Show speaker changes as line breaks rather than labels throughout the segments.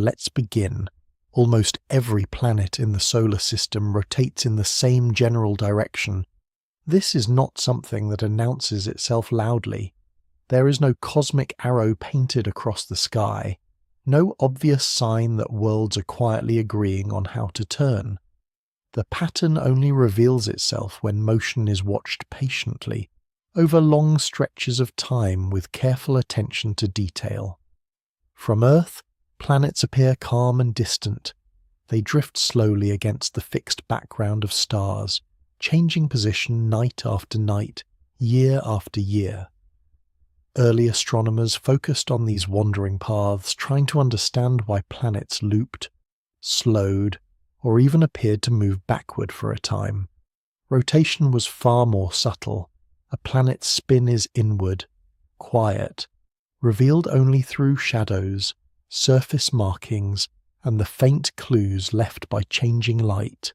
Let's begin. Almost every planet in the solar system rotates in the same general direction. This is not something that announces itself loudly. There is no cosmic arrow painted across the sky, no obvious sign that worlds are quietly agreeing on how to turn. The pattern only reveals itself when motion is watched patiently, over long stretches of time with careful attention to detail. From Earth, planets appear calm and distant. They drift slowly against the fixed background of stars, changing position night after night, year after year. Early astronomers focused on these wandering paths, trying to understand why planets looped, slowed, or even appeared to move backward for a time. Rotation was far more subtle. A planet's spin is inward, quiet, revealed only through shadows, surface markings, and the faint clues left by changing light.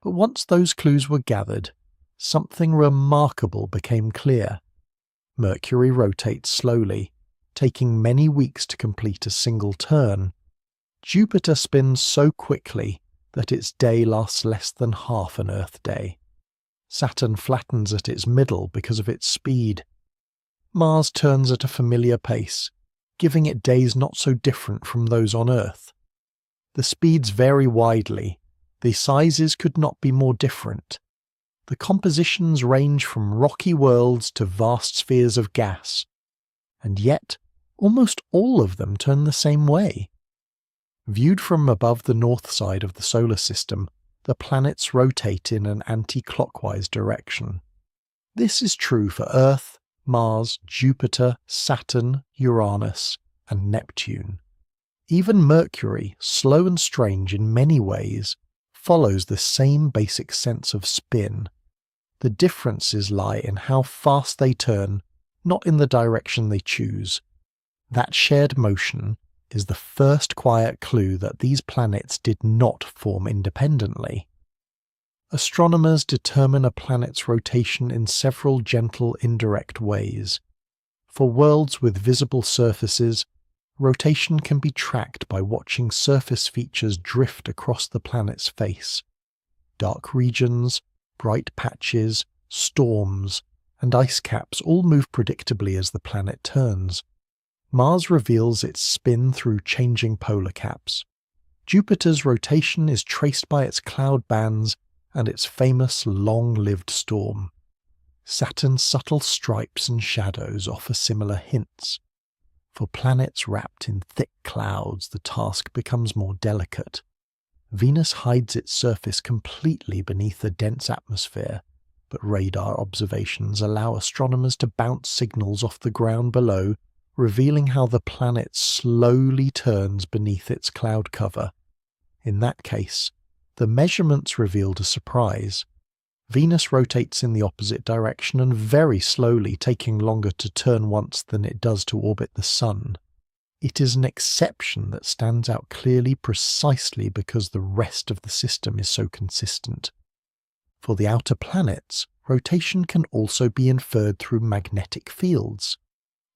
But once those clues were gathered, something remarkable became clear. Mercury rotates slowly, taking many weeks to complete a single turn. Jupiter spins so quickly that its day lasts less than half an Earth day. Saturn flattens at its middle because of its speed. Mars turns at a familiar pace, giving it days not so different from those on Earth. The speeds vary widely. The sizes could not be more different. The compositions range from rocky worlds to vast spheres of gas. And yet, almost all of them turn the same way. Viewed from above the north side of the solar system, the planets rotate in an anti-clockwise direction. This is true for Earth, Mars, Jupiter, Saturn, Uranus, and Neptune. Even Mercury, slow and strange in many ways, follows the same basic sense of spin. The differences lie in how fast they turn, not in the direction they choose. That shared motion is the first quiet clue that these planets did not form independently. Astronomers determine a planet's rotation in several gentle, indirect ways. For worlds with visible surfaces, rotation can be tracked by watching surface features drift across the planet's face. Dark regions, bright patches, storms, and ice caps all move predictably as the planet turns. Mars reveals its spin through changing polar caps. Jupiter's rotation is traced by its cloud bands and its famous long-lived storm. Saturn's subtle stripes and shadows offer similar hints. For planets wrapped in thick clouds, the task becomes more delicate. Venus hides its surface completely beneath a dense atmosphere, but radar observations allow astronomers to bounce signals off the ground below, revealing how the planet slowly turns beneath its cloud cover. In that case, the measurements revealed a surprise. Venus rotates in the opposite direction and very slowly, taking longer to turn once than it does to orbit the Sun. It is an exception that stands out clearly precisely because the rest of the system is so consistent. For the outer planets, rotation can also be inferred through magnetic fields.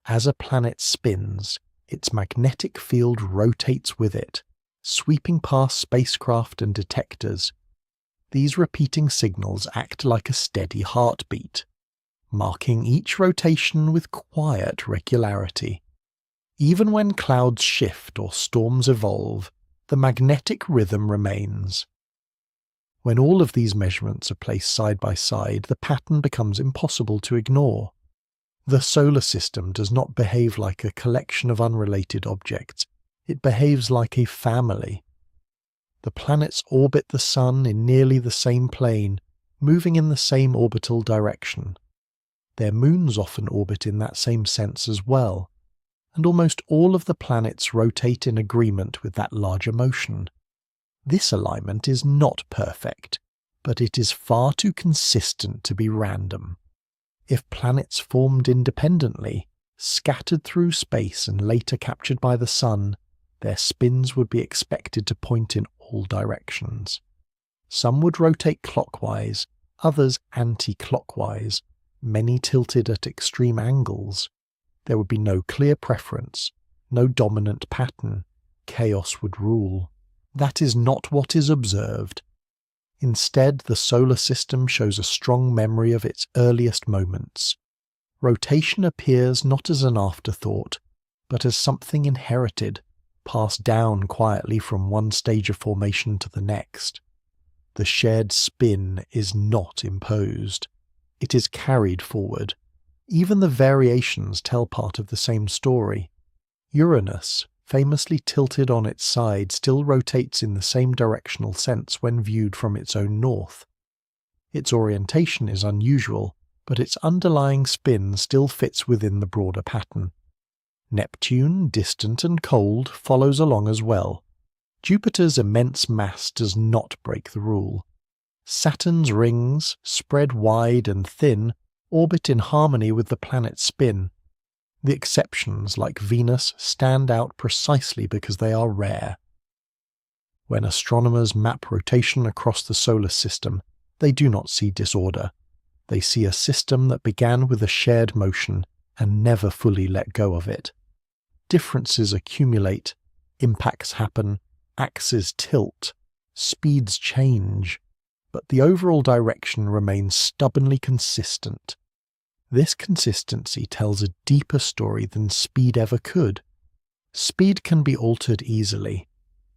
As a planet spins, its magnetic field rotates with it, sweeping past spacecraft and detectors. These repeating signals act like a steady heartbeat, marking each rotation with quiet regularity. Even when clouds shift or storms evolve, the magnetic rhythm remains. When all of these measurements are placed side by side, the pattern becomes impossible to ignore. The solar system does not behave like a collection of unrelated objects. It behaves like a family. The planets orbit the Sun in nearly the same plane, moving in the same orbital direction. Their moons often orbit in that same sense as well, and almost all of the planets rotate in agreement with that larger motion. This alignment is not perfect, but it is far too consistent to be random. If planets formed independently, scattered through space and later captured by the Sun, their spins would be expected to point in all directions. Some would rotate clockwise, others anti-clockwise, many tilted at extreme angles. There would be no clear preference, no dominant pattern, chaos would rule. That is not what is observed. Instead, the solar system shows a strong memory of its earliest moments. Rotation appears not as an afterthought, but as something inherited, passed down quietly from one stage of formation to the next. The shared spin is not imposed. It is carried forward. Even the variations tell part of the same story. Uranus, famously tilted on its side, still rotates in the same directional sense when viewed from its own north. Its orientation is unusual, but its underlying spin still fits within the broader pattern. Neptune, distant and cold, follows along as well. Jupiter's immense mass does not break the rule. Saturn's rings, spread wide and thin, orbit in harmony with the planet's spin. The exceptions, like Venus, stand out precisely because they are rare. When astronomers map rotation across the solar system, they do not see disorder. They see a system that began with a shared motion and never fully let go of it. Differences accumulate, impacts happen, axes tilt, speeds change, but the overall direction remains stubbornly consistent. This consistency tells a deeper story than speed ever could. Speed can be altered easily.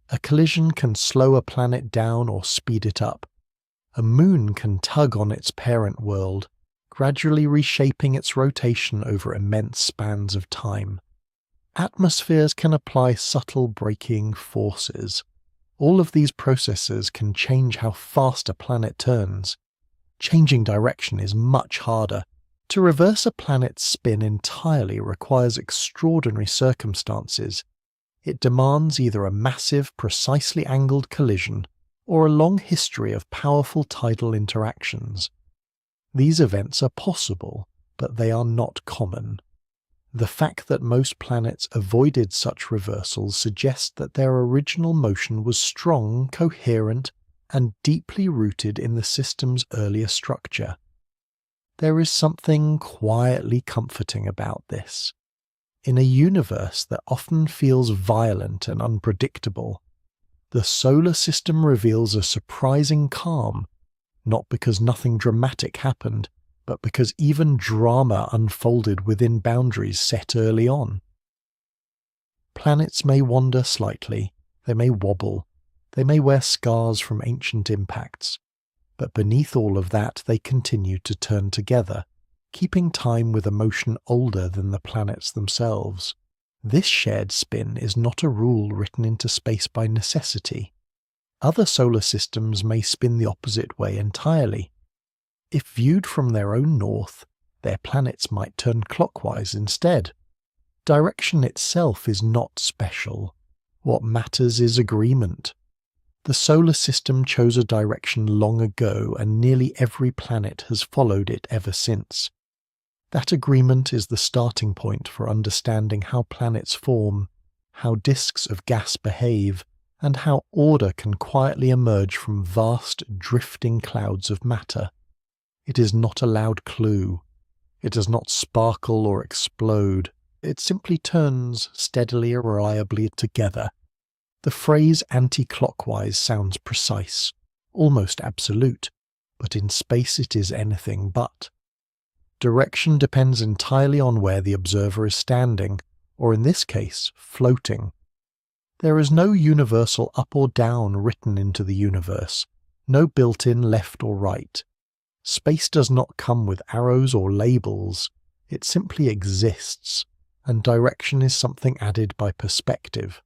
A collision can slow a planet down or speed it up. A moon can tug on its parent world, gradually reshaping its rotation over immense spans of time. Atmospheres can apply subtle braking forces. All of these processes can change how fast a planet turns. Changing direction is much harder. To reverse a planet's spin entirely requires extraordinary circumstances. It demands either a massive, precisely angled collision or a long history of powerful tidal interactions. These events are possible, but they are not common. The fact that most planets avoided such reversals suggests that their original motion was strong, coherent, and deeply rooted in the system's earlier structure. There is something quietly comforting about this. In a universe that often feels violent and unpredictable, the solar system reveals a surprising calm, not because nothing dramatic happened, but because even drama unfolded within boundaries set early on. Planets may wander slightly, they may wobble, they may wear scars from ancient impacts, but beneath all of that they continue to turn together, keeping time with a motion older than the planets themselves. This shared spin is not a rule written into space by necessity. Other solar systems may spin the opposite way entirely. If viewed from their own north, their planets might turn clockwise instead. Direction itself is not special. What matters is agreement. The solar system chose a direction long ago, and nearly every planet has followed it ever since. That agreement is the starting point for understanding how planets form, how disks of gas behave, and how order can quietly emerge from vast, drifting clouds of matter. It is not a loud clue. It does not sparkle or explode. It simply turns steadily and reliably together. The phrase anti-clockwise sounds precise, almost absolute, but in space it is anything but. Direction depends entirely on where the observer is standing, or in this case, floating. There is no universal up or down written into the universe, no built-in left or right. Space does not come with arrows or labels, it simply exists, and direction is something added by perspective.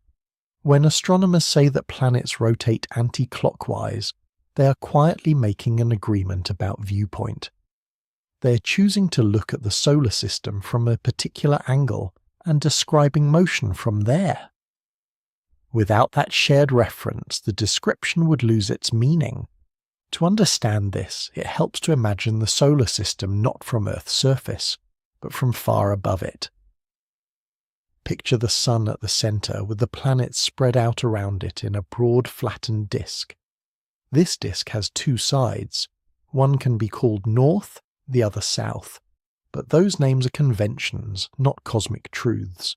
When astronomers say that planets rotate anti-clockwise, they are quietly making an agreement about viewpoint. They are choosing to look at the solar system from a particular angle and describing motion from there. Without that shared reference, the description would lose its meaning. To understand this, it helps to imagine the solar system not from Earth's surface, but from far above it. Picture the sun at the center with the planets spread out around it in a broad flattened disk. This disk has two sides. One can be called north, the other south, but those names are conventions, not cosmic truths.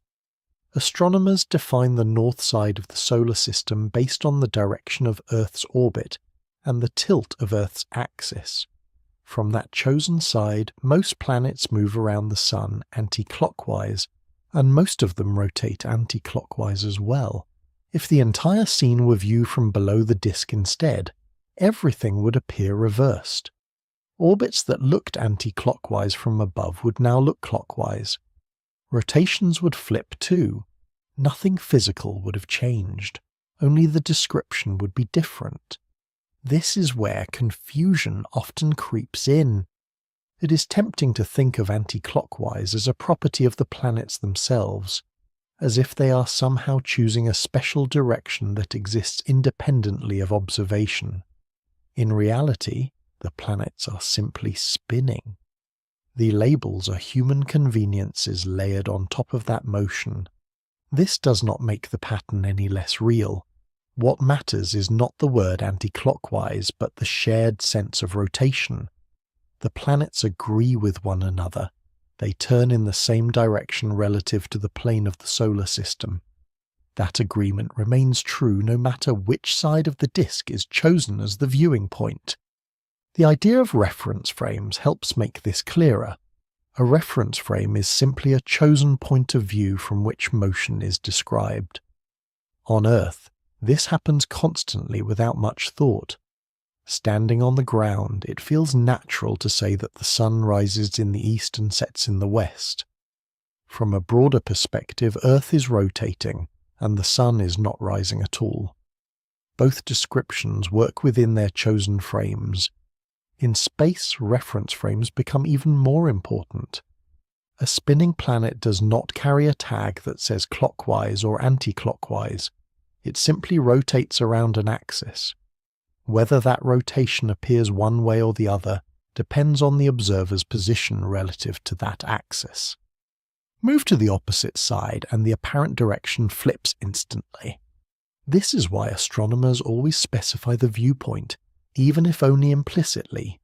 Astronomers define the north side of the solar system based on the direction of Earth's orbit and the tilt of Earth's axis. From that chosen side, most planets move around the Sun anti-clockwise, and most of them rotate anti-clockwise as well. If the entire scene were viewed from below the disk instead, everything would appear reversed. Orbits that looked anti-clockwise from above would now look clockwise. Rotations would flip too. Nothing physical would have changed, only the description would be different. This is where confusion often creeps in. It is tempting to think of anti-clockwise as a property of the planets themselves, as if they are somehow choosing a special direction that exists independently of observation. In reality, the planets are simply spinning. The labels are human conveniences layered on top of that motion. This does not make the pattern any less real. What matters is not the word anti-clockwise, but the shared sense of rotation. The planets agree with one another. They turn in the same direction relative to the plane of the solar system. That agreement remains true no matter which side of the disk is chosen as the viewing point. The idea of reference frames helps make this clearer. A reference frame is simply a chosen point of view from which motion is described. On Earth, this happens constantly without much thought. Standing on the ground, it feels natural to say that the sun rises in the east and sets in the west. From a broader perspective, Earth is rotating, and the sun is not rising at all. Both descriptions work within their chosen frames. In space, reference frames become even more important. A spinning planet does not carry a tag that says clockwise or anti-clockwise. It simply rotates around an axis. Whether that rotation appears one way or the other depends on the observer's position relative to that axis. Move to the opposite side and the apparent direction flips instantly. This is why astronomers always specify the viewpoint, even if only implicitly.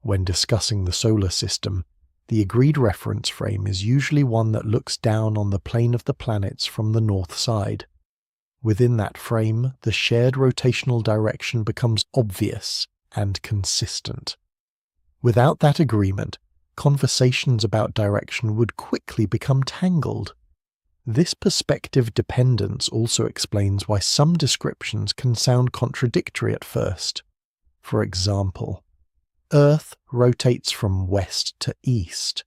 When discussing the solar system, the agreed reference frame is usually one that looks down on the plane of the planets from the north side. Within that frame, the shared rotational direction becomes obvious and consistent. Without that agreement, conversations about direction would quickly become tangled. This perspective dependence also explains why some descriptions can sound contradictory at first. For example, Earth rotates from west to east.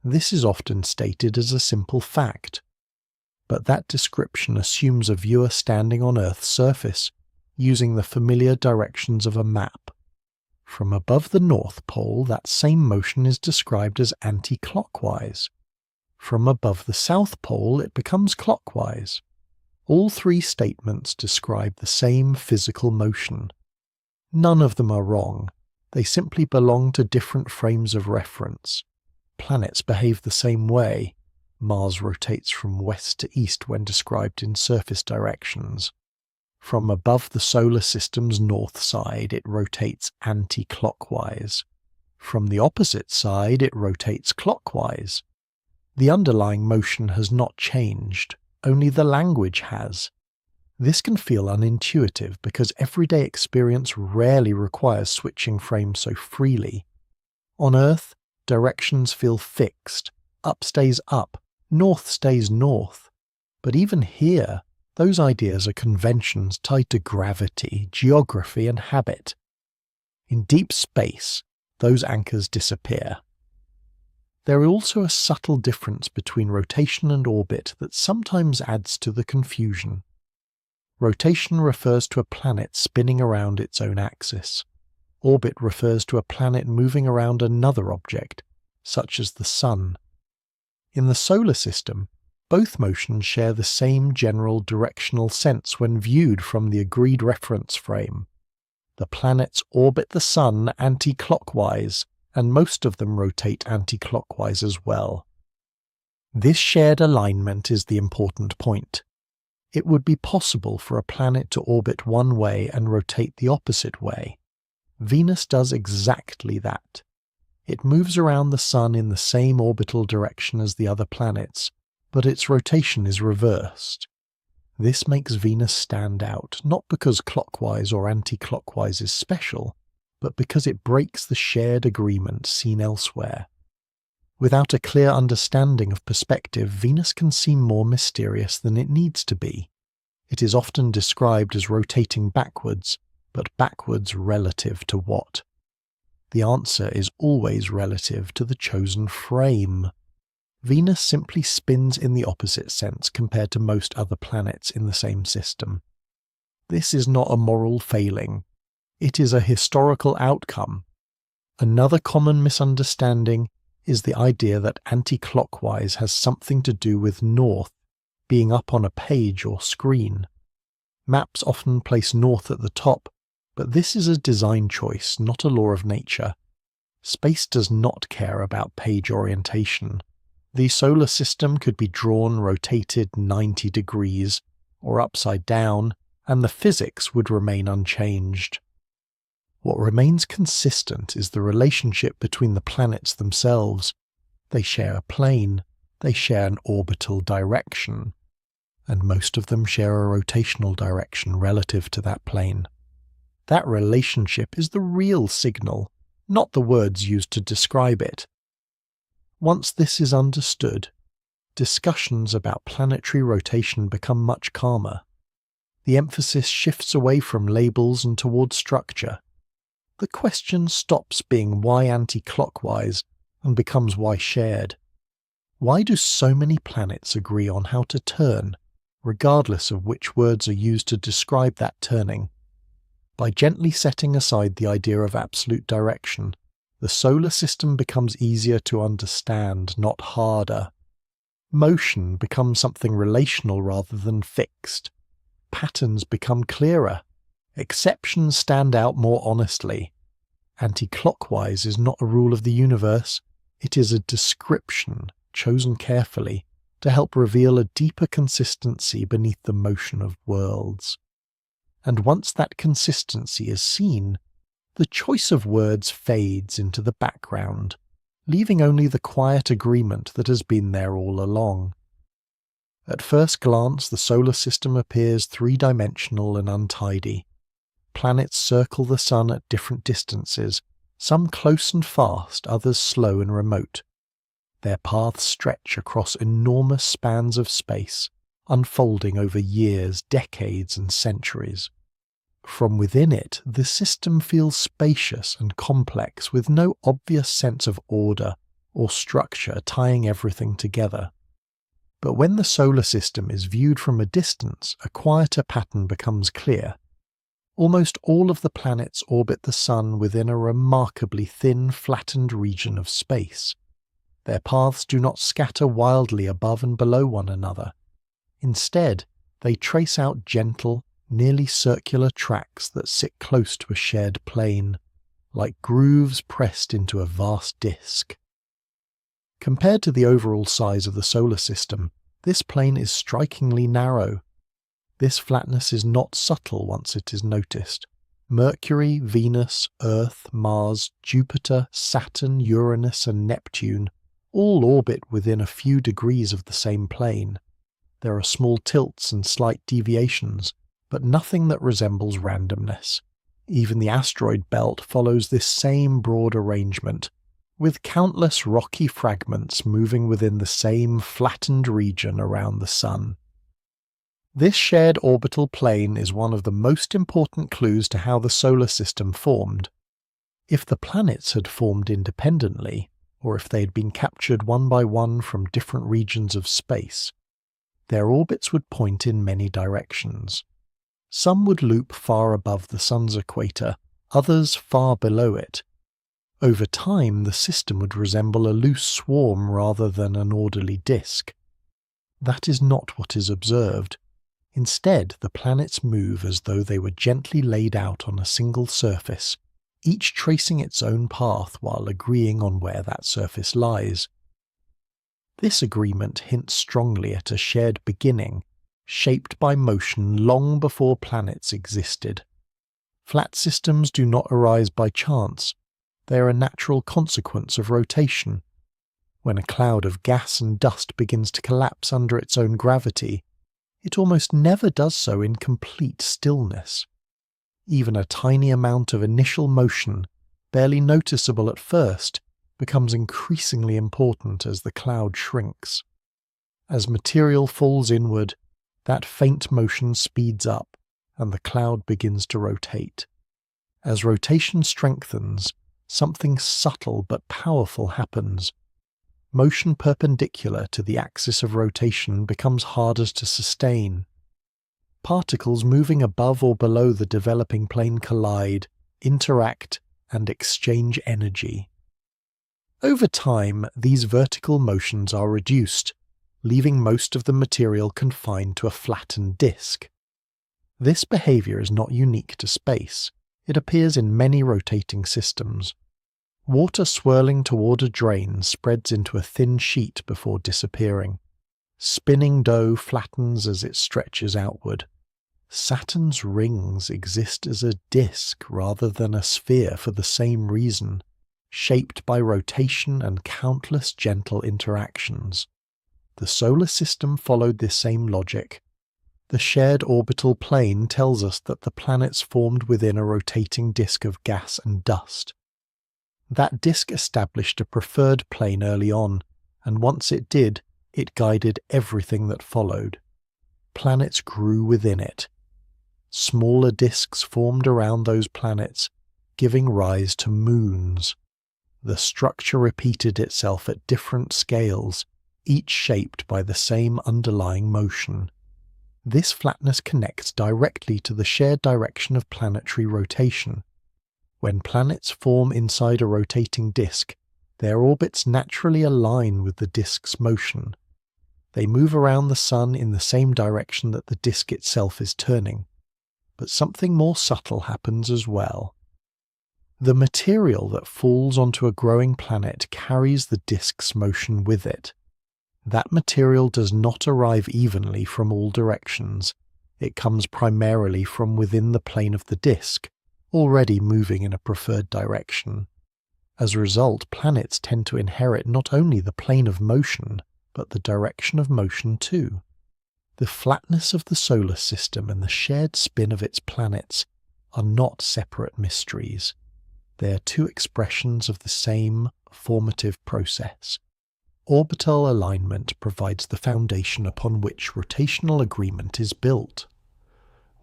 This is often stated as a simple fact. But that description assumes a viewer standing on Earth's surface, using the familiar directions of a map. From above the North Pole, that same motion is described as anti-clockwise. From above the South Pole, it becomes clockwise. All three statements describe the same physical motion. None of them are wrong. They simply belong to different frames of reference. Planets behave the same way. Mars rotates from west to east when described in surface directions. From above the solar system's north side, it rotates anti-clockwise. From the opposite side, it rotates clockwise. The underlying motion has not changed, only the language has. This can feel unintuitive because everyday experience rarely requires switching frames so freely. On Earth, directions feel fixed. Up stays up, north stays north. But even here, those ideas are conventions tied to gravity, geography, and habit. In deep space, those anchors disappear. There is also a subtle difference between rotation and orbit that sometimes adds to the confusion. Rotation refers to a planet spinning around its own axis. Orbit refers to a planet moving around another object, such as the Sun. In the solar system, both motions share the same general directional sense when viewed from the agreed reference frame. The planets orbit the Sun anti-clockwise, and most of them rotate anti-clockwise as well. This shared alignment is the important point. It would be possible for a planet to orbit one way and rotate the opposite way. Venus does exactly that. It moves around the Sun in the same orbital direction as the other planets, but its rotation is reversed. This makes Venus stand out, not because clockwise or anti-clockwise is special, but because it breaks the shared agreement seen elsewhere. Without a clear understanding of perspective, Venus can seem more mysterious than it needs to be. It is often described as rotating backwards, but backwards relative to what? The answer is always relative to the chosen frame. Venus simply spins in the opposite sense compared to most other planets in the same system. This is not a moral failing. It is a historical outcome. Another common misunderstanding is the idea that anti-clockwise has something to do with north being up on a page or screen. Maps often place north at the top, but this is a design choice, not a law of nature. Space does not care about page orientation. The solar system could be drawn rotated 90 degrees or upside down, and the physics would remain unchanged. What remains consistent is the relationship between the planets themselves. They share a plane, they share an orbital direction, and most of them share a rotational direction relative to that plane. That relationship is the real signal, not the words used to describe it. Once this is understood, discussions about planetary rotation become much calmer. The emphasis shifts away from labels and towards structure. The question stops being why anti-clockwise and becomes why shared. Why do so many planets agree on how to turn, regardless of which words are used to describe that turning? By gently setting aside the idea of absolute direction, the solar system becomes easier to understand, not harder. Motion becomes something relational rather than fixed. Patterns become clearer. Exceptions stand out more honestly. Anti-clockwise is not a rule of the universe, it is a description chosen carefully to help reveal a deeper consistency beneath the motion of worlds. And once that consistency is seen, the choice of words fades into the background, leaving only the quiet agreement that has been there all along. At first glance, the solar system appears three-dimensional and untidy. Planets circle the sun at different distances, some close and fast, others slow and remote. Their paths stretch across enormous spans of space, unfolding over years, decades, and centuries. From within it, the system feels spacious and complex, with no obvious sense of order or structure tying everything together. But when the solar system is viewed from a distance, a quieter pattern becomes clear. Almost all of the planets orbit the Sun within a remarkably thin, flattened region of space. Their paths do not scatter wildly above and below one another. Instead, they trace out gentle, nearly circular tracks that sit close to a shared plane, like grooves pressed into a vast disk. Compared to the overall size of the solar system, this plane is strikingly narrow. This flatness is not subtle once it is noticed. Mercury, Venus, Earth, Mars, Jupiter, Saturn, Uranus, and Neptune all orbit within a few degrees of the same plane. There are small tilts and slight deviations, but nothing that resembles randomness. Even the asteroid belt follows this same broad arrangement, with countless rocky fragments moving within the same flattened region around the Sun. This shared orbital plane is one of the most important clues to how the solar system formed. If the planets had formed independently, or if they had been captured one by one from different regions of space, their orbits would point in many directions. Some would loop far above the Sun's equator, others far below it. Over time, the system would resemble a loose swarm rather than an orderly disk. That is not what is observed. Instead, the planets move as though they were gently laid out on a single surface, each tracing its own path while agreeing on where that surface lies. This agreement hints strongly at a shared beginning, shaped by motion long before planets existed. Flat systems do not arise by chance. They are a natural consequence of rotation. When a cloud of gas and dust begins to collapse under its own gravity, it almost never does so in complete stillness. Even a tiny amount of initial motion, barely noticeable at first, becomes increasingly important as the cloud shrinks. As material falls inward, that faint motion speeds up and the cloud begins to rotate. As rotation strengthens, something subtle but powerful happens. Motion perpendicular to the axis of rotation becomes harder to sustain. Particles moving above or below the developing plane collide, interact, and exchange energy. Over time, these vertical motions are reduced, leaving most of the material confined to a flattened disk. This behavior is not unique to space. It appears in many rotating systems. Water swirling toward a drain spreads into a thin sheet before disappearing. Spinning dough flattens as it stretches outward. Saturn's rings exist as a disk rather than a sphere for the same reason, shaped by rotation and countless gentle interactions. The solar system followed this same logic. The shared orbital plane tells us that the planets formed within a rotating disk of gas and dust. That disk established a preferred plane early on, and once it did, it guided everything that followed. Planets grew within it. Smaller disks formed around those planets, giving rise to moons. The structure repeated itself at different scales, each shaped by the same underlying motion. This flatness connects directly to the shared direction of planetary rotation. When planets form inside a rotating disk, their orbits naturally align with the disk's motion. They move around the Sun in the same direction that the disk itself is turning. But something more subtle happens as well. The material that falls onto a growing planet carries the disk's motion with it. That material does not arrive evenly from all directions. It comes primarily from within the plane of the disk, already moving in a preferred direction. As a result, planets tend to inherit not only the plane of motion, but the direction of motion too. The flatness of the solar system and the shared spin of its planets are not separate mysteries. They are two expressions of the same formative process. Orbital alignment provides the foundation upon which rotational agreement is built.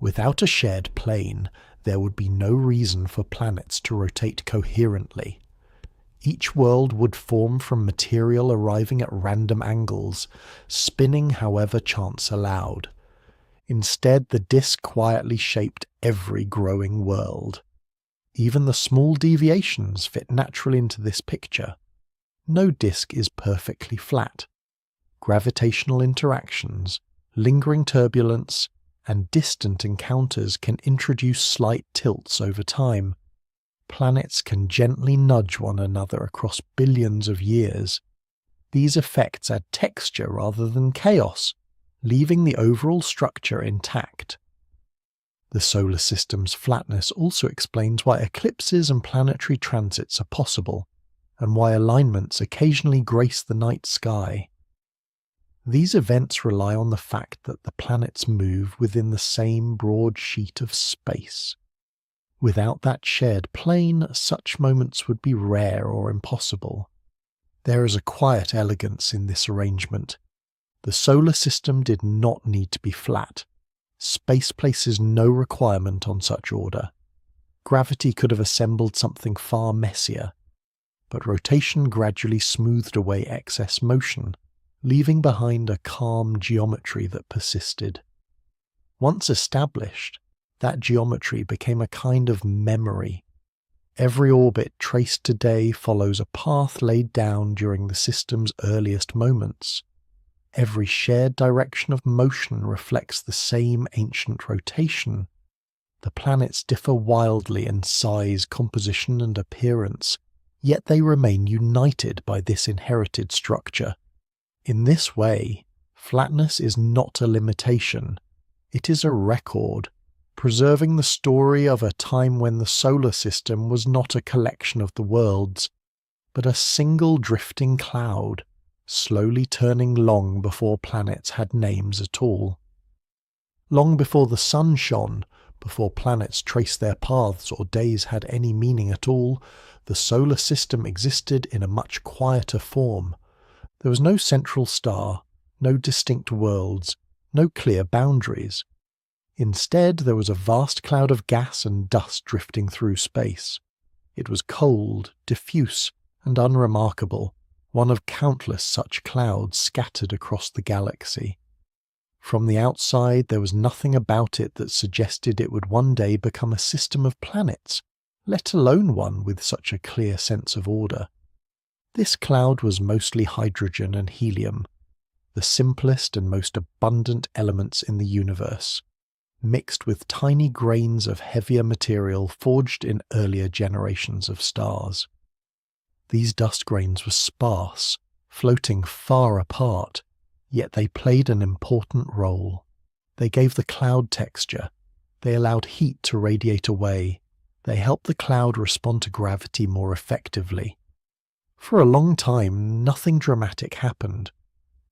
Without a shared plane, there would be no reason for planets to rotate coherently. Each world would form from material arriving at random angles, spinning however chance allowed. Instead, the disk quietly shaped every growing world. Even the small deviations fit naturally into this picture. No disk is perfectly flat. Gravitational interactions, lingering turbulence, and distant encounters can introduce slight tilts over time. Planets can gently nudge one another across billions of years. These effects add texture rather than chaos, leaving the overall structure intact. The solar system's flatness also explains why eclipses and planetary transits are possible, and why alignments occasionally grace the night sky. These events rely on the fact that the planets move within the same broad sheet of space. Without that shared plane, such moments would be rare or impossible. There is a quiet elegance in this arrangement. The solar system did not need to be flat. Space places no requirement on such order. Gravity could have assembled something far messier, but rotation gradually smoothed away excess motion, leaving behind a calm geometry that persisted. Once established, that geometry became a kind of memory. Every orbit traced today follows a path laid down during the system's earliest moments. Every shared direction of motion reflects the same ancient rotation. The planets differ wildly in size, composition, and appearance, yet they remain united by this inherited structure. In this way, flatness is not a limitation. It is a record, preserving the story of a time when the solar system was not a collection of the worlds, but a single drifting cloud. slowly turning long before planets had names at all. Long before the sun shone, before planets traced their paths or days had any meaning at all, the solar system existed in a much quieter form. There was no central star, no distinct worlds, no clear boundaries. Instead, there was a vast cloud of gas and dust drifting through space. It was cold, diffuse, and unremarkable, one of countless such clouds scattered across the galaxy. From the outside, there was nothing about it that suggested it would one day become a system of planets, let alone one with such a clear sense of order. This cloud was mostly hydrogen and helium, the simplest and most abundant elements in the universe, mixed with tiny grains of heavier material forged in earlier generations of stars. These dust grains were sparse, floating far apart, yet they played an important role. They gave the cloud texture, they allowed heat to radiate away, they helped the cloud respond to gravity more effectively. For a long time, nothing dramatic happened.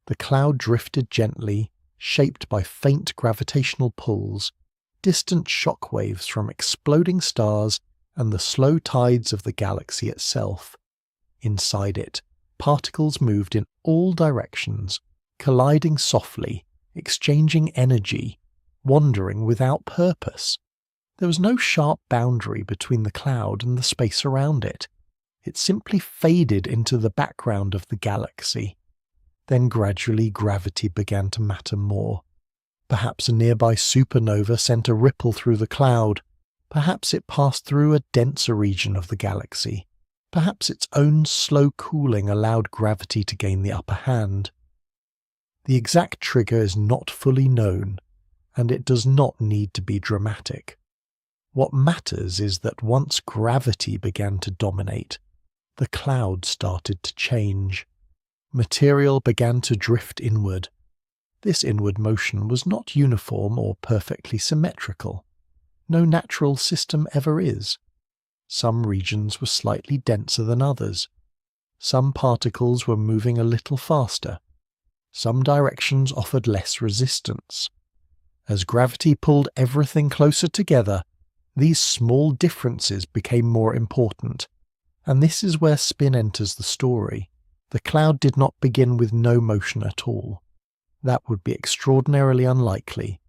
The cloud drifted gently, shaped by faint gravitational pulls, distant shock waves from exploding stars, and the slow tides of the galaxy itself. Inside it, particles moved in all directions, colliding softly, exchanging energy, wandering without purpose. There was no sharp boundary between the cloud and the space around it. It simply faded into the background of the galaxy. Then gradually gravity began to matter more. Perhaps a nearby supernova sent a ripple through the cloud. Perhaps it passed through a denser region of the galaxy. Perhaps its own slow cooling allowed gravity to gain the upper hand. The exact trigger is not fully known, and it does not need to be dramatic. What matters is that once gravity began to dominate, the cloud started to change. Material began to drift inward. This inward motion was not uniform or perfectly symmetrical. No natural system ever is. Some regions were slightly denser than others. Some particles were moving a little faster. Some directions offered less resistance. As gravity pulled everything closer together, these small differences became more important. And this is where spin enters the story. The cloud did not begin with no motion at all. That would be extraordinarily unlikely.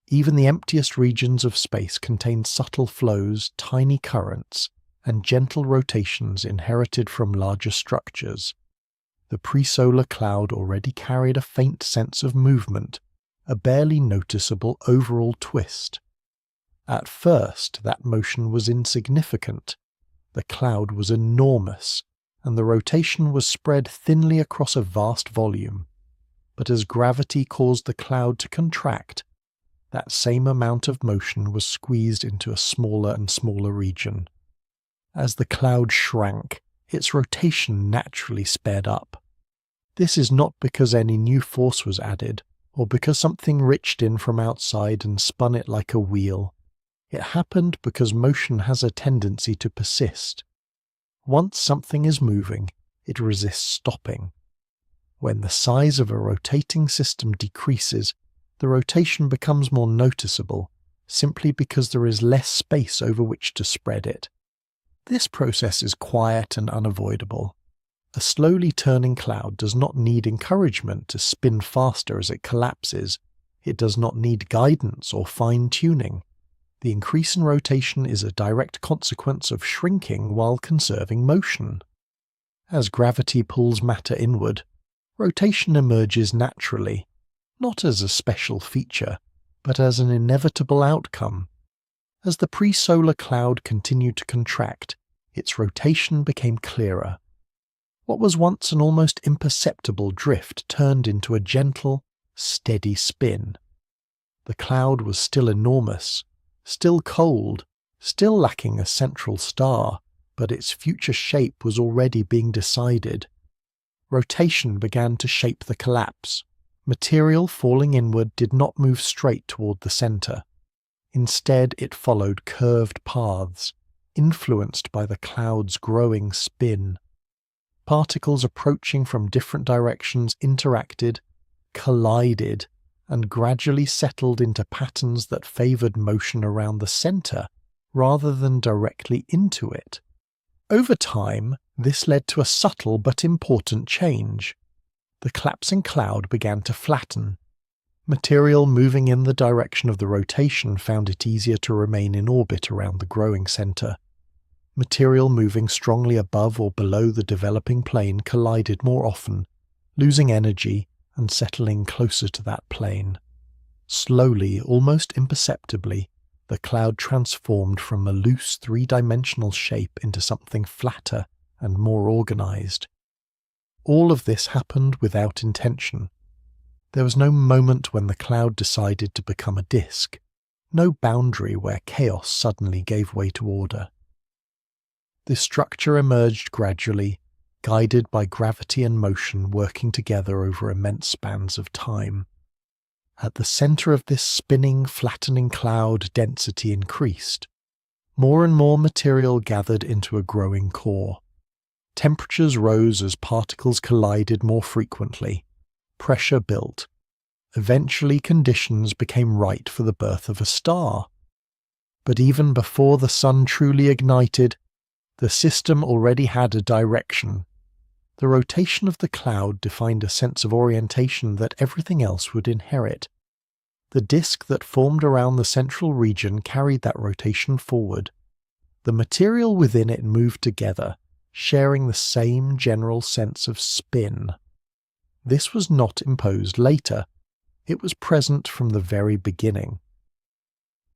Even the emptiest regions of space contained subtle flows, tiny currents, and gentle rotations inherited from larger structures. The pre-solar cloud already carried a faint sense of movement, a barely noticeable overall twist. At first, that motion was insignificant. The cloud was enormous, and the rotation was spread thinly across a vast volume. But as gravity caused the cloud to contract, that same amount of motion was squeezed into a smaller and smaller region. As the cloud shrank, its rotation naturally sped up. This is not because any new force was added, or because something reached in from outside and spun it like a wheel. It happened because motion has a tendency to persist. Once something is moving, it resists stopping. When the size of a rotating system decreases, the rotation becomes more noticeable, simply because there is less space over which to spread it. This process is quiet and unavoidable. A slowly turning cloud does not need encouragement to spin faster as it collapses. It does not need guidance or fine-tuning. The increase in rotation is a direct consequence of shrinking while conserving motion. As gravity pulls matter inward, rotation emerges naturally, not as a special feature, but as an inevitable outcome. As the pre-solar cloud continued to contract, its rotation became clearer. What was once an almost imperceptible drift turned into a gentle, steady spin. The cloud was still enormous, still cold, still lacking a central star, but its future shape was already being decided. Rotation began to shape the collapse. Material falling inward did not move straight toward the center. Instead, it followed curved paths, influenced by the cloud's growing spin. particles approaching from different directions interacted, collided, and gradually settled into patterns that favoured motion around the centre rather than directly into it. Over time, this led to a subtle but important change. The collapsing cloud began to flatten. Material moving in the direction of the rotation found it easier to remain in orbit around the growing centre. Material moving strongly above or below the developing plane collided more often, losing energy and settling closer to that plane. Slowly, almost imperceptibly, the cloud transformed from a loose three-dimensional shape into something flatter and more organized. All of this happened without intention. There was no moment when the cloud decided to become a disk, no boundary where chaos suddenly gave way to order. This structure emerged gradually, guided by gravity and motion working together over immense spans of time. At the center of this spinning, flattening cloud, density increased. More and more material gathered into a growing core. Temperatures rose as particles collided more frequently. Pressure built. Eventually conditions became right for the birth of a star. But even before the sun truly ignited, the system already had a direction. The rotation of the cloud defined a sense of orientation that everything else would inherit. The disk that formed around the central region carried that rotation forward. The material within it moved together, sharing the same general sense of spin. This was not imposed later. It was present from the very beginning.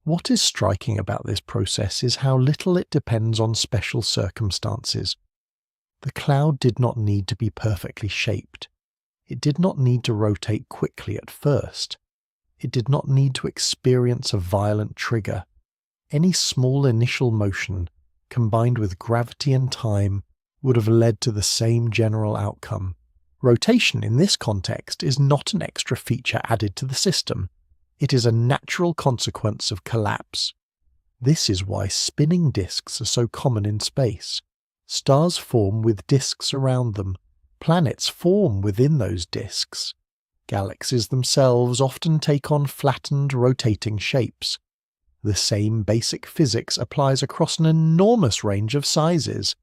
What is striking about this process is how little it depends on special circumstances. The cloud did not need to be perfectly shaped. It did not need to rotate quickly at first. It did not need to experience a violent trigger. Any small initial motion, combined with gravity and time, would have led to the same general outcome. Rotation in this context is not an extra feature added to the system. It is a natural consequence of collapse. This is why spinning disks are so common in space. Stars form with disks around them. Planets form within those disks. Galaxies themselves often take on flattened, rotating shapes. The same basic physics applies across an enormous range of sizes.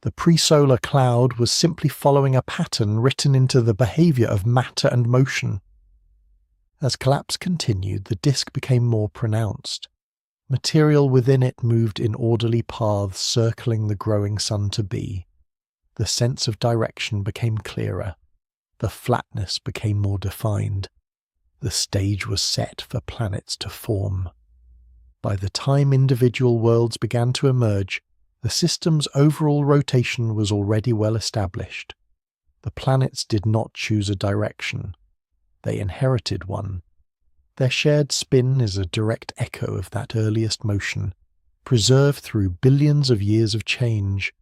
The presolar cloud was simply following a pattern written into the behavior of matter and motion. As collapse continued, the disk became more pronounced. Material within it moved in orderly paths circling the growing sun to be. The sense of direction became clearer. The flatness became more defined. The stage was set for planets to form. By the time individual worlds began to emerge, the system's overall rotation was already well established. The planets did not choose a direction. They inherited one. Their shared spin is a direct echo of that earliest motion, preserved through billions of years of change.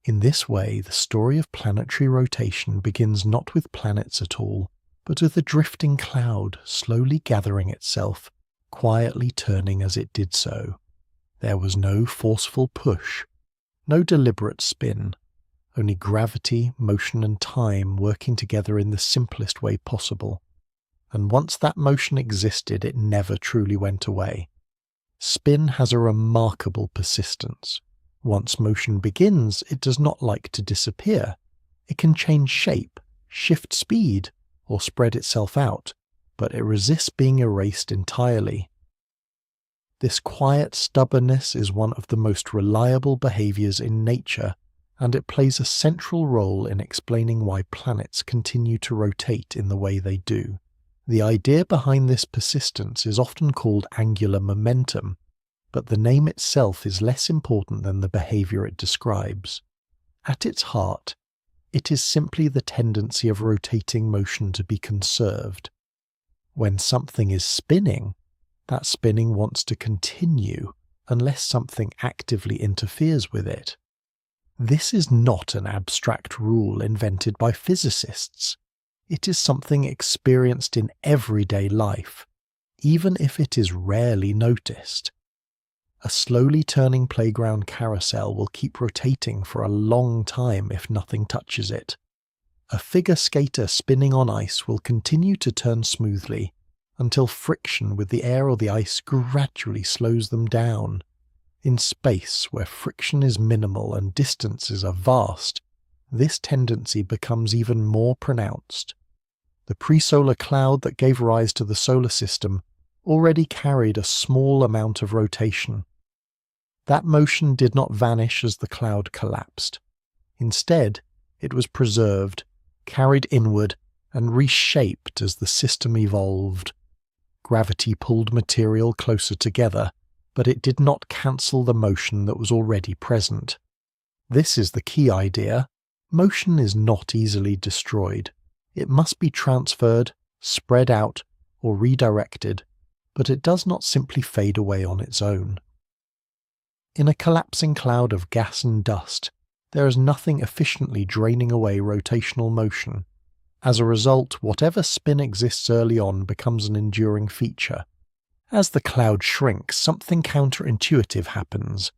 In this way, the story of planetary rotation begins not with planets at all, but with a drifting cloud slowly gathering itself, quietly turning as it did so. There was no forceful push, no deliberate spin, only gravity, motion and time working together in the simplest way possible. And once that motion existed, it never truly went away. Spin has a remarkable persistence. Once motion begins, it does not like to disappear. It can change shape, shift speed, or spread itself out, but it resists being erased entirely. This quiet stubbornness is one of the most reliable behaviors in nature, and it plays a central role in explaining why planets continue to rotate in the way they do. The idea behind this persistence is often called angular momentum, but the name itself is less important than the behavior it describes. At its heart, it is simply the tendency of rotating motion to be conserved. When something is spinning, that spinning wants to continue unless something actively interferes with it. This is not an abstract rule invented by physicists. It is something experienced in everyday life, even if it is rarely noticed. A A slowly turning playground carousel will keep rotating for a long time if nothing touches it. A figure skater spinning on ice will continue to turn smoothly until friction with the air or the ice gradually slows them down. In space, where friction is minimal and distances are vast, this tendency becomes even more pronounced. The pre-solar cloud that gave rise to the solar system already carried a small amount of rotation. That motion did not vanish as the cloud collapsed. Instead, it was preserved, carried inward, and reshaped as the system evolved. Gravity pulled material closer together, but it did not cancel the motion that was already present. This is the key idea. Motion is not easily destroyed. It must be transferred, spread out, or redirected, but it does not simply fade away on its own. In a collapsing cloud of gas and dust, there is nothing efficiently draining away rotational motion. As a result, whatever spin exists early on becomes an enduring feature. As the cloud shrinks, something counterintuitive happens.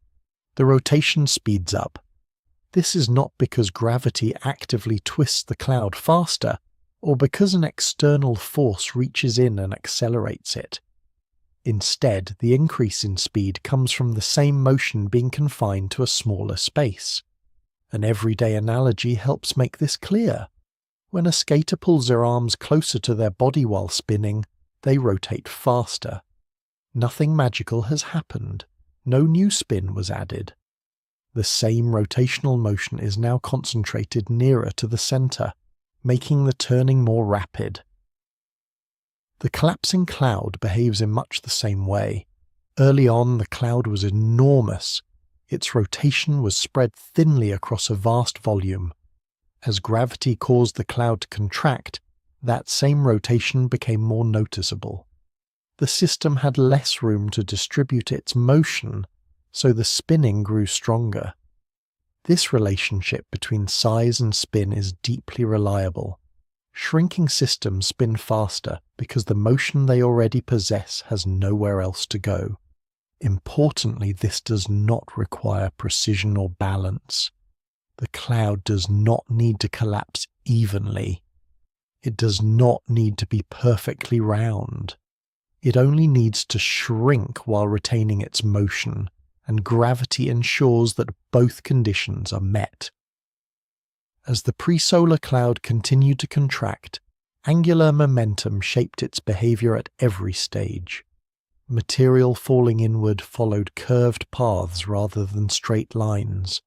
The rotation speeds up. This is not because gravity actively twists the cloud faster, or because an external force reaches in and accelerates it. Instead, the increase in speed comes from the same motion being confined to a smaller space. An everyday analogy helps make this clear. When a skater pulls their arms closer to their body while spinning, they rotate faster. Nothing magical has happened. No new spin was added. The same rotational motion is now concentrated nearer to the center, making the turning more rapid. The collapsing cloud behaves in much the same way. Early on, the cloud was enormous. Its rotation was spread thinly across a vast volume. As gravity caused the cloud to contract, that same rotation became more noticeable. The system had less room to distribute its motion, so the spinning grew stronger. This relationship between size and spin is deeply reliable. Shrinking systems spin faster because the motion they already possess has nowhere else to go. Importantly, this does not require precision or balance. The cloud does not need to collapse evenly. It does not need to be perfectly round. It only needs to shrink while retaining its motion, and gravity ensures that both conditions are met. As the pre-solar cloud continued to contract, angular momentum shaped its behavior at every stage. Material falling inward followed curved paths rather than straight lines.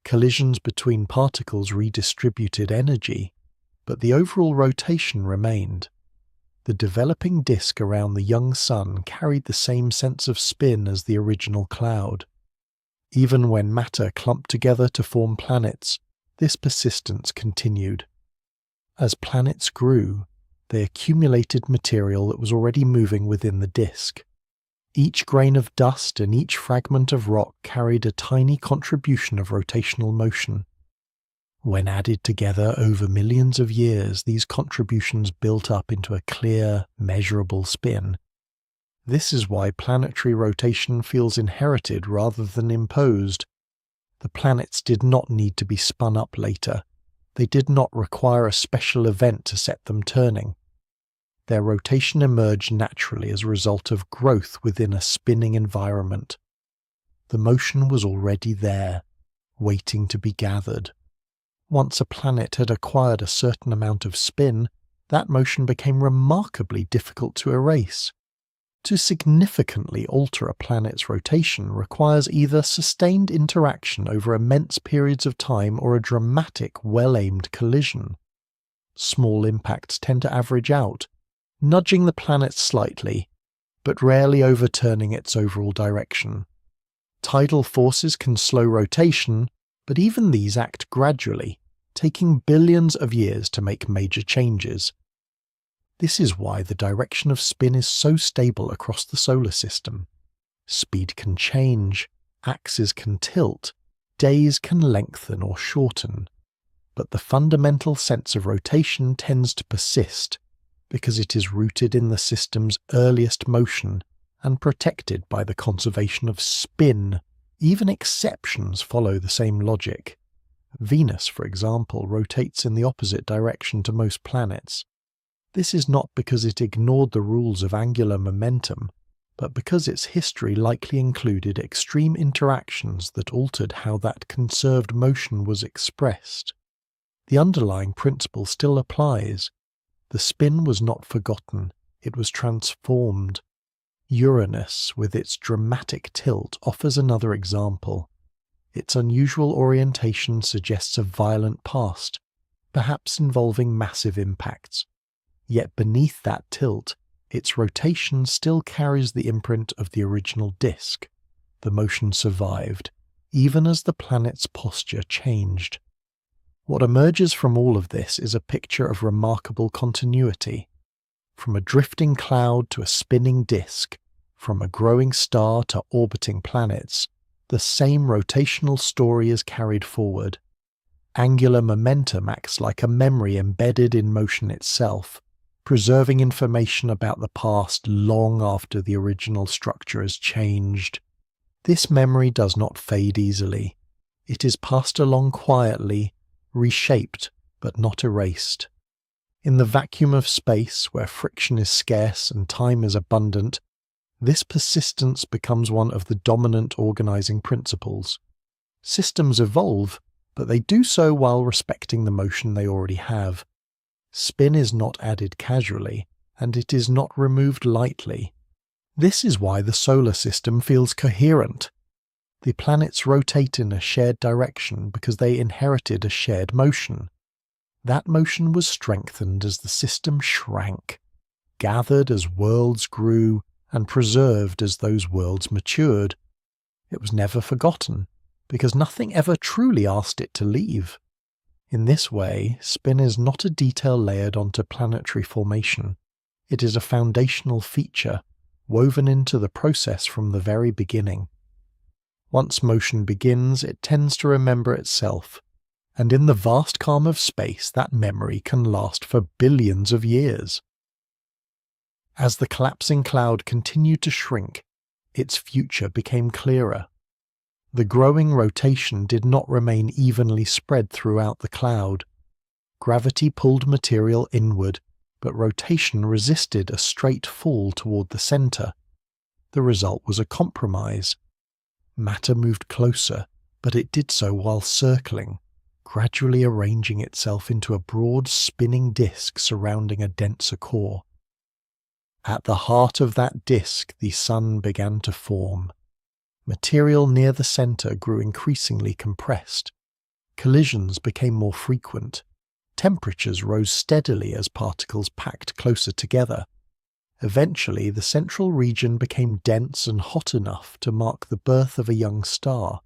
Collisions between particles redistributed energy, but the overall rotation remained. The developing disk around the young sun carried the same sense of spin as the original cloud. Even when matter clumped together to form planets, this persistence continued. As planets grew, they accumulated material that was already moving within the disk. Each grain of dust and each fragment of rock carried a tiny contribution of rotational motion. When added together over millions of years, these contributions built up into a clear, measurable spin. This is why planetary rotation feels inherited rather than imposed. The planets did not need to be spun up later. They did not require a special event to set them turning. Their rotation emerged naturally as a result of growth within a spinning environment. The motion was already there, waiting to be gathered. Once a planet had acquired a certain amount of spin, that motion became remarkably difficult to erase. To significantly alter a planet's rotation requires either sustained interaction over immense periods of time or a dramatic, well-aimed collision. Small impacts tend to average out, nudging the planet slightly, but rarely overturning its overall direction. Tidal forces can slow rotation, but even these act gradually, taking billions of years to make major changes. This is why the direction of spin is so stable across the solar system. Speed can change, axes can tilt, days can lengthen or shorten, but the fundamental sense of rotation tends to persist because it is rooted in the system's earliest motion and protected by the conservation of spin. Even exceptions follow the same logic. Venus, for example, rotates in the opposite direction to most planets. This is not because it ignored the rules of angular momentum, but because its history likely included extreme interactions that altered how that conserved motion was expressed. The underlying principle still applies. The spin was not forgotten, it was transformed. Uranus, with its dramatic tilt, offers another example. Its unusual orientation suggests a violent past, perhaps involving massive impacts. Yet beneath that tilt, its rotation still carries the imprint of the original disk. The motion survived, even as the planet's posture changed. What emerges from all of this is a picture of remarkable continuity. From a drifting cloud to a spinning disk, from a growing star to orbiting planets, the same rotational story is carried forward. Angular momentum acts like a memory embedded in motion itself, preserving information about the past long after the original structure has changed. This memory does not fade easily. It is passed along quietly, reshaped but not erased. In the vacuum of space, where friction is scarce and time is abundant, this persistence becomes one of the dominant organizing principles. Systems evolve, but they do so while respecting the motion they already have. Spin is not added casually, and it is not removed lightly. This is why the solar system feels coherent. The planets rotate in a shared direction because they inherited a shared motion. That motion was strengthened as the system shrank, gathered as worlds grew, and preserved as those worlds matured. It was never forgotten, because nothing ever truly asked it to leave. In this way, spin is not a detail layered onto planetary formation. It is a foundational feature, woven into the process from the very beginning. Once motion begins, it tends to remember itself, and in the vast calm of space, that memory can last for billions of years. As the collapsing cloud continued to shrink, its future became clearer. The growing rotation did not remain evenly spread throughout the cloud. Gravity pulled material inward, but rotation resisted a straight fall toward the center. The result was a compromise. Matter moved closer, but it did so while circling, gradually arranging itself into a broad spinning disk surrounding a denser core. At the heart of that disk, the sun began to form. Material near the center grew increasingly compressed. Collisions became more frequent. Temperatures rose steadily as particles packed closer together. Eventually, the central region became dense and hot enough to mark the birth of a young star.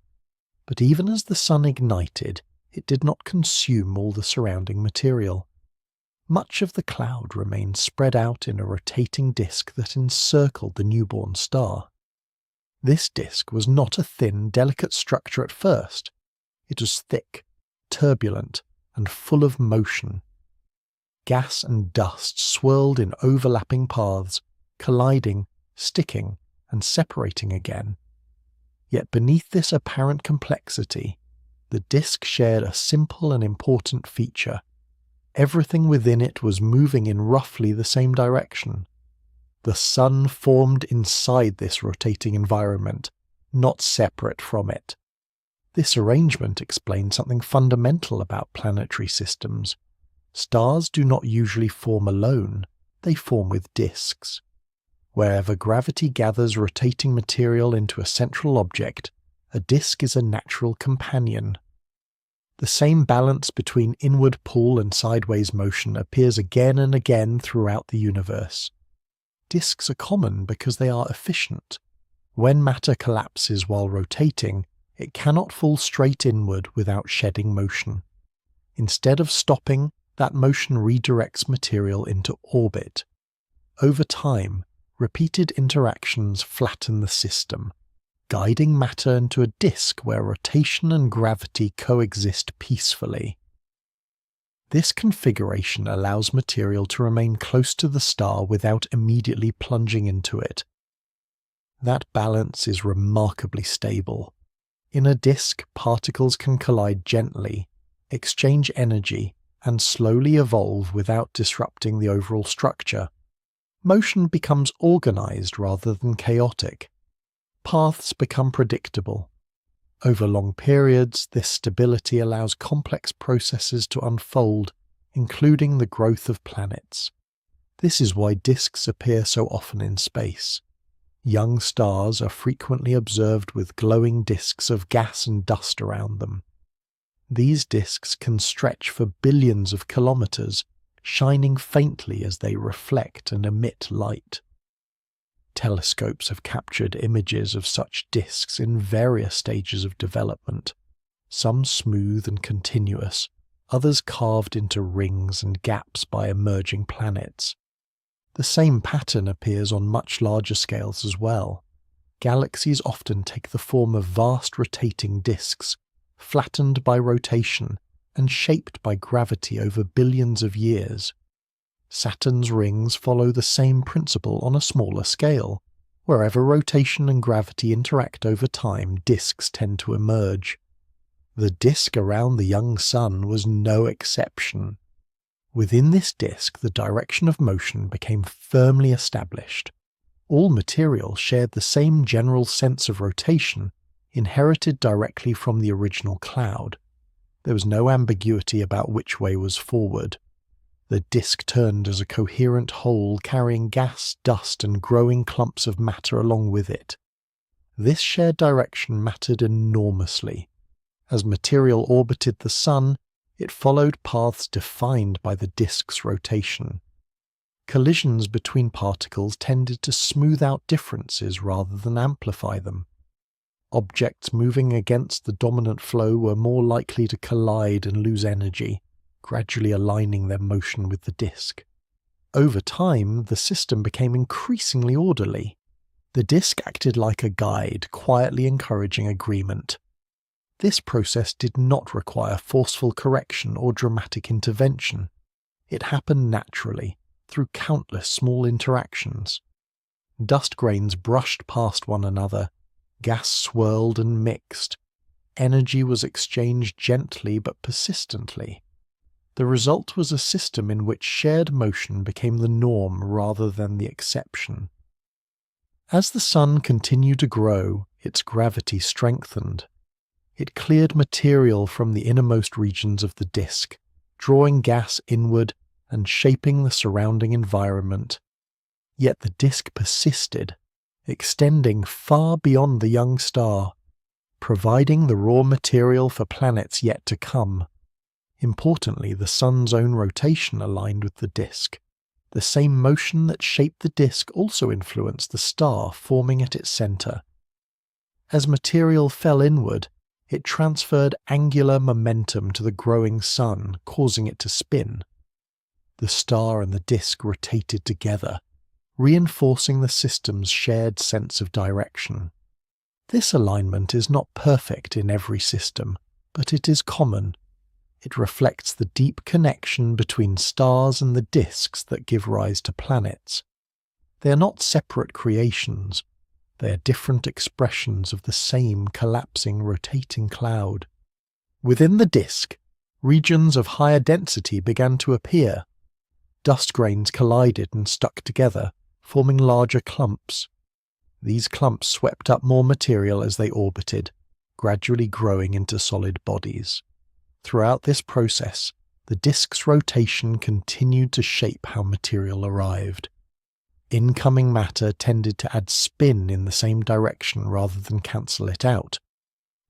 But even as the sun ignited, it did not consume all the surrounding material. Much of the cloud remained spread out in a rotating disk that encircled the newborn star. This disk was not a thin, delicate structure at first. It was thick, turbulent, and full of motion. Gas and dust swirled in overlapping paths, colliding, sticking, and separating again. Yet beneath this apparent complexity, the disk shared a simple and important feature. Everything within it was moving in roughly the same direction. The sun formed inside this rotating environment, not separate from it. This arrangement explained something fundamental about planetary systems. Stars do not usually form alone, they form with disks. Wherever gravity gathers rotating material into a central object, a disk is a natural companion. The same balance between inward pull and sideways motion appears again and again throughout the universe. Disks are common because they are efficient. When matter collapses while rotating, it cannot fall straight inward without shedding motion. Instead of stopping, that motion redirects material into orbit. Over time, repeated interactions flatten the system, guiding matter into a disk where rotation and gravity coexist peacefully. This configuration allows material to remain close to the star without immediately plunging into it. That balance is remarkably stable. In a disk, particles can collide gently, exchange energy, and slowly evolve without disrupting the overall structure. Motion becomes organized rather than chaotic. Paths become predictable. Over long periods, this stability allows complex processes to unfold, including the growth of planets. This is why disks appear so often in space. Young stars are frequently observed with glowing disks of gas and dust around them. These disks can stretch for billions of kilometers, shining faintly as they reflect and emit light. Telescopes have captured images of such disks in various stages of development, some smooth and continuous, others carved into rings and gaps by emerging planets. The same pattern appears on much larger scales as well. Galaxies often take the form of vast rotating disks, flattened by rotation and shaped by gravity over billions of years. Saturn's rings follow the same principle on a smaller scale. Wherever rotation and gravity interact over time, disks tend to emerge. The disk around the young Sun was no exception. Within this disk, the direction of motion became firmly established. All material shared the same general sense of rotation, inherited directly from the original cloud. There was no ambiguity about which way was forward. The disk turned as a coherent whole, carrying gas, dust, and growing clumps of matter along with it. This shared direction mattered enormously. As material orbited the Sun, it followed paths defined by the disk's rotation. Collisions between particles tended to smooth out differences rather than amplify them. Objects moving against the dominant flow were more likely to collide and lose energy, gradually aligning their motion with the disk. Over time, the system became increasingly orderly. The disk acted like a guide, quietly encouraging agreement. This process did not require forceful correction or dramatic intervention. It happened naturally, through countless small interactions. Dust grains brushed past one another, gas swirled and mixed. Energy was exchanged gently but persistently. The result was a system in which shared motion became the norm rather than the exception. As the Sun continued to grow, its gravity strengthened. It cleared material from the innermost regions of the disk, drawing gas inward and shaping the surrounding environment. Yet the disk persisted, extending far beyond the young star, providing the raw material for planets yet to come. Importantly, the Sun's own rotation aligned with the disk. The same motion that shaped the disk also influenced the star forming at its center. As material fell inward, it transferred angular momentum to the growing Sun, causing it to spin. The star and the disk rotated together, reinforcing the system's shared sense of direction. This alignment is not perfect in every system, but it is common. It reflects the deep connection between stars and the disks that give rise to planets. They are not separate creations. They are different expressions of the same collapsing, rotating cloud. Within the disk, regions of higher density began to appear. Dust grains collided and stuck together, forming larger clumps. These clumps swept up more material as they orbited, gradually growing into solid bodies. Throughout this process, the disk's rotation continued to shape how material arrived. Incoming matter tended to add spin in the same direction rather than cancel it out.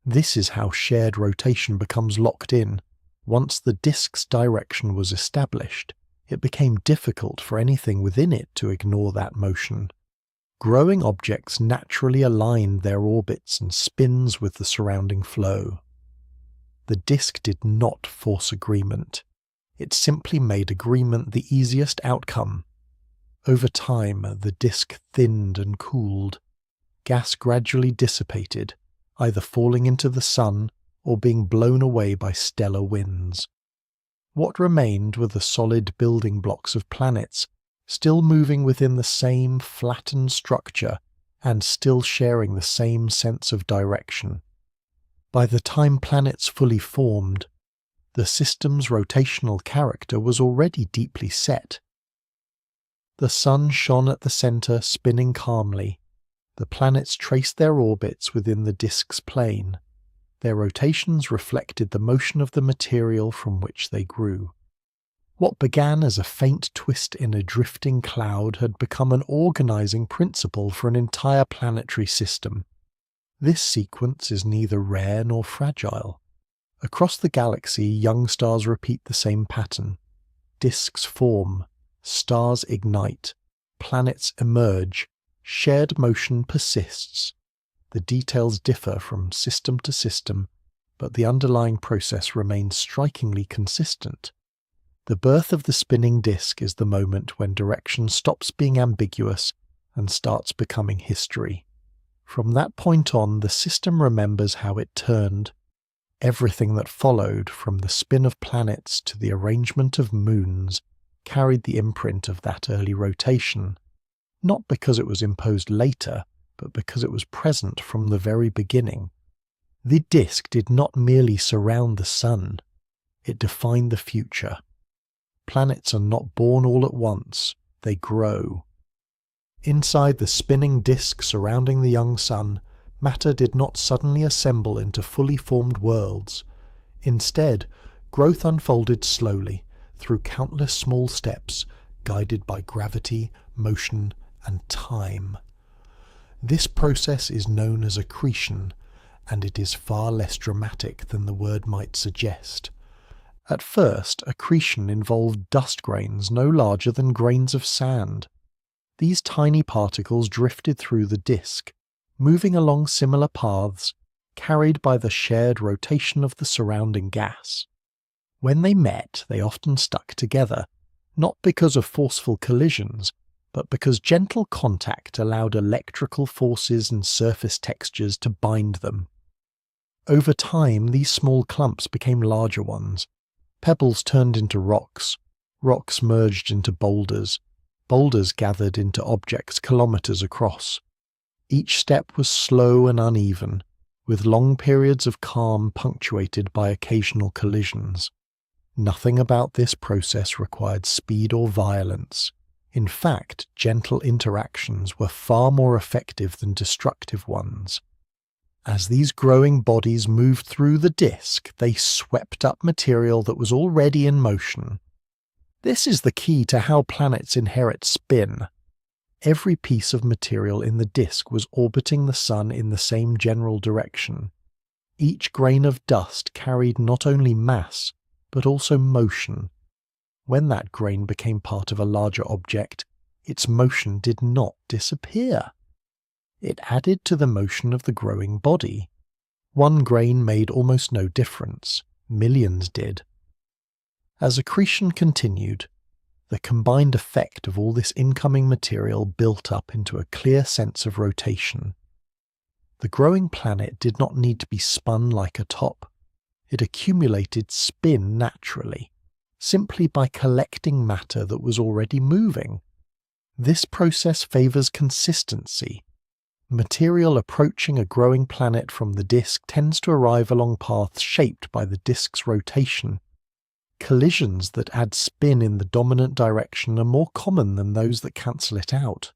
This is how shared rotation becomes locked in. Once the disk's direction was established, it became difficult for anything within it to ignore that motion. Growing objects naturally aligned their orbits and spins with the surrounding flow. The disk did not force agreement. It simply made agreement the easiest outcome. Over time, the disk thinned and cooled. Gas gradually dissipated, either falling into the Sun or being blown away by stellar winds. What remained were the solid building blocks of planets, still moving within the same flattened structure and still sharing the same sense of direction. By the time planets fully formed, the system's rotational character was already deeply set. The sun shone at the center, spinning calmly. The planets traced their orbits within the disk's plane. Their rotations reflected the motion of the material from which they grew. What began as a faint twist in a drifting cloud had become an organizing principle for an entire planetary system. This sequence is neither rare nor fragile. Across the galaxy, young stars repeat the same pattern. Disks form, stars ignite, planets emerge, shared motion persists. The details differ from system to system, but the underlying process remains strikingly consistent. The birth of the spinning disk is the moment when direction stops being ambiguous and starts becoming history. From that point on, the system remembers how it turned. Everything that followed, from the spin of planets to the arrangement of moons, carried the imprint of that early rotation, not because it was imposed later, but because it was present from the very beginning. The disk did not merely surround the sun, it defined the future. Planets are not born all at once, they grow. Inside the spinning disk surrounding the young sun, matter did not suddenly assemble into fully formed worlds. Instead, growth unfolded slowly, through countless small steps, guided by gravity, motion, and time. This process is known as accretion, and it is far less dramatic than the word might suggest. At first, accretion involved dust grains no larger than grains of sand. These tiny particles drifted through the disk, moving along similar paths, carried by the shared rotation of the surrounding gas. When they met, they often stuck together, not because of forceful collisions, but because gentle contact allowed electrical forces and surface textures to bind them. Over time, these small clumps became larger ones. Pebbles turned into rocks, rocks merged into boulders, boulders gathered into objects kilometers across. Each step was slow and uneven, with long periods of calm punctuated by occasional collisions. Nothing about this process required speed or violence. In fact, gentle interactions were far more effective than destructive ones. As these growing bodies moved through the disk, they swept up material that was already in motion. This is the key to how planets inherit spin. Every piece of material in the disk was orbiting the sun in the same general direction. Each grain of dust carried not only mass, but also motion. When that grain became part of a larger object, its motion did not disappear. It added to the motion of the growing body. One grain made almost no difference. Millions did. As accretion continued, the combined effect of all this incoming material built up into a clear sense of rotation. The growing planet did not need to be spun like a top. It accumulated spin naturally, simply by collecting matter that was already moving. This process favors consistency. Material approaching a growing planet from the disk tends to arrive along paths shaped by the disk's rotation. Collisions that add spin in the dominant direction are more common than those that cancel it out.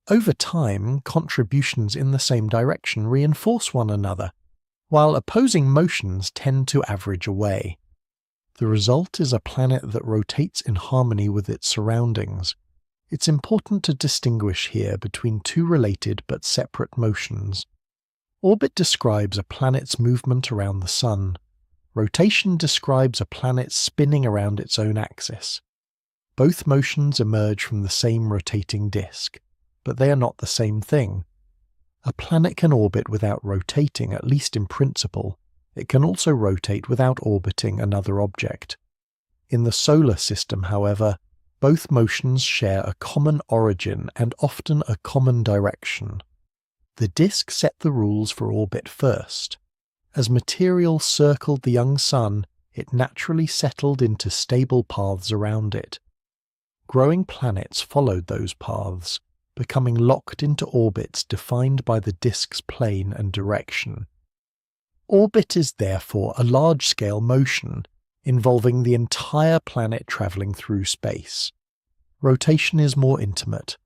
Over time, contributions in the same direction reinforce one another, while opposing motions tend to average away. The result is a planet that rotates in harmony with its surroundings. It's important to distinguish here between two related but separate motions. Orbit describes a planet's movement around the sun. Rotation describes a planet spinning around its own axis. Both motions emerge from the same rotating disk, but they are not the same thing. A planet can orbit without rotating, at least in principle. It can also rotate without orbiting another object. In the solar system, however, both motions share a common origin and often a common direction. The disk set the rules for orbit first. As material circled the young sun, it naturally settled into stable paths around it. Growing planets followed those paths, becoming locked into orbits defined by the disk's plane and direction. Orbit is therefore a large-scale motion involving the entire planet travelling through space. Rotation is more intimate.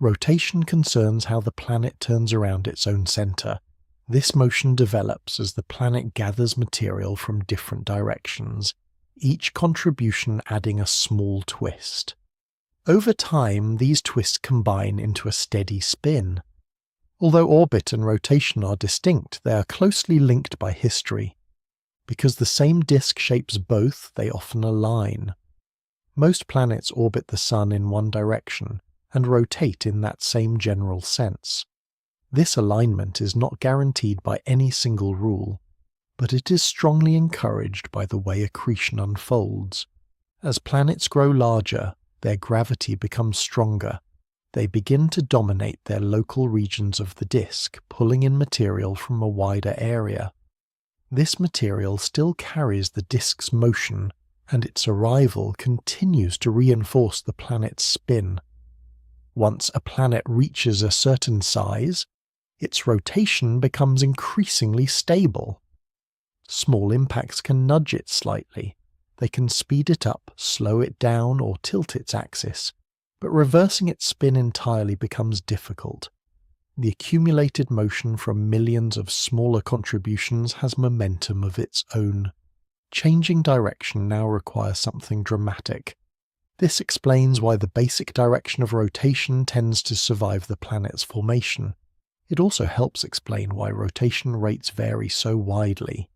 Rotation concerns how the planet turns around its own centre. This motion develops as the planet gathers material from different directions, each contribution adding a small twist. Over time, these twists combine into a steady spin. Although orbit and rotation are distinct, they are closely linked by history. Because the same disk shapes both, they often align. Most planets orbit the Sun in one direction and rotate in that same general sense. This alignment is not guaranteed by any single rule, but it is strongly encouraged by the way accretion unfolds. As planets grow larger, their gravity becomes stronger. They begin to dominate their local regions of the disk, pulling in material from a wider area. This material still carries the disk's motion, and its arrival continues to reinforce the planet's spin. Once a planet reaches a certain size, its rotation becomes increasingly stable. Small impacts can nudge it slightly. They can speed it up, slow it down, or tilt its axis, but reversing its spin entirely becomes difficult. The accumulated motion from millions of smaller contributions has momentum of its own. Changing direction now requires something dramatic. This explains why the basic direction of rotation tends to survive the planet's formation. It also helps explain why rotation rates vary so widely.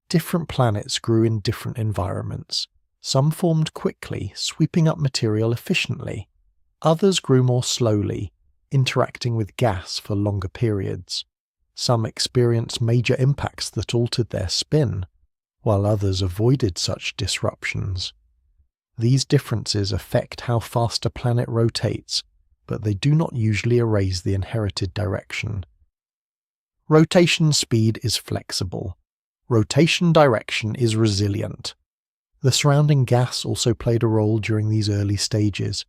Different planets grew in different environments. Some formed quickly, sweeping up material efficiently. Others grew more slowly, interacting with gas for longer periods. Some experienced major impacts that altered their spin, while others avoided such disruptions. These differences affect how fast a planet rotates, but they do not usually erase the inherited direction. Rotation speed is flexible. Rotation direction is resilient. The surrounding gas also played a role during these early stages.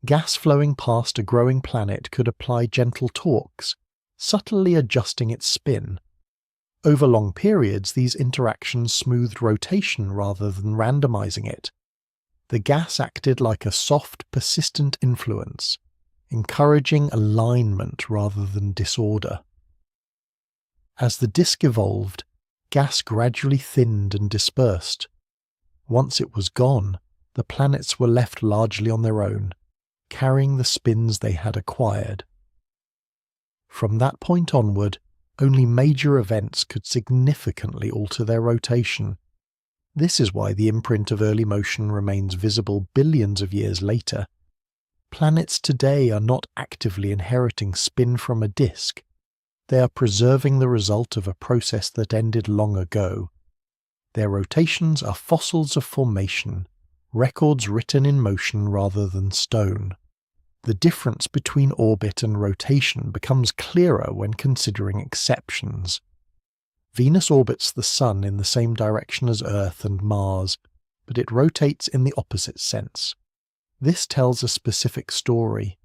Gas flowing past a growing planet could apply gentle torques, subtly adjusting its spin. Over long periods, these interactions smoothed rotation rather than randomizing it. The gas acted like a soft, persistent influence, encouraging alignment rather than disorder. As the disk evolved, gas gradually thinned and dispersed. Once it was gone, the planets were left largely on their own, carrying the spins they had acquired. From that point onward, only major events could significantly alter their rotation. This is why the imprint of early motion remains visible billions of years later. Planets today are not actively inheriting spin from a disk. They are preserving the result of a process that ended long ago. Their rotations are fossils of formation, records written in motion rather than stone. The difference between orbit and rotation becomes clearer when considering exceptions. Venus orbits the Sun in the same direction as Earth and Mars, but it rotates in the opposite sense. This tells a specific story.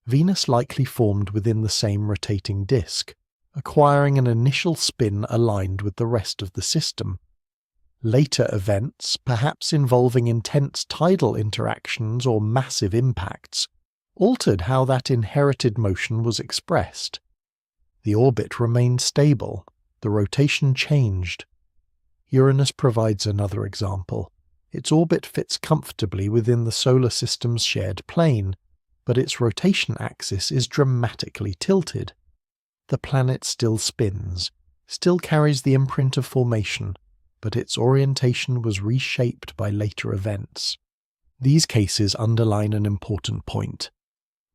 Venus likely formed within the same rotating disk, acquiring an initial spin aligned with the rest of the system. Later events, perhaps involving intense tidal interactions or massive impacts, altered how that inherited motion was expressed. The orbit remained stable, the rotation changed. Uranus provides another example. Its orbit fits comfortably within the solar system's shared plane, but its rotation axis is dramatically tilted. The planet still spins, still carries the imprint of formation, but its orientation was reshaped by later events. These cases underline an important point.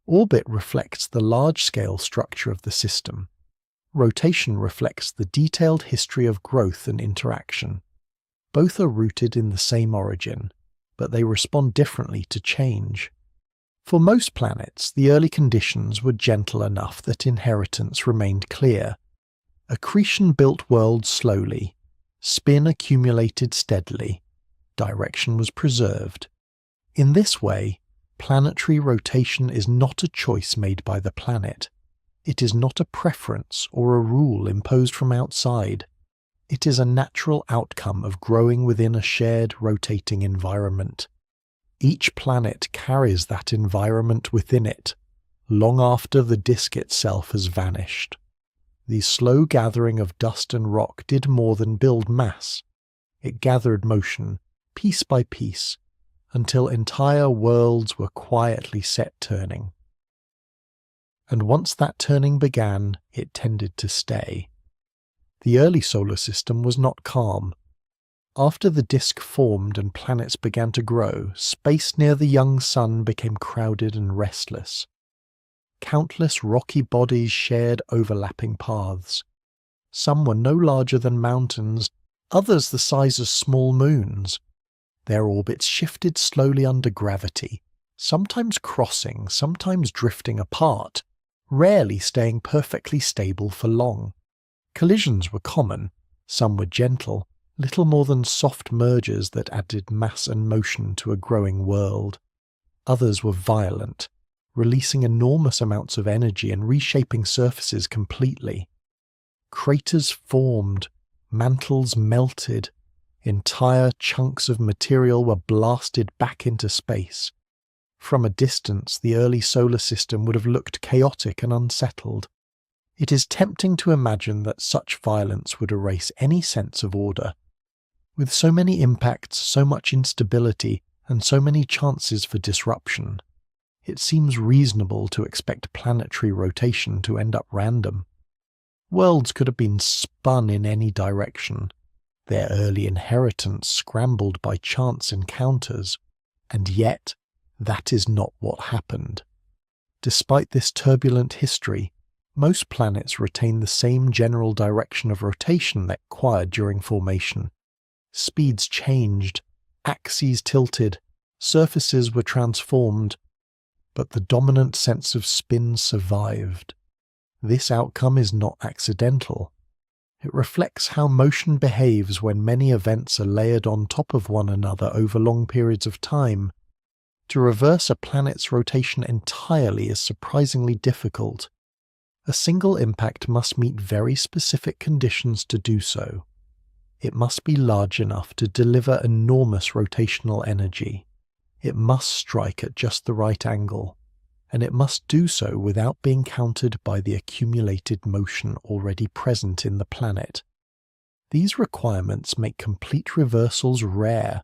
Orbit reflects the large-scale structure of the system. Rotation reflects the detailed history of growth and interaction. Both are rooted in the same origin, but they respond differently to change. For most planets, the early conditions were gentle enough that inheritance remained clear. Accretion built worlds slowly. Spin accumulated steadily. Direction was preserved. In this way, Planetary rotation is not a choice made by the planet. It is not a preference or a rule imposed from outside. It is a natural outcome of growing within a shared rotating environment. Each planet carries that environment within it, long after the disk itself has vanished. The slow gathering of dust and rock did more than build mass. It gathered motion, piece by piece, until entire worlds were quietly set turning. And once that turning began, it tended to stay. The early solar system was not calm. After the disk formed and planets began to grow, space near the young sun became crowded and restless. Countless rocky bodies shared overlapping paths. Some were no larger than mountains, others the size of small moons. Their orbits shifted slowly under gravity, sometimes crossing, sometimes drifting apart, rarely staying perfectly stable for long. Collisions were common, some were gentle, little more than soft mergers that added mass and motion to a growing world. Others were violent, releasing enormous amounts of energy and reshaping surfaces completely. Craters formed, mantles melted, entire chunks of material were blasted back into space. From a distance, the early solar system would have looked chaotic and unsettled. It is tempting to imagine that such violence would erase any sense of order. With so many impacts, so much instability, and so many chances for disruption, it seems reasonable to expect planetary rotation to end up random. Worlds could have been spun in any direction, their early inheritance scrambled by chance encounters, and yet that is not what happened. Despite this turbulent history, most planets retain the same general direction of rotation they acquired during formation. Speeds changed, axes tilted, surfaces were transformed, but the dominant sense of spin survived. This outcome is not accidental. It reflects how motion behaves when many events are layered on top of one another over long periods of time. To reverse a planet's rotation entirely is surprisingly difficult. A single impact must meet very specific conditions to do so. It must be large enough to deliver enormous rotational energy. It must strike at just the right angle, and it must do so without being countered by the accumulated motion already present in the planet. These requirements make complete reversals rare.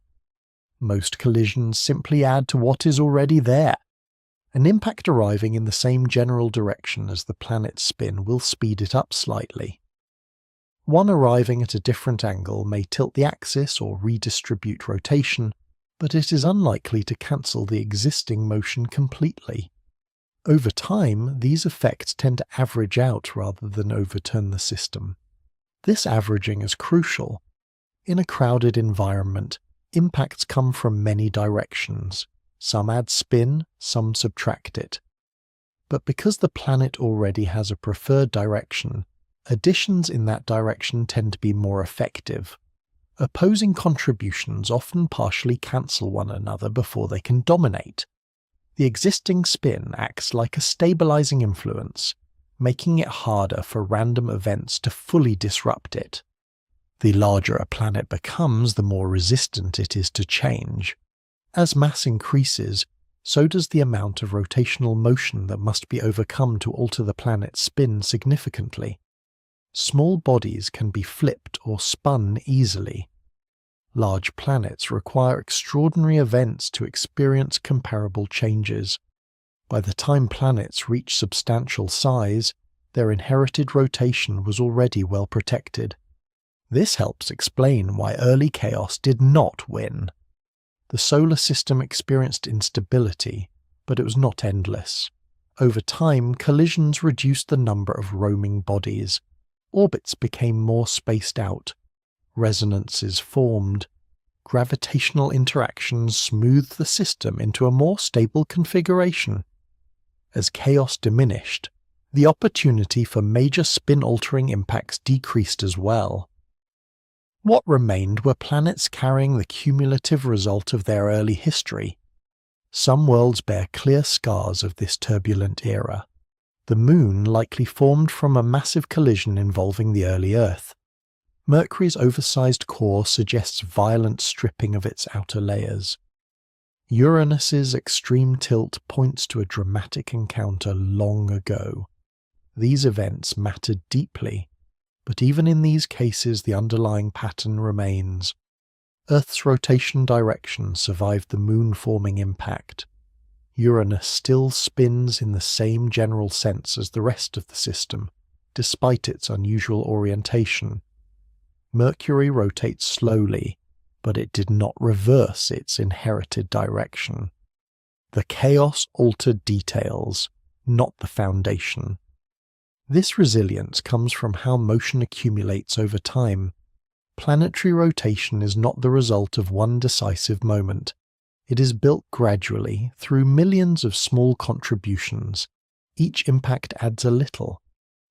Most collisions simply add to what is already there. An impact arriving in the same general direction as the planet's spin will speed it up slightly. One arriving at a different angle may tilt the axis or redistribute rotation, but it is unlikely to cancel the existing motion completely. Over time, these effects tend to average out rather than overturn the system. This averaging is crucial. In a crowded environment, impacts come from many directions. Some add spin, some subtract it. But because the planet already has a preferred direction, additions in that direction tend to be more effective. Opposing contributions often partially cancel one another before they can dominate. The existing spin acts like a stabilizing influence, making it harder for random events to fully disrupt it. The larger a planet becomes, the more resistant it is to change. As mass increases, so does the amount of rotational motion that must be overcome to alter the planet's spin significantly. Small bodies can be flipped or spun easily. Large planets require extraordinary events to experience comparable changes. By the time planets reach substantial size, their inherited rotation was already well protected. This helps explain why early chaos did not win. The solar system experienced instability, but it was not endless. Over time, collisions reduced the number of roaming bodies. Orbits became more spaced out. Resonances formed. Gravitational interactions smoothed the system into a more stable configuration. As chaos diminished, the opportunity for major spin-altering impacts decreased as well. What remained were planets carrying the cumulative result of their early history. Some worlds bear clear scars of this turbulent era. The Moon likely formed from a massive collision involving the early Earth. Mercury's oversized core suggests violent stripping of its outer layers. Uranus's extreme tilt points to a dramatic encounter long ago. These events mattered deeply, but even in these cases the underlying pattern remains. Earth's rotation direction survived the moon-forming impact. Uranus still spins in the same general sense as the rest of the system, despite its unusual orientation. Mercury rotates slowly, but it did not reverse its inherited direction. The chaos altered details, not the foundation. This resilience comes from how motion accumulates over time. Planetary rotation is not the result of one decisive moment. It is built gradually through millions of small contributions. Each impact adds a little.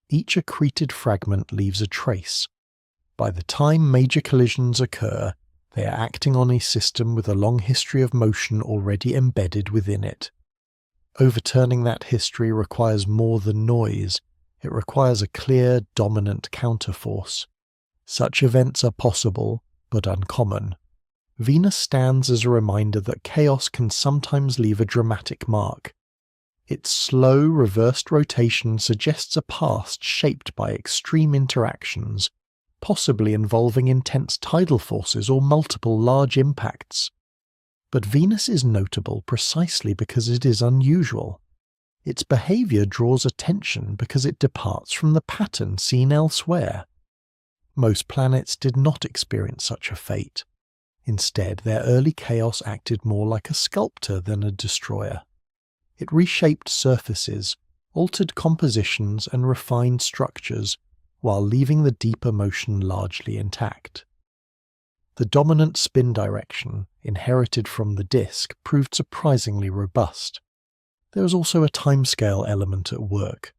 Each accreted fragment leaves a trace. By the time major collisions occur, they are acting on a system with a long history of motion already embedded within it. Overturning that history requires more than noise. It requires a clear, dominant counterforce. Such events are possible, but uncommon. Venus stands as a reminder that chaos can sometimes leave a dramatic mark. Its slow, reversed rotation suggests a past shaped by extreme interactions, possibly involving intense tidal forces or multiple large impacts. But Venus is notable precisely because it is unusual. Its behavior draws attention because it departs from the pattern seen elsewhere. Most planets did not experience such a fate. Instead, their early chaos acted more like a sculptor than a destroyer. It reshaped surfaces, altered compositions and refined structures, while leaving the deeper motion largely intact. The dominant spin direction, inherited from the disk, proved surprisingly robust. There was also a timescale element at work.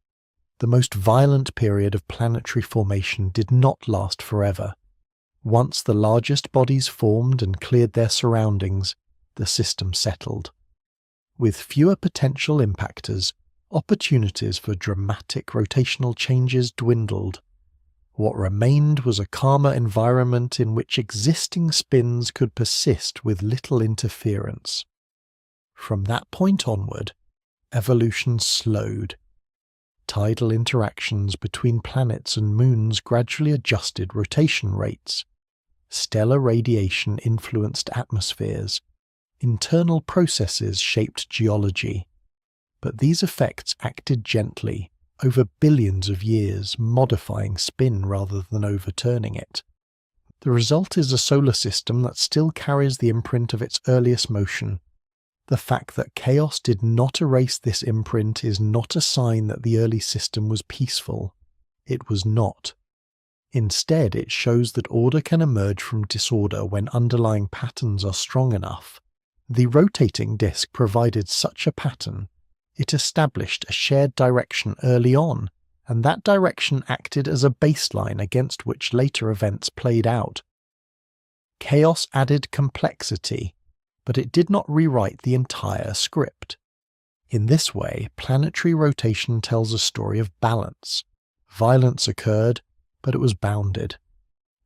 The most violent period of planetary formation did not last forever. Once the largest bodies formed and cleared their surroundings, the system settled. With fewer potential impactors, opportunities for dramatic rotational changes dwindled. What remained was a calmer environment in which existing spins could persist with little interference. From that point onward, evolution slowed. Tidal interactions between planets and moons gradually adjusted rotation rates. Stellar radiation influenced atmospheres. Internal processes shaped geology. But these effects acted gently, over billions of years, modifying spin rather than overturning it. The result is a solar system that still carries the imprint of its earliest motion. The fact that chaos did not erase this imprint is not a sign that the early system was peaceful. It was not. Instead, it shows that order can emerge from disorder when underlying patterns are strong enough. The rotating disk provided such a pattern. It established a shared direction early on, and that direction acted as a baseline against which later events played out. Chaos added complexity, but it did not rewrite the entire script. In this way, planetary rotation tells a story of balance. Violence occurred, but it was bounded.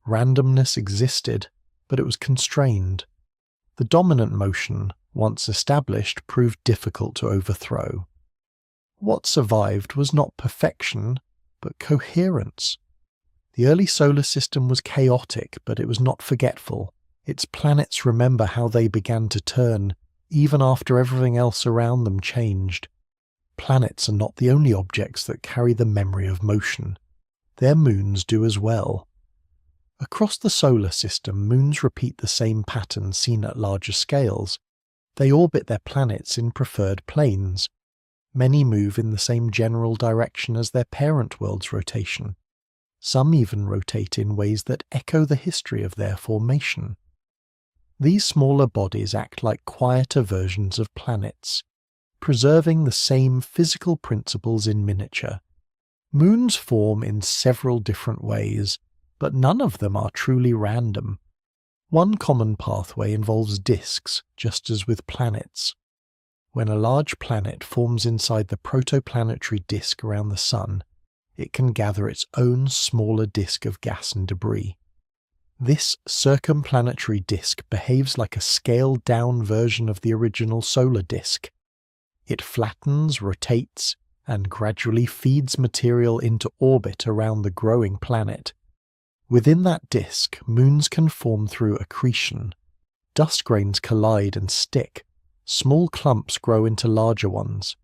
Randomness existed, but it was constrained. The dominant motion, once established, proved difficult to overthrow. What survived was not perfection, but coherence. The early solar system was chaotic, but it was not forgetful. Its planets remember how they began to turn, even after everything else around them changed. Planets are not the only objects that carry the memory of motion. Their moons do as well. Across the solar system, moons repeat the same pattern seen at larger scales. They orbit their planets in preferred planes. Many move in the same general direction as their parent world's rotation. Some even rotate in ways that echo the history of their formation. These smaller bodies act like quieter versions of planets, preserving the same physical principles in miniature. Moons form in several different ways, but none of them are truly random. One common pathway involves disks, just as with planets. When a large planet forms inside the protoplanetary disk around the Sun, it can gather its own smaller disk of gas and debris. This circumplanetary disk behaves like a scaled-down version of the original solar disk. It flattens, rotates, and gradually feeds material into orbit around the growing planet. Within that disk, moons can form through accretion. Dust grains collide and stick. Small clumps grow into larger ones.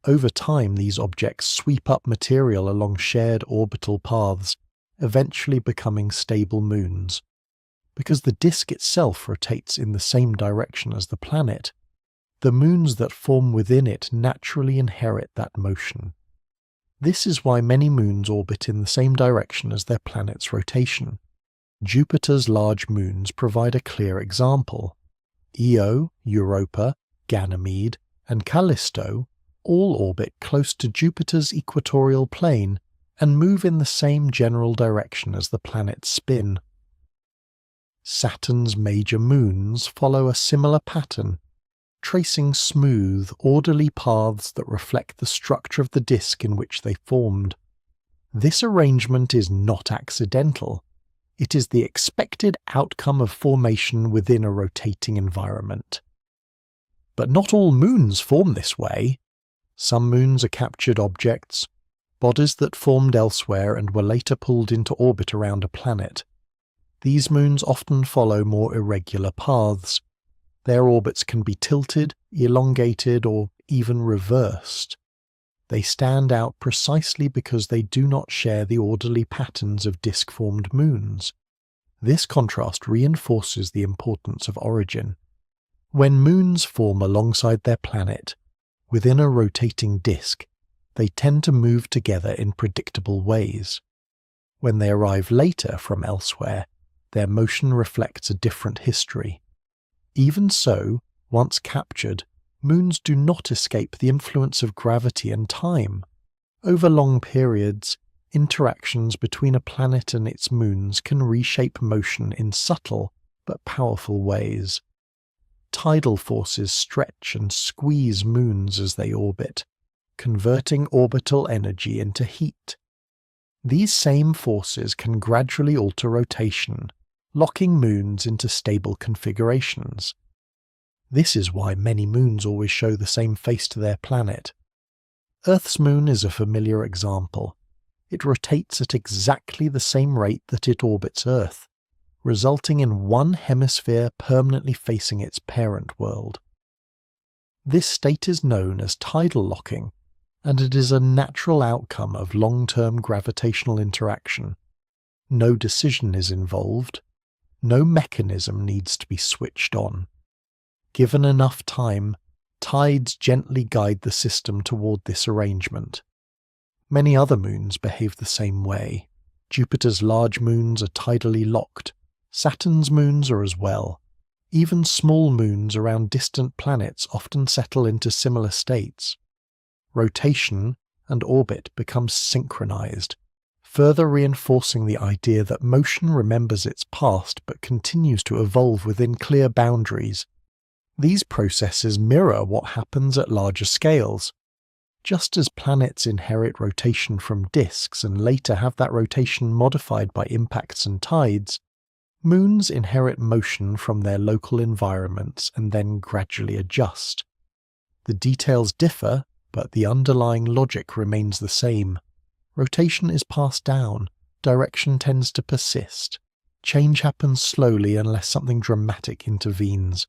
Over time, these objects sweep up material along shared orbital paths, eventually becoming stable moons. Because the disk itself rotates in the same direction as the planet, the moons that form within it naturally inherit that motion. This is why many moons orbit in the same direction as their planet's rotation. Jupiter's large moons provide a clear example. Io, Europa, Ganymede, and Callisto all orbit close to Jupiter's equatorial plane and move in the same general direction as the planet's spin. Saturn's major moons follow a similar pattern, tracing smooth, orderly paths that reflect the structure of the disk in which they formed. This arrangement is not accidental. It is the expected outcome of formation within a rotating environment. But not all moons form this way. Some moons are captured objects, bodies that formed elsewhere and were later pulled into orbit around a planet. These moons often follow more irregular paths. Their orbits can be tilted, elongated, or even reversed. They stand out precisely because they do not share the orderly patterns of disk-formed moons. This contrast reinforces the importance of origin. When moons form alongside their planet, within a rotating disk, they tend to move together in predictable ways. When they arrive later from elsewhere, their motion reflects a different history. Even so, once captured, moons do not escape the influence of gravity and time. Over long periods, interactions between a planet and its moons can reshape motion in subtle but powerful ways. Tidal forces stretch and squeeze moons as they orbit, converting orbital energy into heat. These same forces can gradually alter rotation, locking moons into stable configurations. This is why many moons always show the same face to their planet. Earth's moon is a familiar example. It rotates at exactly the same rate that it orbits Earth, resulting in one hemisphere permanently facing its parent world. This state is known as tidal locking, and it is a natural outcome of long-term gravitational interaction. No decision is involved. No mechanism needs to be switched on. Given enough time, tides gently guide the system toward this arrangement. Many other moons behave the same way. Jupiter's large moons are tidally locked. Saturn's moons are as well. Even small moons around distant planets often settle into similar states. Rotation and orbit become synchronized, further reinforcing the idea that motion remembers its past but continues to evolve within clear boundaries. These processes mirror what happens at larger scales. Just as planets inherit rotation from disks and later have that rotation modified by impacts and tides, moons inherit motion from their local environments and then gradually adjust. The details differ, but the underlying logic remains the same. Rotation is passed down, direction tends to persist. Change happens slowly unless something dramatic intervenes.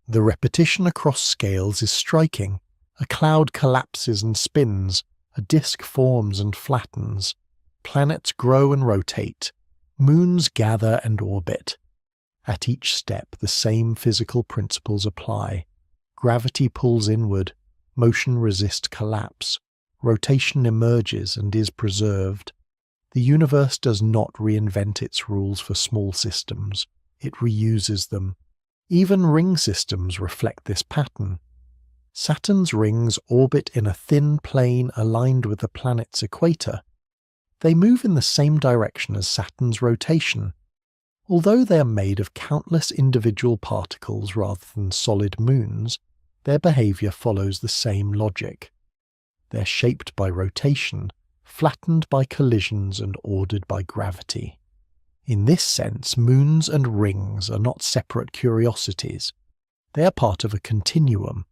The repetition across scales is striking. A cloud collapses and spins, a disk forms and flattens. Planets grow and rotate. Moons gather and orbit. At each step, the same physical principles apply. Gravity pulls inward, motion resists collapse. Rotation emerges and is preserved. The universe does not reinvent its rules for small systems. It reuses them. Even ring systems reflect this pattern. Saturn's rings orbit in a thin plane aligned with the planet's equator. They move in the same direction as Saturn's rotation. Although they are made of countless individual particles rather than solid moons, their behavior follows the same logic. They're shaped by rotation, flattened by collisions, and ordered by gravity. In this sense, moons and rings are not separate curiosities. They are part of a continuum.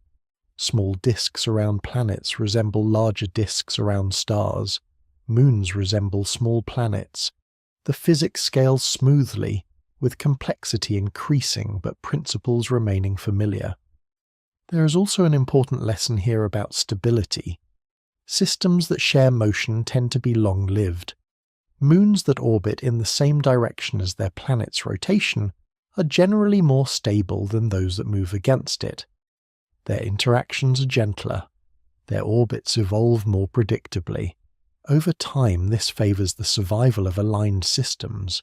Small disks around planets resemble larger disks around stars. Moons resemble small planets. The physics scales smoothly, with complexity increasing but principles remaining familiar. There is also an important lesson here about stability. Systems that share motion tend to be long-lived. Moons that orbit in the same direction as their planet's rotation are generally more stable than those that move against it. Their interactions are gentler. Their orbits evolve more predictably. Over time, this favors the survival of aligned systems.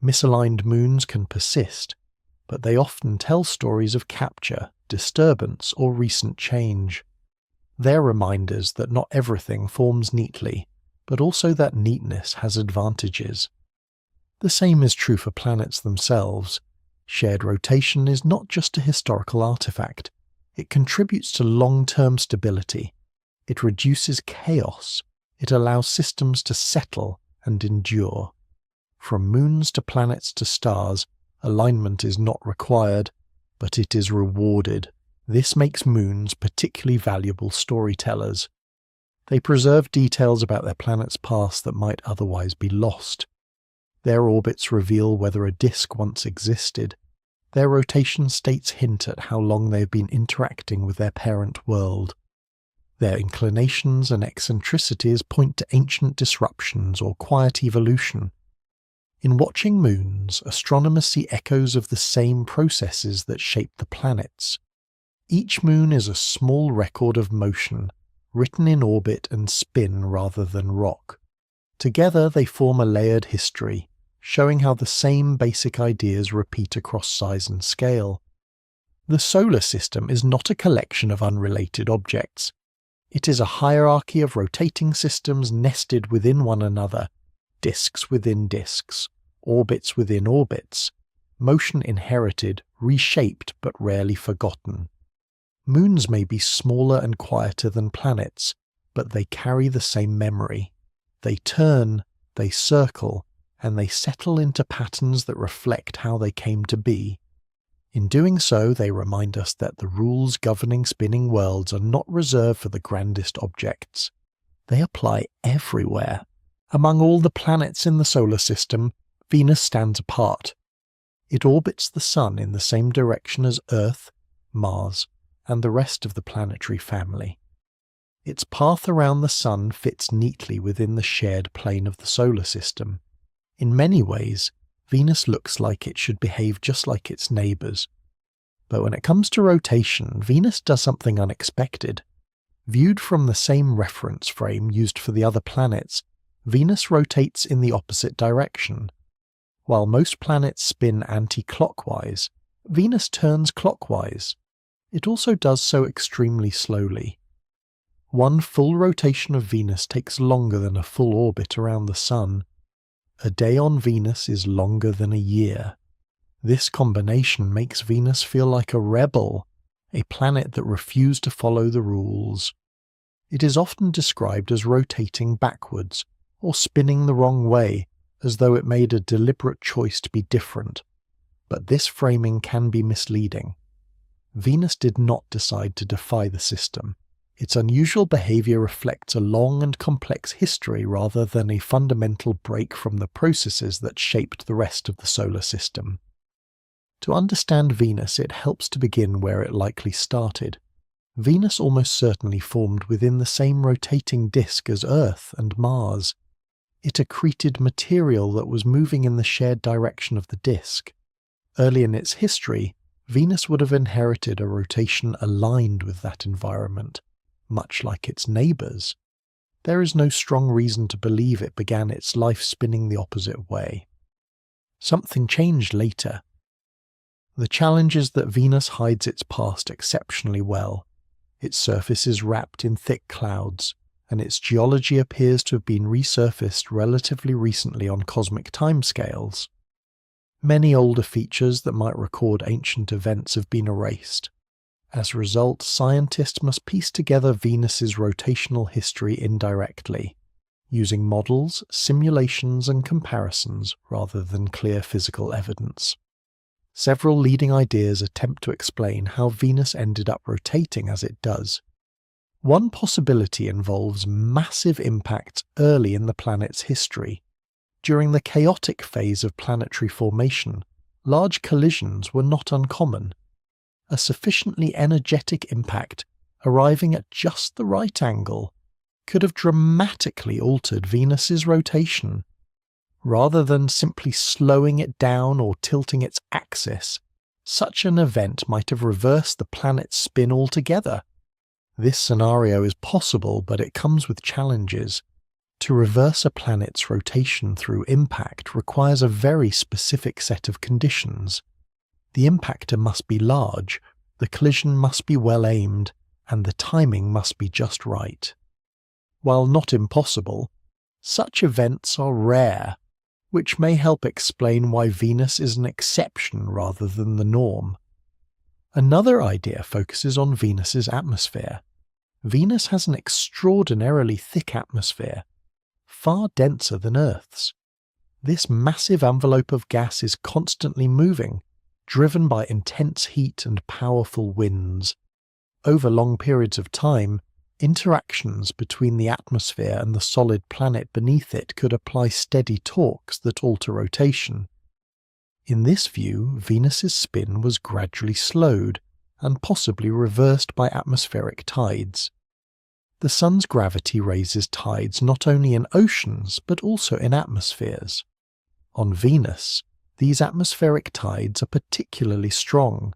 Misaligned moons can persist, but they often tell stories of capture, disturbance, or recent change. They're reminders that not everything forms neatly, but also that neatness has advantages. The same is true for planets themselves. Shared rotation is not just a historical artifact. It contributes to long-term stability. It reduces chaos. It allows systems to settle and endure. From moons to planets to stars, alignment is not required, but it is rewarded. This makes moons particularly valuable storytellers. They preserve details about their planet's past that might otherwise be lost. Their orbits reveal whether a disk once existed. Their rotation states hint at how long they've been interacting with their parent world. Their inclinations and eccentricities point to ancient disruptions or quiet evolution. In watching moons, astronomers see echoes of the same processes that shape the planets. Each moon is a small record of motion, written in orbit and spin rather than rock. Together they form a layered history, showing how the same basic ideas repeat across size and scale. The solar system is not a collection of unrelated objects. It is a hierarchy of rotating systems nested within one another, disks within disks, orbits within orbits, motion inherited, reshaped but rarely forgotten. Moons may be smaller and quieter than planets, but they carry the same memory. They turn, they circle, and they settle into patterns that reflect how they came to be. In doing so, they remind us that the rules governing spinning worlds are not reserved for the grandest objects. They apply everywhere. Among all the planets in the solar system, Venus stands apart. It orbits the Sun in the same direction as Earth, Mars, and the rest of the planetary family. Its path around the Sun fits neatly within the shared plane of the solar system. In many ways, Venus looks like it should behave just like its neighbours. But when it comes to rotation, Venus does something unexpected. Viewed from the same reference frame used for the other planets, Venus rotates in the opposite direction. While most planets spin anti-clockwise, Venus turns clockwise. It also does so extremely slowly. One full rotation of Venus takes longer than a full orbit around the Sun. A day on Venus is longer than a year. This combination makes Venus feel like a rebel, a planet that refused to follow the rules. It is often described as rotating backwards, or spinning the wrong way, as though it made a deliberate choice to be different. But this framing can be misleading. Venus did not decide to defy the system. Its unusual behavior reflects a long and complex history rather than a fundamental break from the processes that shaped the rest of the solar system. To understand Venus, it helps to begin where it likely started. Venus almost certainly formed within the same rotating disk as Earth and Mars. It accreted material that was moving in the shared direction of the disk. Early in its history, Venus would have inherited a rotation aligned with that environment, much like its neighbours. There is no strong reason to believe it began its life spinning the opposite way. Something changed later. The challenge is that Venus hides its past exceptionally well. Its surface is wrapped in thick clouds, and its geology appears to have been resurfaced relatively recently on cosmic timescales. Many older features that might record ancient events have been erased. As a result, scientists must piece together Venus's rotational history indirectly, using models, simulations, and comparisons rather than clear physical evidence. Several leading ideas attempt to explain how Venus ended up rotating as it does. One possibility involves massive impacts early in the planet's history. During the chaotic phase of planetary formation, large collisions were not uncommon. A sufficiently energetic impact, arriving at just the right angle, could have dramatically altered Venus's rotation. Rather than simply slowing it down or tilting its axis, such an event might have reversed the planet's spin altogether. This scenario is possible, but it comes with challenges. To reverse a planet's rotation through impact requires a very specific set of conditions. The impactor must be large, the collision must be well aimed, and the timing must be just right. While not impossible, such events are rare, which may help explain why Venus is an exception rather than the norm. Another idea focuses on Venus's atmosphere. Venus has an extraordinarily thick atmosphere, far denser than Earth's. This massive envelope of gas is constantly moving, driven by intense heat and powerful winds. Over long periods of time, interactions between the atmosphere and the solid planet beneath it could apply steady torques that alter rotation. In this view, Venus's spin was gradually slowed and possibly reversed by atmospheric tides. The Sun's gravity raises tides not only in oceans but also in atmospheres. On Venus, these atmospheric tides are particularly strong.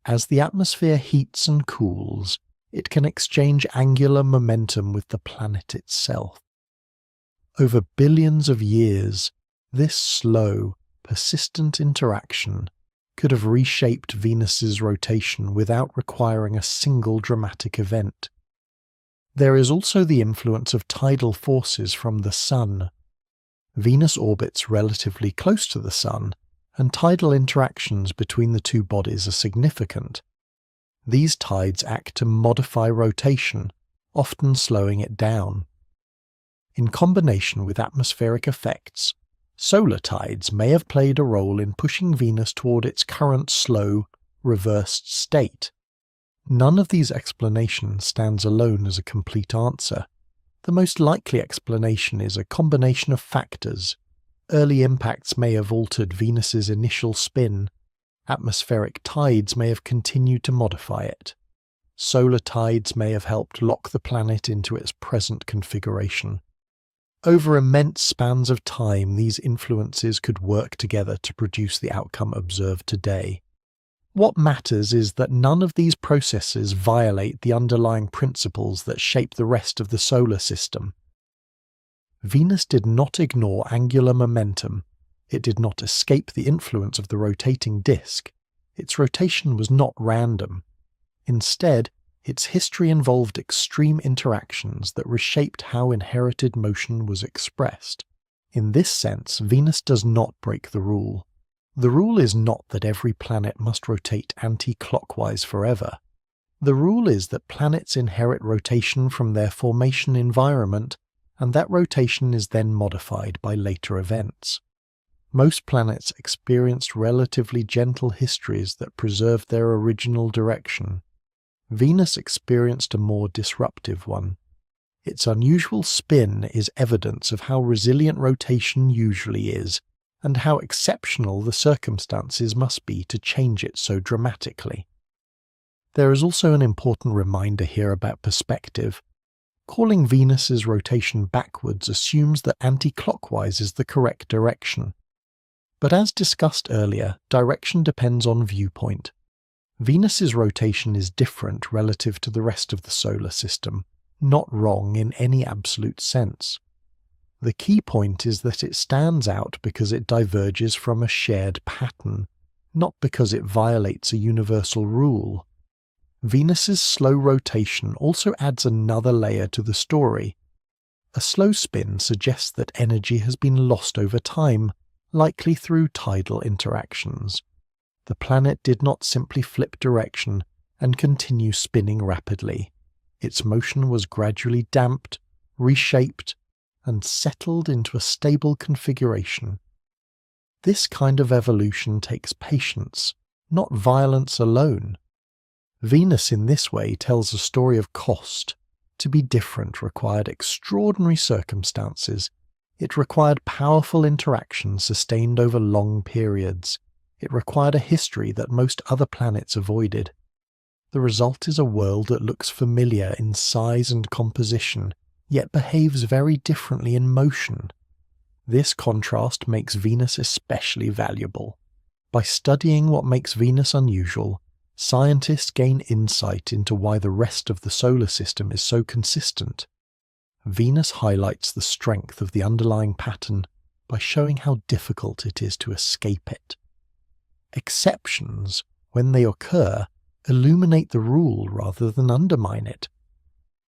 As the atmosphere heats and cools, it can exchange angular momentum with the planet itself. Over billions of years, this slow, persistent interaction could have reshaped Venus's rotation without requiring a single dramatic event. There is also the influence of tidal forces from the Sun. Venus orbits relatively close to the Sun, and tidal interactions between the two bodies are significant. These tides act to modify rotation, often slowing it down. In combination with atmospheric effects, solar tides may have played a role in pushing Venus toward its current slow, reversed state. None of these explanations stands alone as a complete answer. The most likely explanation is a combination of factors. Early impacts may have altered Venus's initial spin. Atmospheric tides may have continued to modify it. Solar tides may have helped lock the planet into its present configuration. Over immense spans of time, these influences could work together to produce the outcome observed today. What matters is that none of these processes violate the underlying principles that shape the rest of the solar system. Venus did not ignore angular momentum. It did not escape the influence of the rotating disk. Its rotation was not random. Instead, its history involved extreme interactions that reshaped how inherited motion was expressed. In this sense, Venus does not break the rule. The rule is not that every planet must rotate anti-clockwise forever. The rule is that planets inherit rotation from their formation environment, and that rotation is then modified by later events. Most planets experienced relatively gentle histories that preserved their original direction. Venus experienced a more disruptive one. Its unusual spin is evidence of how resilient rotation usually is, and how exceptional the circumstances must be to change it so dramatically. There is also an important reminder here about perspective. Calling Venus's rotation backwards assumes that anti-clockwise is the correct direction. But as discussed earlier, direction depends on viewpoint. Venus's rotation is different relative to the rest of the solar system, not wrong in any absolute sense. The key point is that it stands out because it diverges from a shared pattern, not because it violates a universal rule. Venus's slow rotation also adds another layer to the story. A slow spin suggests that energy has been lost over time, likely through tidal interactions. The planet did not simply flip direction, and continue spinning rapidly. Its motion was gradually damped, reshaped, and settled into a stable configuration. This kind of evolution takes patience, not violence alone. Venus in this way tells a story of cost. To be different required extraordinary circumstances. It required powerful interaction sustained over long periods. It required a history that most other planets avoided. The result is a world that looks familiar in size and composition, yet behaves very differently in motion. This contrast makes Venus especially valuable. By studying what makes Venus unusual, scientists gain insight into why the rest of the solar system is so consistent. Venus highlights the strength of the underlying pattern by showing how difficult it is to escape it. Exceptions, when they occur, illuminate the rule rather than undermine it.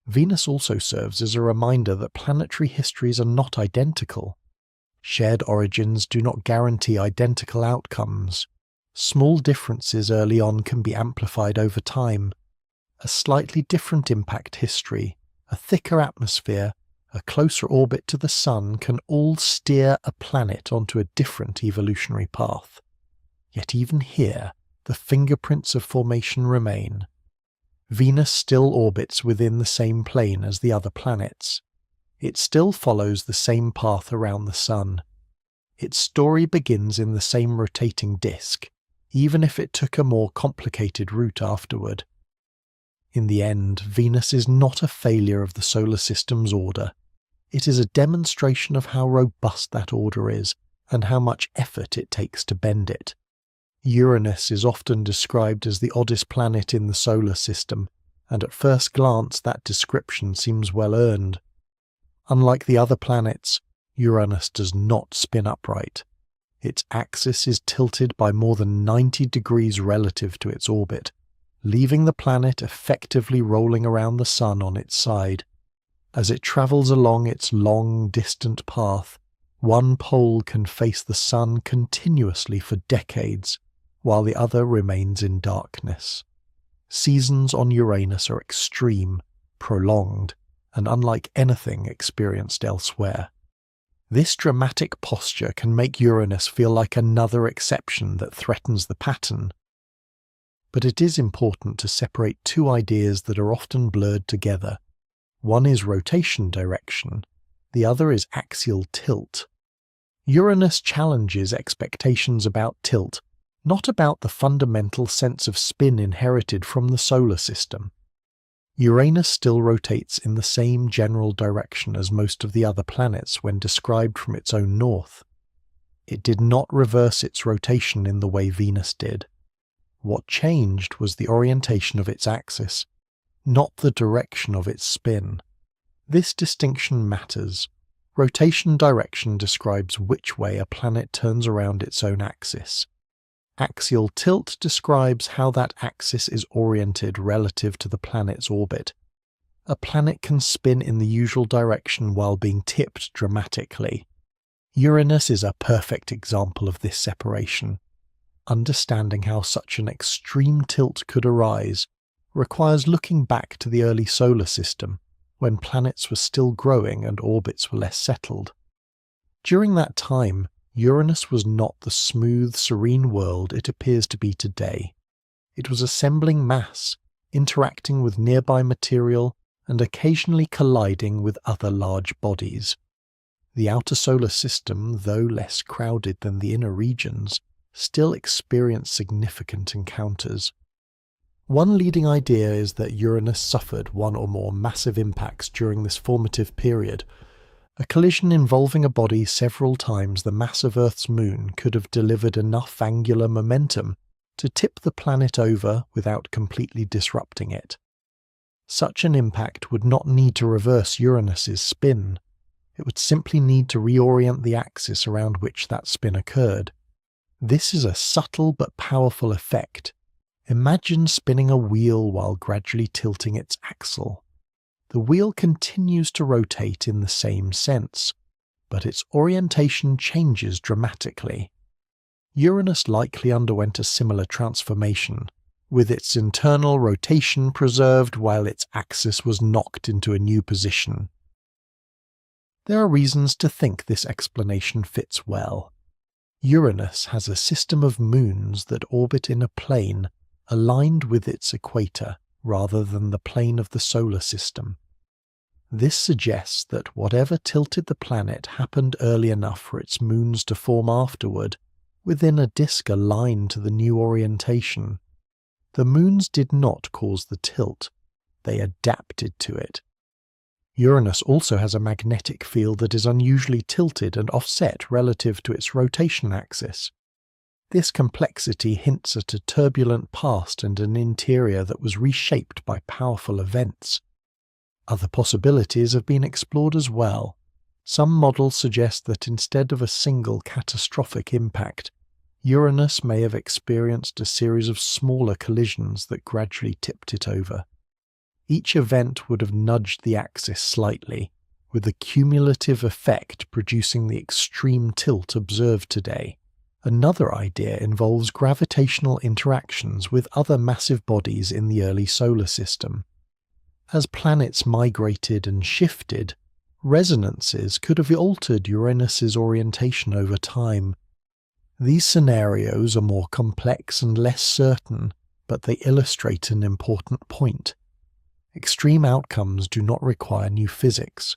Venus also serves as a reminder that planetary histories are not identical. Shared origins do not guarantee identical outcomes. Small differences early on can be amplified over time. A slightly different impact history, a thicker atmosphere, a closer orbit to the Sun can all steer a planet onto a different evolutionary path. Yet even here, the fingerprints of formation remain. Venus still orbits within the same plane as the other planets. It still follows the same path around the Sun. Its story begins in the same rotating disk, even if it took a more complicated route afterward. In the end, Venus is not a failure of the solar system's order. It is a demonstration of how robust that order is and how much effort it takes to bend it. Uranus is often described as the oddest planet in the solar system, and at first glance that description seems well earned. Unlike the other planets, Uranus does not spin upright. Its axis is tilted by more than 90 degrees relative to its orbit, leaving the planet effectively rolling around the Sun on its side. As it travels along its long, distant path, one pole can face the Sun continuously for decades, while the other remains in darkness. Seasons on Uranus are extreme, prolonged, and unlike anything experienced elsewhere. This dramatic posture can make Uranus feel like another exception that threatens the pattern. But it is important to separate two ideas that are often blurred together. One is rotation direction, the other is axial tilt. Uranus challenges expectations about tilt, not about the fundamental sense of spin inherited from the solar system. Uranus still rotates in the same general direction as most of the other planets when described from its own north. It did not reverse its rotation in the way Venus did. What changed was the orientation of its axis, not the direction of its spin. This distinction matters. Rotation direction describes which way a planet turns around its own axis. Axial tilt describes how that axis is oriented relative to the planet's orbit. A planet can spin in the usual direction while being tipped dramatically. Uranus is a perfect example of this separation. Understanding how such an extreme tilt could arise requires looking back to the early solar system, when planets were still growing and orbits were less settled. During that time, Uranus was not the smooth, serene world it appears to be today. It was assembling mass, interacting with nearby material, and occasionally colliding with other large bodies. The outer solar system, though less crowded than the inner regions, still experienced significant encounters. One leading idea is that Uranus suffered one or more massive impacts during this formative period. A collision involving a body several times the mass of Earth's moon could have delivered enough angular momentum to tip the planet over without completely disrupting it. Such an impact would not need to reverse Uranus's spin. It would simply need to reorient the axis around which that spin occurred. This is a subtle but powerful effect. Imagine spinning a wheel while gradually tilting its axle. The wheel continues to rotate in the same sense, but its orientation changes dramatically. Uranus likely underwent a similar transformation, with its internal rotation preserved while its axis was knocked into a new position. There are reasons to think this explanation fits well. Uranus has a system of moons that orbit in a plane aligned with its equator rather than the plane of the solar system. This suggests that whatever tilted the planet happened early enough for its moons to form afterward, within a disk aligned to the new orientation. The moons did not cause the tilt, they adapted to it. Uranus also has a magnetic field that is unusually tilted and offset relative to its rotation axis. This complexity hints at a turbulent past and an interior that was reshaped by powerful events. Other possibilities have been explored as well. Some models suggest that instead of a single catastrophic impact, Uranus may have experienced a series of smaller collisions that gradually tipped it over. Each event would have nudged the axis slightly, with the cumulative effect producing the extreme tilt observed today. Another idea involves gravitational interactions with other massive bodies in the early solar system. As planets migrated and shifted, resonances could have altered Uranus's orientation over time. These scenarios are more complex and less certain, but they illustrate an important point. Extreme outcomes do not require new physics.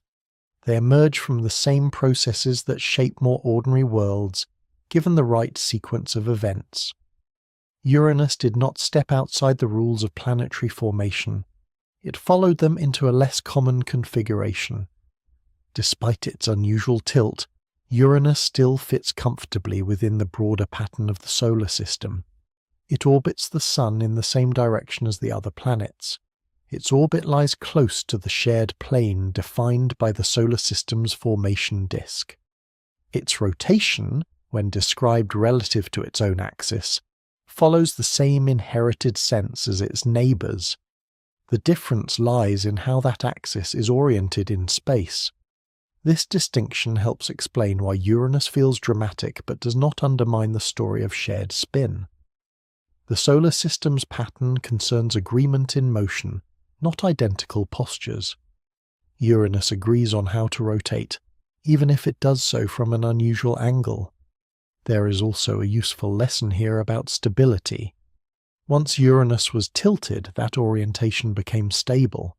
They emerge from the same processes that shape more ordinary worlds, given the right sequence of events. Uranus did not step outside the rules of planetary formation. It followed them into a less common configuration. Despite its unusual tilt, Uranus still fits comfortably within the broader pattern of the solar system. It orbits the Sun in the same direction as the other planets. Its orbit lies close to the shared plane defined by the solar system's formation disk. Its rotation, when described relative to its own axis, follows the same inherited sense as its neighbours. The difference lies in how that axis is oriented in space. This distinction helps explain why Uranus feels dramatic but does not undermine the story of shared spin. The solar system's pattern concerns agreement in motion, not identical postures. Uranus agrees on how to rotate, even if it does so from an unusual angle. There is also a useful lesson here about stability. Once Uranus was tilted, that orientation became stable.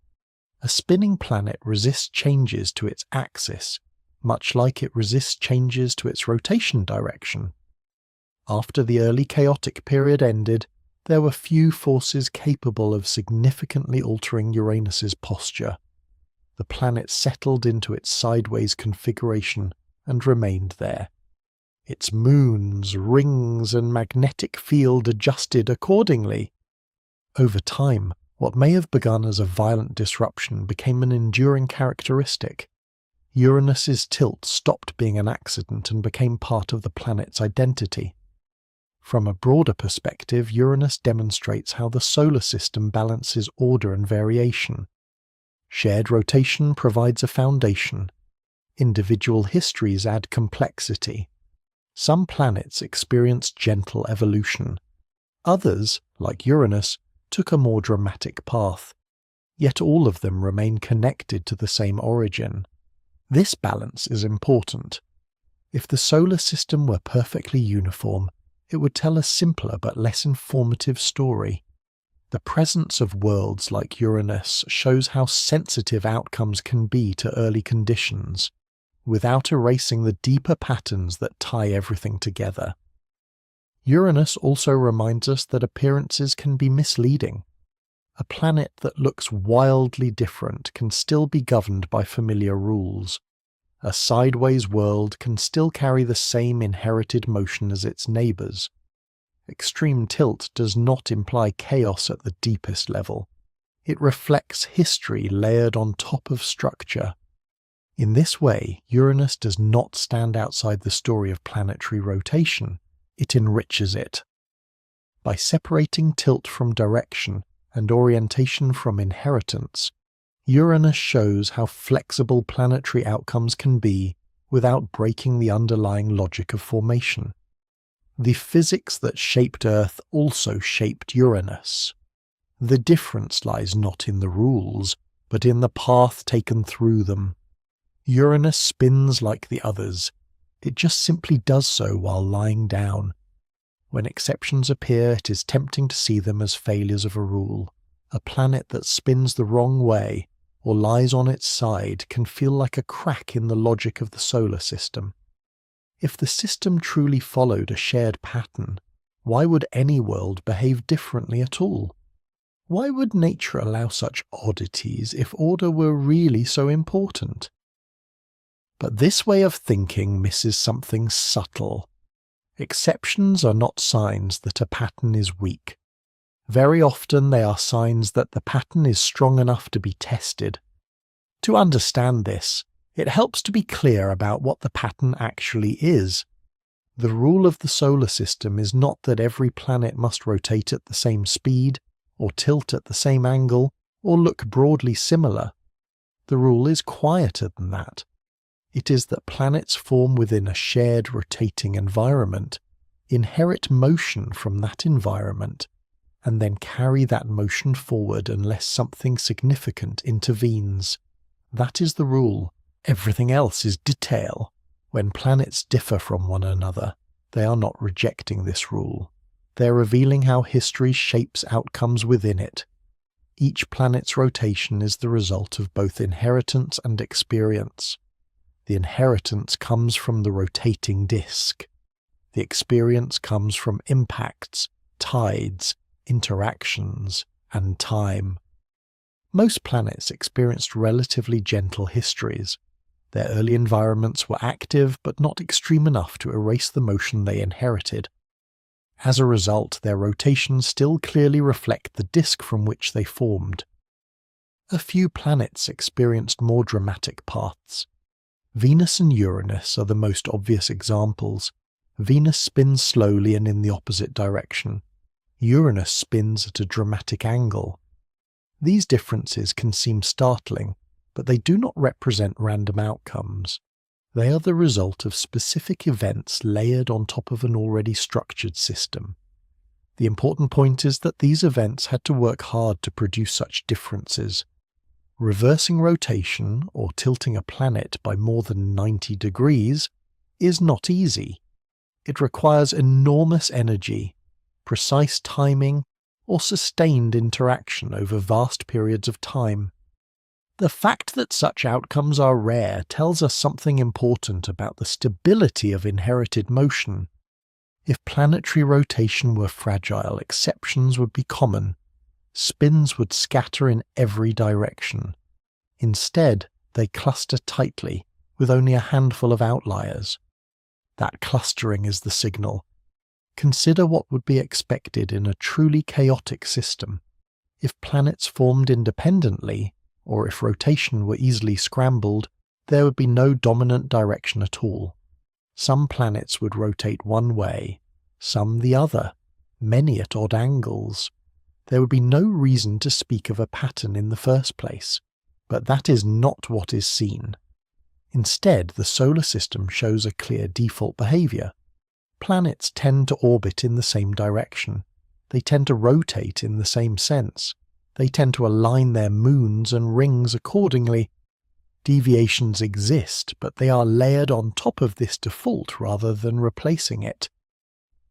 A spinning planet resists changes to its axis, much like it resists changes to its rotation direction. After the early chaotic period ended, there were few forces capable of significantly altering Uranus's posture. The planet settled into its sideways configuration and remained there. Its moons, rings, and magnetic field adjusted accordingly. Over time, what may have begun as a violent disruption became an enduring characteristic. Uranus's tilt stopped being an accident and became part of the planet's identity. From a broader perspective, Uranus demonstrates how the solar system balances order and variation. Shared rotation provides a foundation. Individual histories add complexity. Some planets experienced gentle evolution. Others, like Uranus, took a more dramatic path. Yet all of them remain connected to the same origin. This balance is important. If the solar system were perfectly uniform, it would tell a simpler but less informative story. The presence of worlds like Uranus shows how sensitive outcomes can be to early conditions, without erasing the deeper patterns that tie everything together. Uranus also reminds us that appearances can be misleading. A planet that looks wildly different can still be governed by familiar rules. A sideways world can still carry the same inherited motion as its neighbours. Extreme tilt does not imply chaos at the deepest level. It reflects history layered on top of structure. In this way, Uranus does not stand outside the story of planetary rotation, it enriches it. By separating tilt from direction and orientation from inheritance, Uranus shows how flexible planetary outcomes can be without breaking the underlying logic of formation. The physics that shaped Earth also shaped Uranus. The difference lies not in the rules, but in the path taken through them. Uranus spins like the others. It just simply does so while lying down. When exceptions appear, it is tempting to see them as failures of a rule. A planet that spins the wrong way or lies on its side can feel like a crack in the logic of the solar system. If the system truly followed a shared pattern, why would any world behave differently at all? Why would nature allow such oddities if order were really so important? But this way of thinking misses something subtle. Exceptions are not signs that a pattern is weak. Very often they are signs that the pattern is strong enough to be tested. To understand this, it helps to be clear about what the pattern actually is. The rule of the solar system is not that every planet must rotate at the same speed, or tilt at the same angle, or look broadly similar. The rule is quieter than that. It is that planets form within a shared rotating environment, inherit motion from that environment, and then carry that motion forward unless something significant intervenes. That is the rule. Everything else is detail. When planets differ from one another, they are not rejecting this rule. They are revealing how history shapes outcomes within it. Each planet's rotation is the result of both inheritance and experience. The inheritance comes from the rotating disk. The experience comes from impacts, tides, interactions, and time. Most planets experienced relatively gentle histories. Their early environments were active but not extreme enough to erase the motion they inherited. As a result, their rotations still clearly reflect the disk from which they formed. A few planets experienced more dramatic paths. Venus and Uranus are the most obvious examples. Venus spins slowly and in the opposite direction. Uranus spins at a dramatic angle. These differences can seem startling, but they do not represent random outcomes. They are the result of specific events layered on top of an already structured system. The important point is that these events had to work hard to produce such differences. Reversing rotation, or tilting a planet by more than 90 degrees, is not easy. It requires enormous energy, precise timing, or sustained interaction over vast periods of time. The fact that such outcomes are rare tells us something important about the stability of inherited motion. If planetary rotation were fragile, exceptions would be common. Spins would scatter in every direction. Instead, they cluster tightly, with only a handful of outliers. That clustering is the signal. Consider what would be expected in a truly chaotic system. If planets formed independently, or if rotation were easily scrambled, there would be no dominant direction at all. Some planets would rotate one way, some the other, many at odd angles. There would be no reason to speak of a pattern in the first place, but that is not what is seen. Instead, the solar system shows a clear default behavior. Planets tend to orbit in the same direction. They tend to rotate in the same sense. They tend to align their moons and rings accordingly. Deviations exist, but they are layered on top of this default rather than replacing it.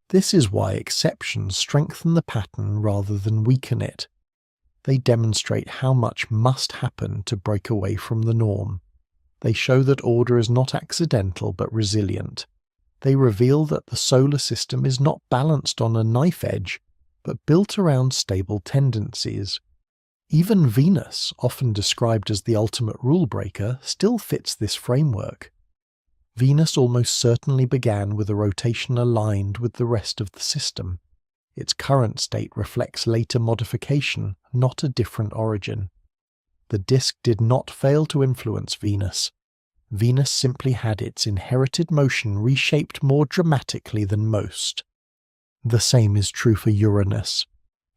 This is why exceptions strengthen the pattern rather than weaken it. They demonstrate how much must happen to break away from the norm. They show that order is not accidental but resilient. They reveal that the solar system is not balanced on a knife edge, but built around stable tendencies. Even Venus, often described as the ultimate rule breaker, still fits this framework. Venus almost certainly began with a rotation aligned with the rest of the system. Its current state reflects later modification, not a different origin. The disk did not fail to influence Venus. Venus simply had its inherited motion reshaped more dramatically than most. The same is true for Uranus.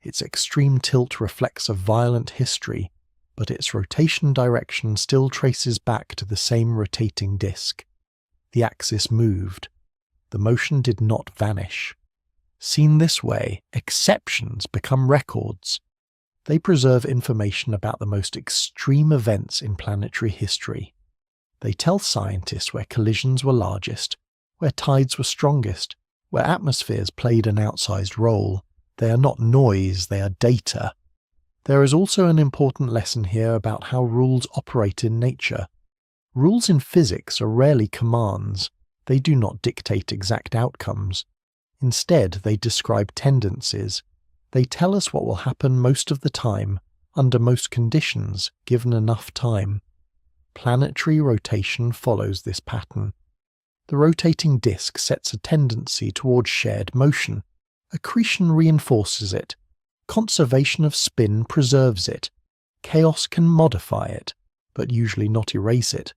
Its extreme tilt reflects a violent history, but its rotation direction still traces back to the same rotating disk. The axis moved. The motion did not vanish. Seen this way, exceptions become records. They preserve information about the most extreme events in planetary history. They tell scientists where collisions were largest, where tides were strongest, where atmospheres played an outsized role. They are not noise, they are data. There is also an important lesson here about how rules operate in nature. Rules in physics are rarely commands. They do not dictate exact outcomes. Instead, they describe tendencies. They tell us what will happen most of the time, under most conditions, given enough time. Planetary rotation follows this pattern. The rotating disk sets a tendency towards shared motion. Accretion reinforces it. Conservation of spin preserves it. Chaos can modify it, but usually not erase it.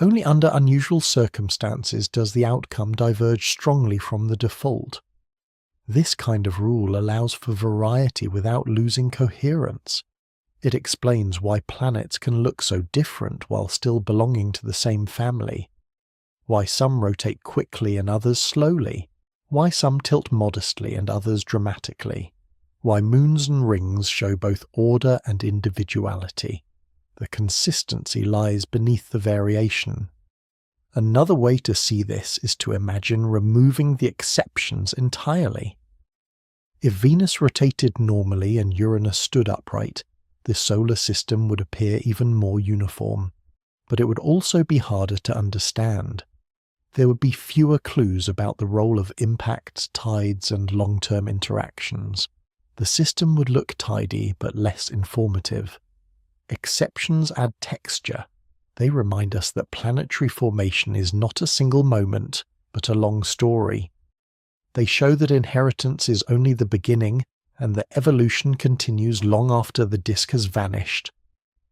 Only under unusual circumstances does the outcome diverge strongly from the default. This kind of rule allows for variety without losing coherence. It explains why planets can look so different while still belonging to the same family. Why some rotate quickly and others slowly. Why some tilt modestly and others dramatically. Why moons and rings show both order and individuality. The consistency lies beneath the variation. Another way to see this is to imagine removing the exceptions entirely. If Venus rotated normally and Uranus stood upright, the solar system would appear even more uniform, but it would also be harder to understand. There would be fewer clues about the role of impacts, tides, and long-term interactions. The system would look tidy but less informative. Exceptions add texture. They remind us that planetary formation is not a single moment, but a long story. They show that inheritance is only the beginning, and that evolution continues long after the disk has vanished.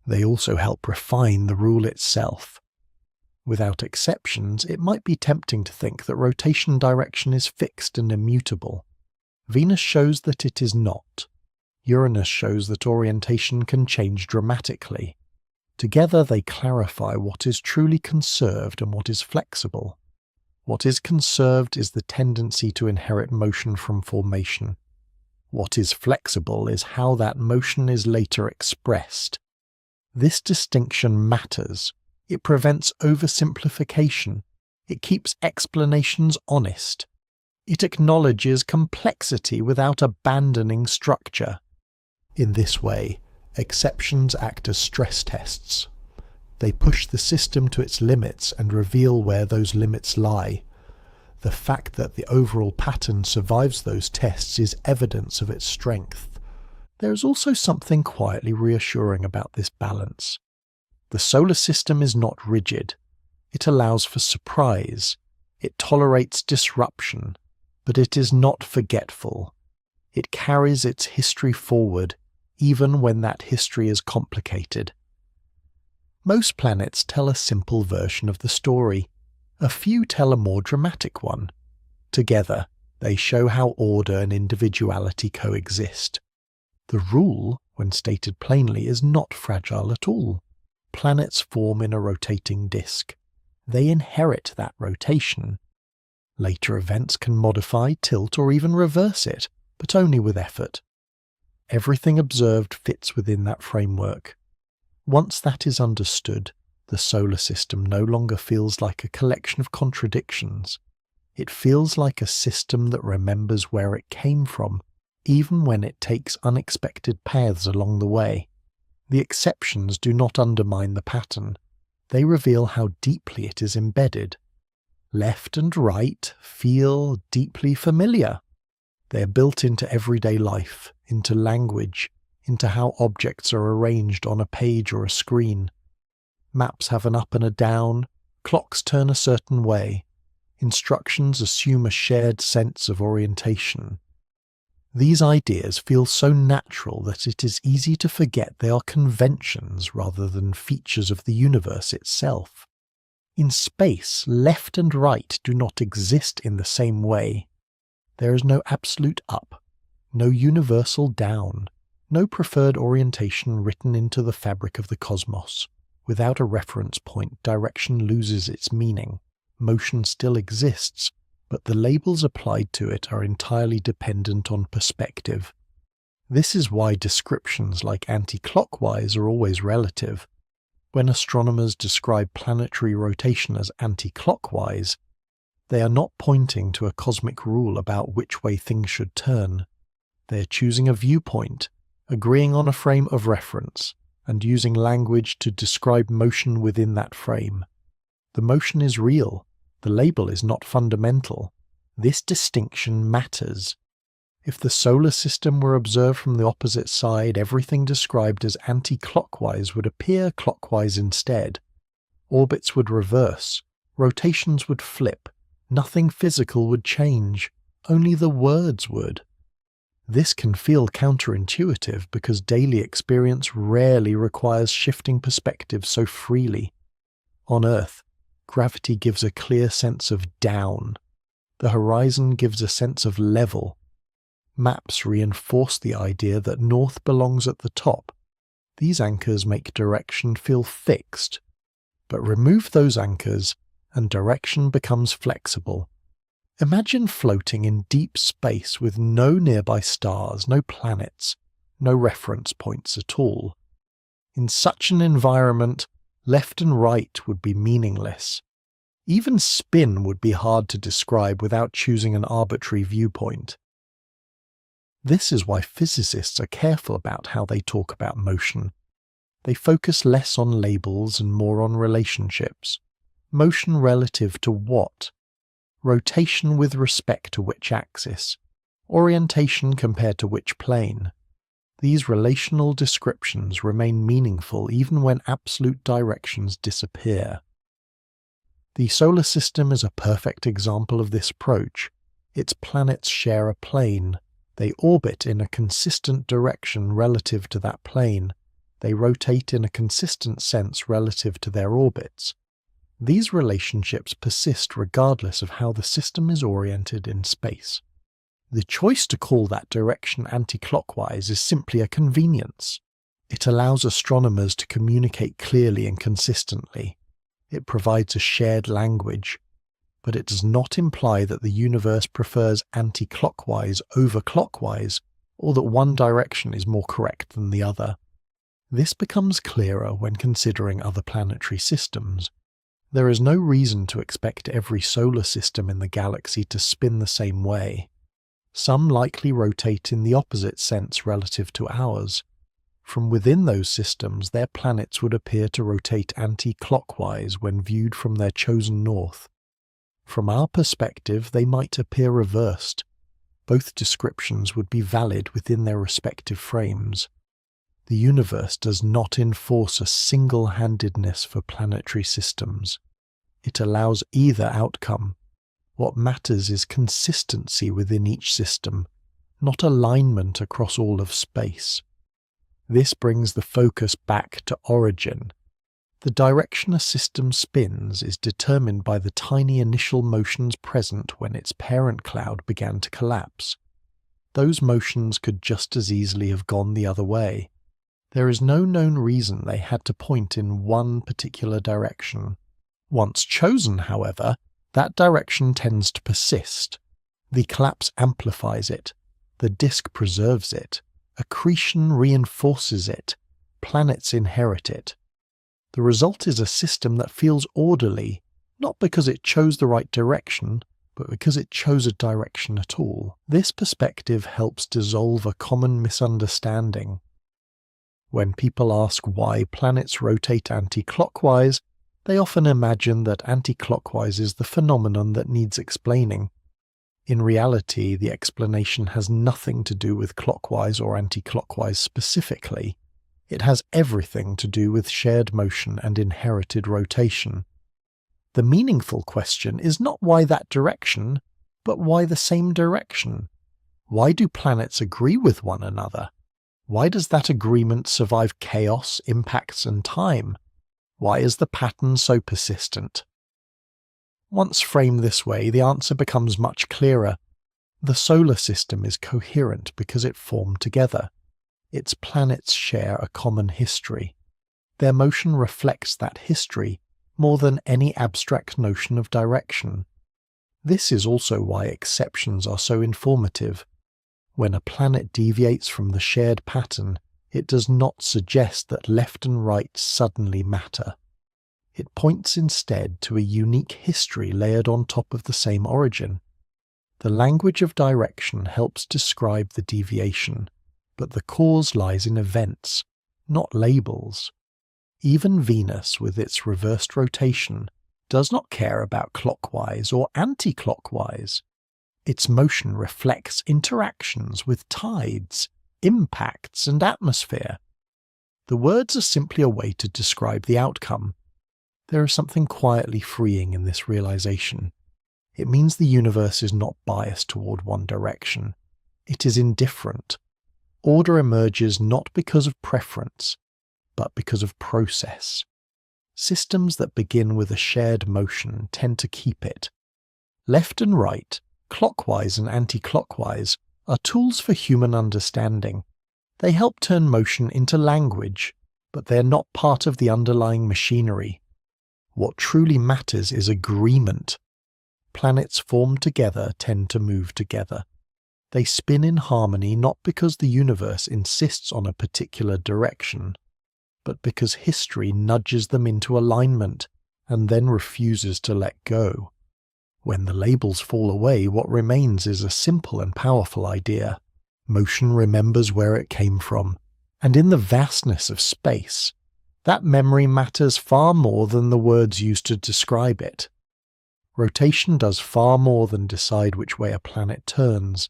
They also help refine the rule itself. Without exceptions, it might be tempting to think that rotation direction is fixed and immutable. Venus shows that it is not. Uranus shows that orientation can change dramatically. Together they clarify what is truly conserved and what is flexible. What is conserved is the tendency to inherit motion from formation. What is flexible is how that motion is later expressed. This distinction matters. It prevents oversimplification. It keeps explanations honest. It acknowledges complexity without abandoning structure. In this way, exceptions act as stress tests. They push the system to its limits and reveal where those limits lie. The fact that the overall pattern survives those tests is evidence of its strength. There is also something quietly reassuring about this balance. The solar system is not rigid. It allows for surprise. It tolerates disruption, but it is not forgetful. It carries its history forward, even when that history is complicated. Most planets tell a simple version of the story. A few tell a more dramatic one. Together, they show how order and individuality coexist. The rule, when stated plainly, is not fragile at all. Planets form in a rotating disk. They inherit that rotation. Later events can modify, tilt, or even reverse it, but only with effort. Everything observed fits within that framework. Once that is understood, the solar system no longer feels like a collection of contradictions. It feels like a system that remembers where it came from, even when it takes unexpected paths along the way. The exceptions do not undermine the pattern. They reveal how deeply it is embedded. Left and right feel deeply familiar. They are built into everyday life, into language, into how objects are arranged on a page or a screen. Maps have an up and a down, clocks turn a certain way, instructions assume a shared sense of orientation. These ideas feel so natural that it is easy to forget they are conventions rather than features of the universe itself. In space, left and right do not exist in the same way. There is no absolute up, no universal down, no preferred orientation written into the fabric of the cosmos. Without a reference point, direction loses its meaning. Motion still exists, but the labels applied to it are entirely dependent on perspective. This is why descriptions like anti-clockwise are always relative. When astronomers describe planetary rotation as anti-clockwise, they are not pointing to a cosmic rule about which way things should turn. They are choosing a viewpoint, agreeing on a frame of reference, and using language to describe motion within that frame. The motion is real. The label is not fundamental. This distinction matters. If the solar system were observed from the opposite side, everything described as anti-clockwise would appear clockwise instead. Orbits would reverse, rotations would flip, nothing physical would change, only the words would. This can feel counterintuitive because daily experience rarely requires shifting perspectives so freely. On Earth, gravity gives a clear sense of down. The horizon gives a sense of level. Maps reinforce the idea that north belongs at the top. These anchors make direction feel fixed. But remove those anchors, and direction becomes flexible. Imagine floating in deep space with no nearby stars, no planets, no reference points at all. In such an environment, left and right would be meaningless. Even spin would be hard to describe without choosing an arbitrary viewpoint. This is why physicists are careful about how they talk about motion. They focus less on labels and more on relationships. Motion relative to what? Rotation with respect to which axis? Orientation compared to which plane? These relational descriptions remain meaningful even when absolute directions disappear. The solar system is a perfect example of this approach. Its planets share a plane. They orbit in a consistent direction relative to that plane. They rotate in a consistent sense relative to their orbits. These relationships persist regardless of how the system is oriented in space. The choice to call that direction anti-clockwise is simply a convenience. It allows astronomers to communicate clearly and consistently. It provides a shared language, but it does not imply that the universe prefers anti-clockwise over clockwise, or that one direction is more correct than the other. This becomes clearer when considering other planetary systems. There is no reason to expect every solar system in the galaxy to spin the same way. Some likely rotate in the opposite sense relative to ours. From within those systems, their planets would appear to rotate anti-clockwise when viewed from their chosen north. From our perspective, they might appear reversed. Both descriptions would be valid within their respective frames. The universe does not enforce a single-handedness for planetary systems. It allows either outcome. What matters is consistency within each system, not alignment across all of space. This brings the focus back to origin. The direction a system spins is determined by the tiny initial motions present when its parent cloud began to collapse. Those motions could just as easily have gone the other way. There is no known reason they had to point in one particular direction. Once chosen, however, that direction tends to persist. The collapse amplifies it. The disk preserves it. Accretion reinforces it. Planets inherit it. The result is a system that feels orderly, not because it chose the right direction, but because it chose a direction at all. This perspective helps dissolve a common misunderstanding. When people ask why planets rotate anti-clockwise, they often imagine that anti-clockwise is the phenomenon that needs explaining. In reality, the explanation has nothing to do with clockwise or anti-clockwise specifically. It has everything to do with shared motion and inherited rotation. The meaningful question is not why that direction, but why the same direction? Why do planets agree with one another? Why does that agreement survive chaos, impacts, and time? Why is the pattern so persistent? Once framed this way, the answer becomes much clearer. The solar system is coherent because it formed together. Its planets share a common history. Their motion reflects that history more than any abstract notion of direction. This is also why exceptions are so informative. When a planet deviates from the shared pattern, it does not suggest that left and right suddenly matter. It points instead to a unique history layered on top of the same origin. The language of direction helps describe the deviation, but the cause lies in events, not labels. Even Venus, with its reversed rotation, does not care about clockwise or anti-clockwise. Its motion reflects interactions with tides, impacts, and atmosphere. The words are simply a way to describe the outcome. There is something quietly freeing in this realization. It means the universe is not biased toward one direction. It is indifferent. Order emerges not because of preference, but because of process. Systems that begin with a shared motion tend to keep it. Left and right, clockwise and anti-clockwise, are tools for human understanding. They help turn motion into language, but they are not part of the underlying machinery. What truly matters is agreement. Planets formed together tend to move together. They spin in harmony not because the universe insists on a particular direction, but because history nudges them into alignment and then refuses to let go. When the labels fall away, what remains is a simple and powerful idea. Motion remembers where it came from, and in the vastness of space, that memory matters far more than the words used to describe it. Rotation does far more than decide which way a planet turns.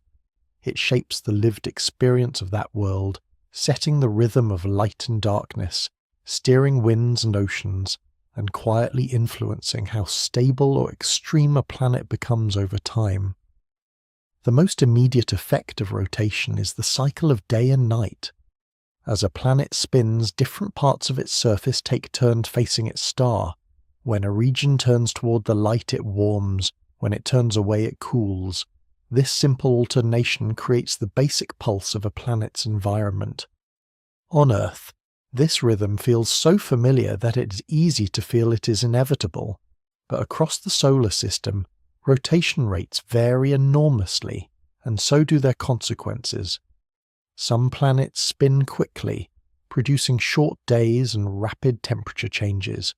It shapes the lived experience of that world, setting the rhythm of light and darkness, steering winds and oceans, and quietly influencing how stable or extreme a planet becomes over time. The most immediate effect of rotation is the cycle of day and night. As a planet spins, different parts of its surface take turns facing its star. When a region turns toward the light, it warms. When it turns away, it cools. This simple alternation creates the basic pulse of a planet's environment. On Earth, this rhythm feels so familiar that it is easy to feel it is inevitable. But across the solar system, rotation rates vary enormously, and so do their consequences. Some planets spin quickly, producing short days and rapid temperature changes.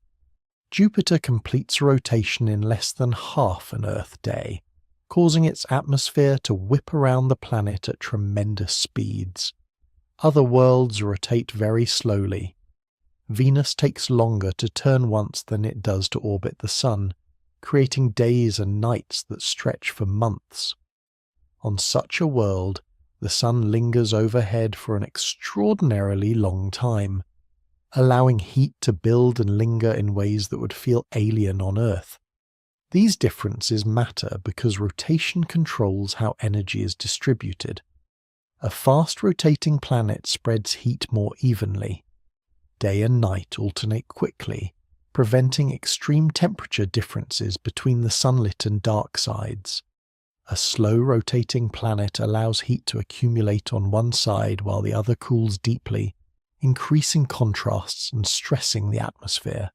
Jupiter completes rotation in less than half an Earth day, causing its atmosphere to whip around the planet at tremendous speeds. Other worlds rotate very slowly. Venus takes longer to turn once than it does to orbit the Sun, creating days and nights that stretch for months. On such a world, the Sun lingers overhead for an extraordinarily long time, allowing heat to build and linger in ways that would feel alien on Earth. These differences matter because rotation controls how energy is distributed. A fast-rotating planet spreads heat more evenly. Day and night alternate quickly, preventing extreme temperature differences between the sunlit and dark sides. A slow-rotating planet allows heat to accumulate on one side while the other cools deeply, increasing contrasts and stressing the atmosphere.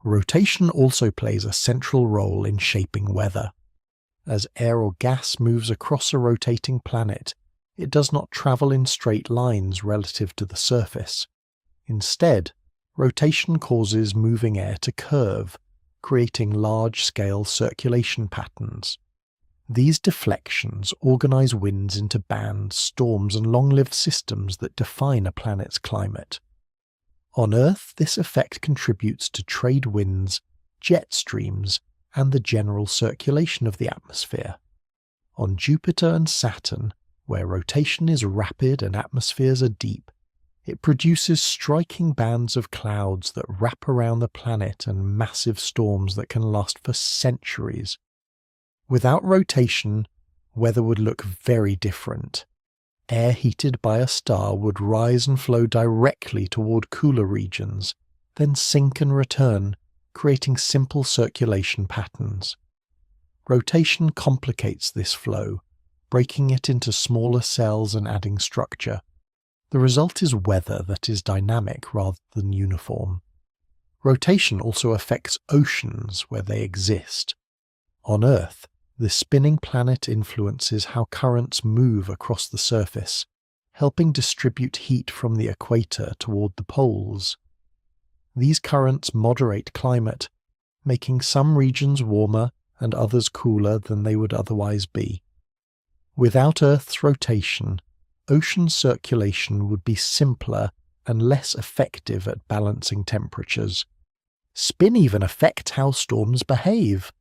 Rotation also plays a central role in shaping weather. As air or gas moves across a rotating planet, it does not travel in straight lines relative to the surface. Instead, rotation causes moving air to curve, creating large-scale circulation patterns. These deflections organize winds into bands, storms, and long-lived systems that define a planet's climate. On Earth, this effect contributes to trade winds, jet streams, and the general circulation of the atmosphere. On Jupiter and Saturn, where rotation is rapid and atmospheres are deep, it produces striking bands of clouds that wrap around the planet and massive storms that can last for centuries. Without rotation, weather would look very different. Air heated by a star would rise and flow directly toward cooler regions, then sink and return, creating simple circulation patterns. Rotation complicates this flow, breaking it into smaller cells and adding structure. The result is weather that is dynamic rather than uniform. Rotation also affects oceans where they exist. On Earth, The spinning planet influences how currents move across the surface, helping distribute heat from the equator toward the poles. These currents moderate climate, making some regions warmer and others cooler than they would otherwise be. Without Earth's rotation, ocean circulation would be simpler and less effective at balancing temperatures. Spin even affect how storms behave.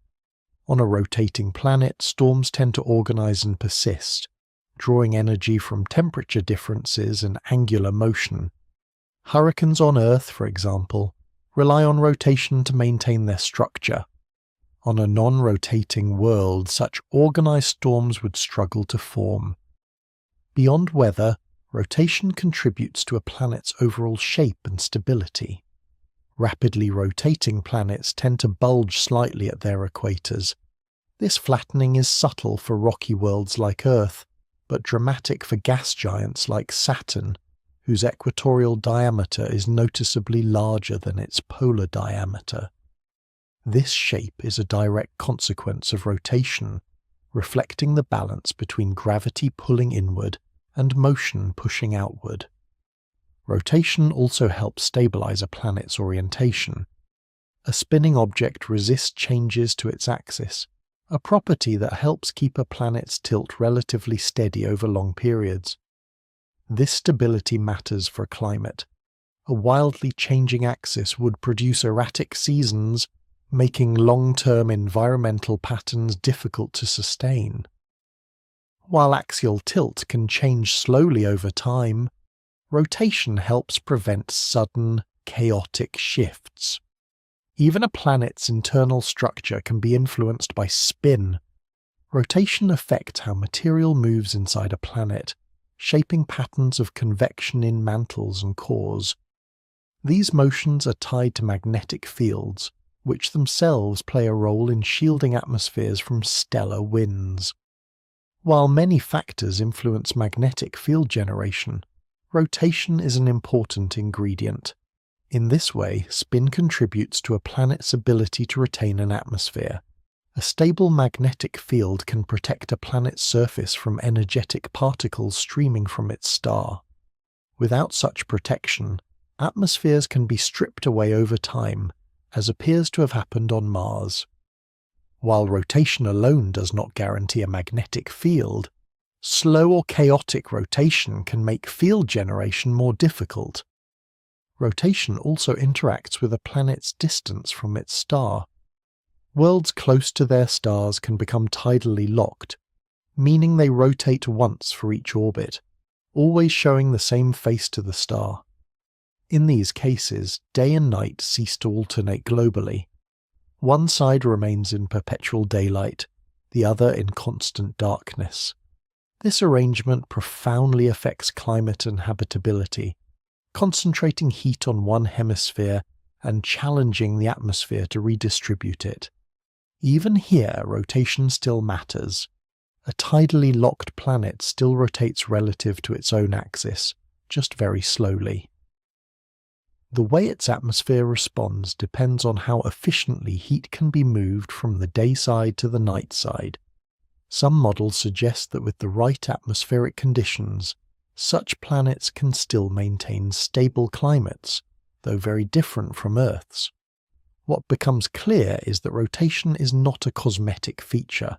On a rotating planet, storms tend to organize and persist, drawing energy from temperature differences and angular motion. Hurricanes on Earth, for example, rely on rotation to maintain their structure. On a non-rotating world, such organized storms would struggle to form. Beyond weather, rotation contributes to a planet's overall shape and stability. Rapidly rotating planets tend to bulge slightly at their equators. This flattening is subtle for rocky worlds like Earth, but dramatic for gas giants like Saturn, whose equatorial diameter is noticeably larger than its polar diameter. This shape is a direct consequence of rotation, reflecting the balance between gravity pulling inward and motion pushing outward. Rotation also helps stabilize a planet's orientation. A spinning object resists changes to its axis, a property that helps keep a planet's tilt relatively steady over long periods. This stability matters for climate. A wildly changing axis would produce erratic seasons, making long-term environmental patterns difficult to sustain. While axial tilt can change slowly over time, rotation helps prevent sudden, chaotic shifts. Even a planet's internal structure can be influenced by spin. Rotation affects how material moves inside a planet, shaping patterns of convection in mantles and cores. These motions are tied to magnetic fields, which themselves play a role in shielding atmospheres from stellar winds. While many factors influence magnetic field generation, rotation is an important ingredient. In this way, spin contributes to a planet's ability to retain an atmosphere. A stable magnetic field can protect a planet's surface from energetic particles streaming from its star. Without such protection, atmospheres can be stripped away over time, as appears to have happened on Mars. While rotation alone does not guarantee a magnetic field, slow or chaotic rotation can make field generation more difficult. Rotation also interacts with a planet's distance from its star. Worlds close to their stars can become tidally locked, meaning they rotate once for each orbit, always showing the same face to the star. In these cases, day and night cease to alternate globally. One side remains in perpetual daylight, the other in constant darkness. This arrangement profoundly affects climate and habitability, concentrating heat on one hemisphere and challenging the atmosphere to redistribute it. Even here, rotation still matters. A tidally locked planet still rotates relative to its own axis, just very slowly. The way its atmosphere responds depends on how efficiently heat can be moved from the day side to the night side. Some models suggest that with the right atmospheric conditions, such planets can still maintain stable climates, though very different from Earth's. What becomes clear is that rotation is not a cosmetic feature.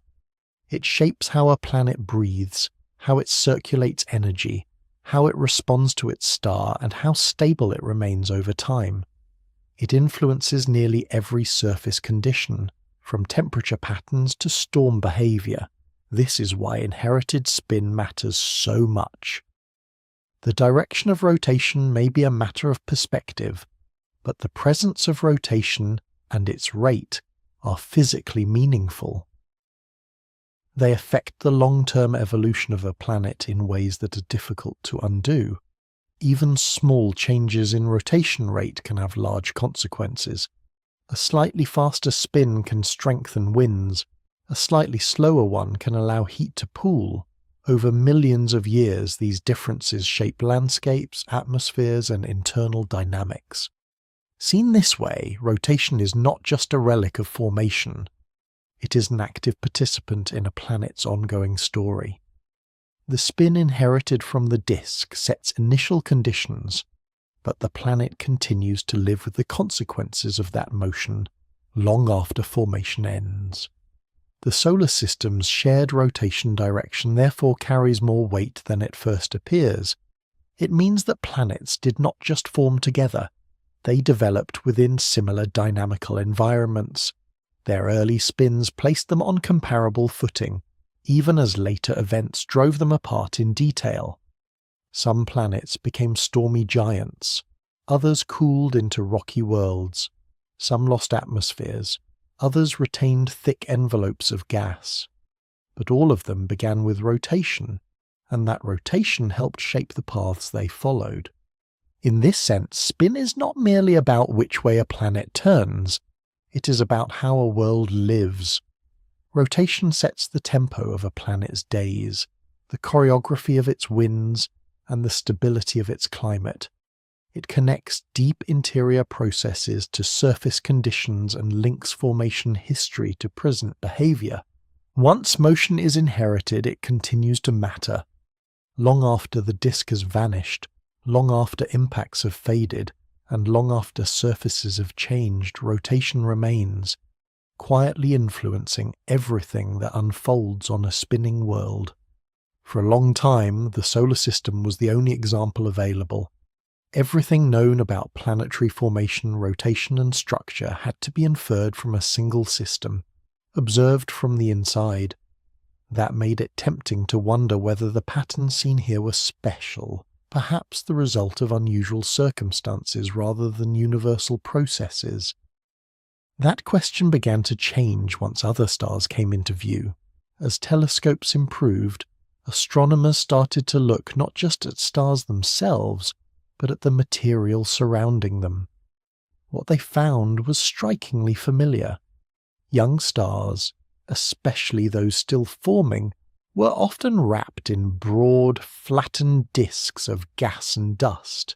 It shapes how a planet breathes, how it circulates energy, how it responds to its star, and how stable it remains over time. It influences nearly every surface condition, from temperature patterns to storm behavior. This is why inherited spin matters so much. The direction of rotation may be a matter of perspective, but the presence of rotation and its rate are physically meaningful. They affect the long-term evolution of a planet in ways that are difficult to undo. Even small changes in rotation rate can have large consequences. A slightly faster spin can strengthen winds. A slightly slower one can allow heat to pool. Over millions of years, these differences shape landscapes, atmospheres, and internal dynamics. Seen this way, rotation is not just a relic of formation. It is an active participant in a planet's ongoing story. The spin inherited from the disk sets initial conditions, but the planet continues to live with the consequences of that motion long after formation ends. The solar system's shared rotation direction therefore carries more weight than it first appears. It means that planets did not just form together, they developed within similar dynamical environments. Their early spins placed them on comparable footing, even as later events drove them apart in detail. Some planets became stormy giants, others cooled into rocky worlds, some lost atmospheres, others retained thick envelopes of gas. But all of them began with rotation, and that rotation helped shape the paths they followed. In this sense, spin is not merely about which way a planet turns, it is about how a world lives. Rotation sets the tempo of a planet's days, the choreography of its winds, and the stability of its climate. It connects deep interior processes to surface conditions and links formation history to present behavior. Once motion is inherited, it continues to matter. Long after the disk has vanished, long after impacts have faded, and long after surfaces have changed, rotation remains, quietly influencing everything that unfolds on a spinning world. For a long time, the solar system was the only example available. Everything known about planetary formation, rotation, and structure had to be inferred from a single system, observed from the inside. That made it tempting to wonder whether the patterns seen here were special, perhaps the result of unusual circumstances rather than universal processes. That question began to change once other stars came into view. As telescopes improved, astronomers started to look not just at stars themselves, but at the material surrounding them. What they found was strikingly familiar. Young stars, especially those still forming, were often wrapped in broad, flattened disks of gas and dust.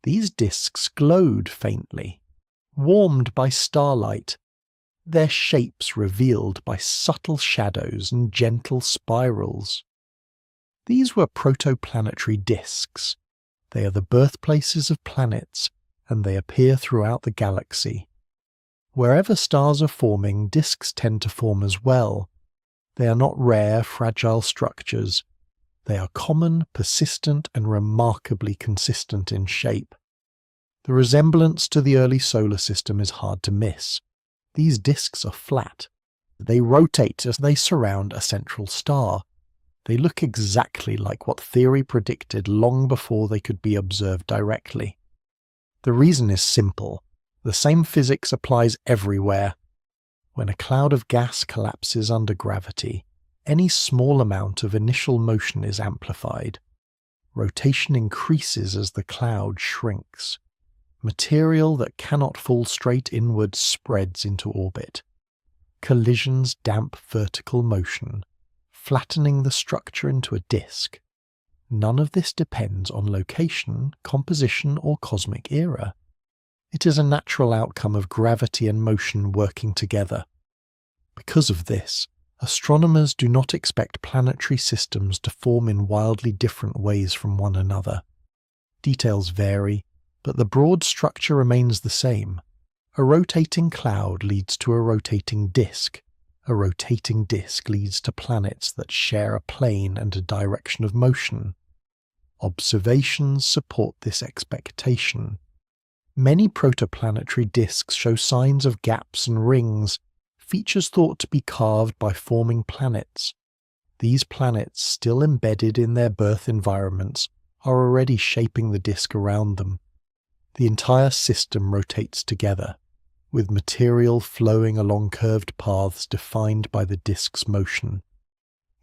These disks glowed faintly, warmed by starlight, their shapes revealed by subtle shadows and gentle spirals. These were protoplanetary disks. They are the birthplaces of planets, and they appear throughout the galaxy. Wherever stars are forming, disks tend to form as well. They are not rare, fragile structures. They are common, persistent, and remarkably consistent in shape. The resemblance to the early solar system is hard to miss. These disks are flat. They rotate as they surround a central star. They look exactly like what theory predicted long before they could be observed directly. The reason is simple. The same physics applies everywhere. When a cloud of gas collapses under gravity, any small amount of initial motion is amplified. Rotation increases as the cloud shrinks. Material that cannot fall straight inward spreads into orbit. Collisions damp vertical motion, flattening the structure into a disk. None of this depends on location, composition, or cosmic era. It is a natural outcome of gravity and motion working together. Because of this, astronomers do not expect planetary systems to form in wildly different ways from one another. Details vary, but the broad structure remains the same. A rotating cloud leads to a rotating disk. A rotating disk leads to planets that share a plane and a direction of motion. Observations support this expectation. Many protoplanetary disks show signs of gaps and rings, features thought to be carved by forming planets. These planets, still embedded in their birth environments, are already shaping the disk around them. The entire system rotates together, with material flowing along curved paths defined by the disk's motion.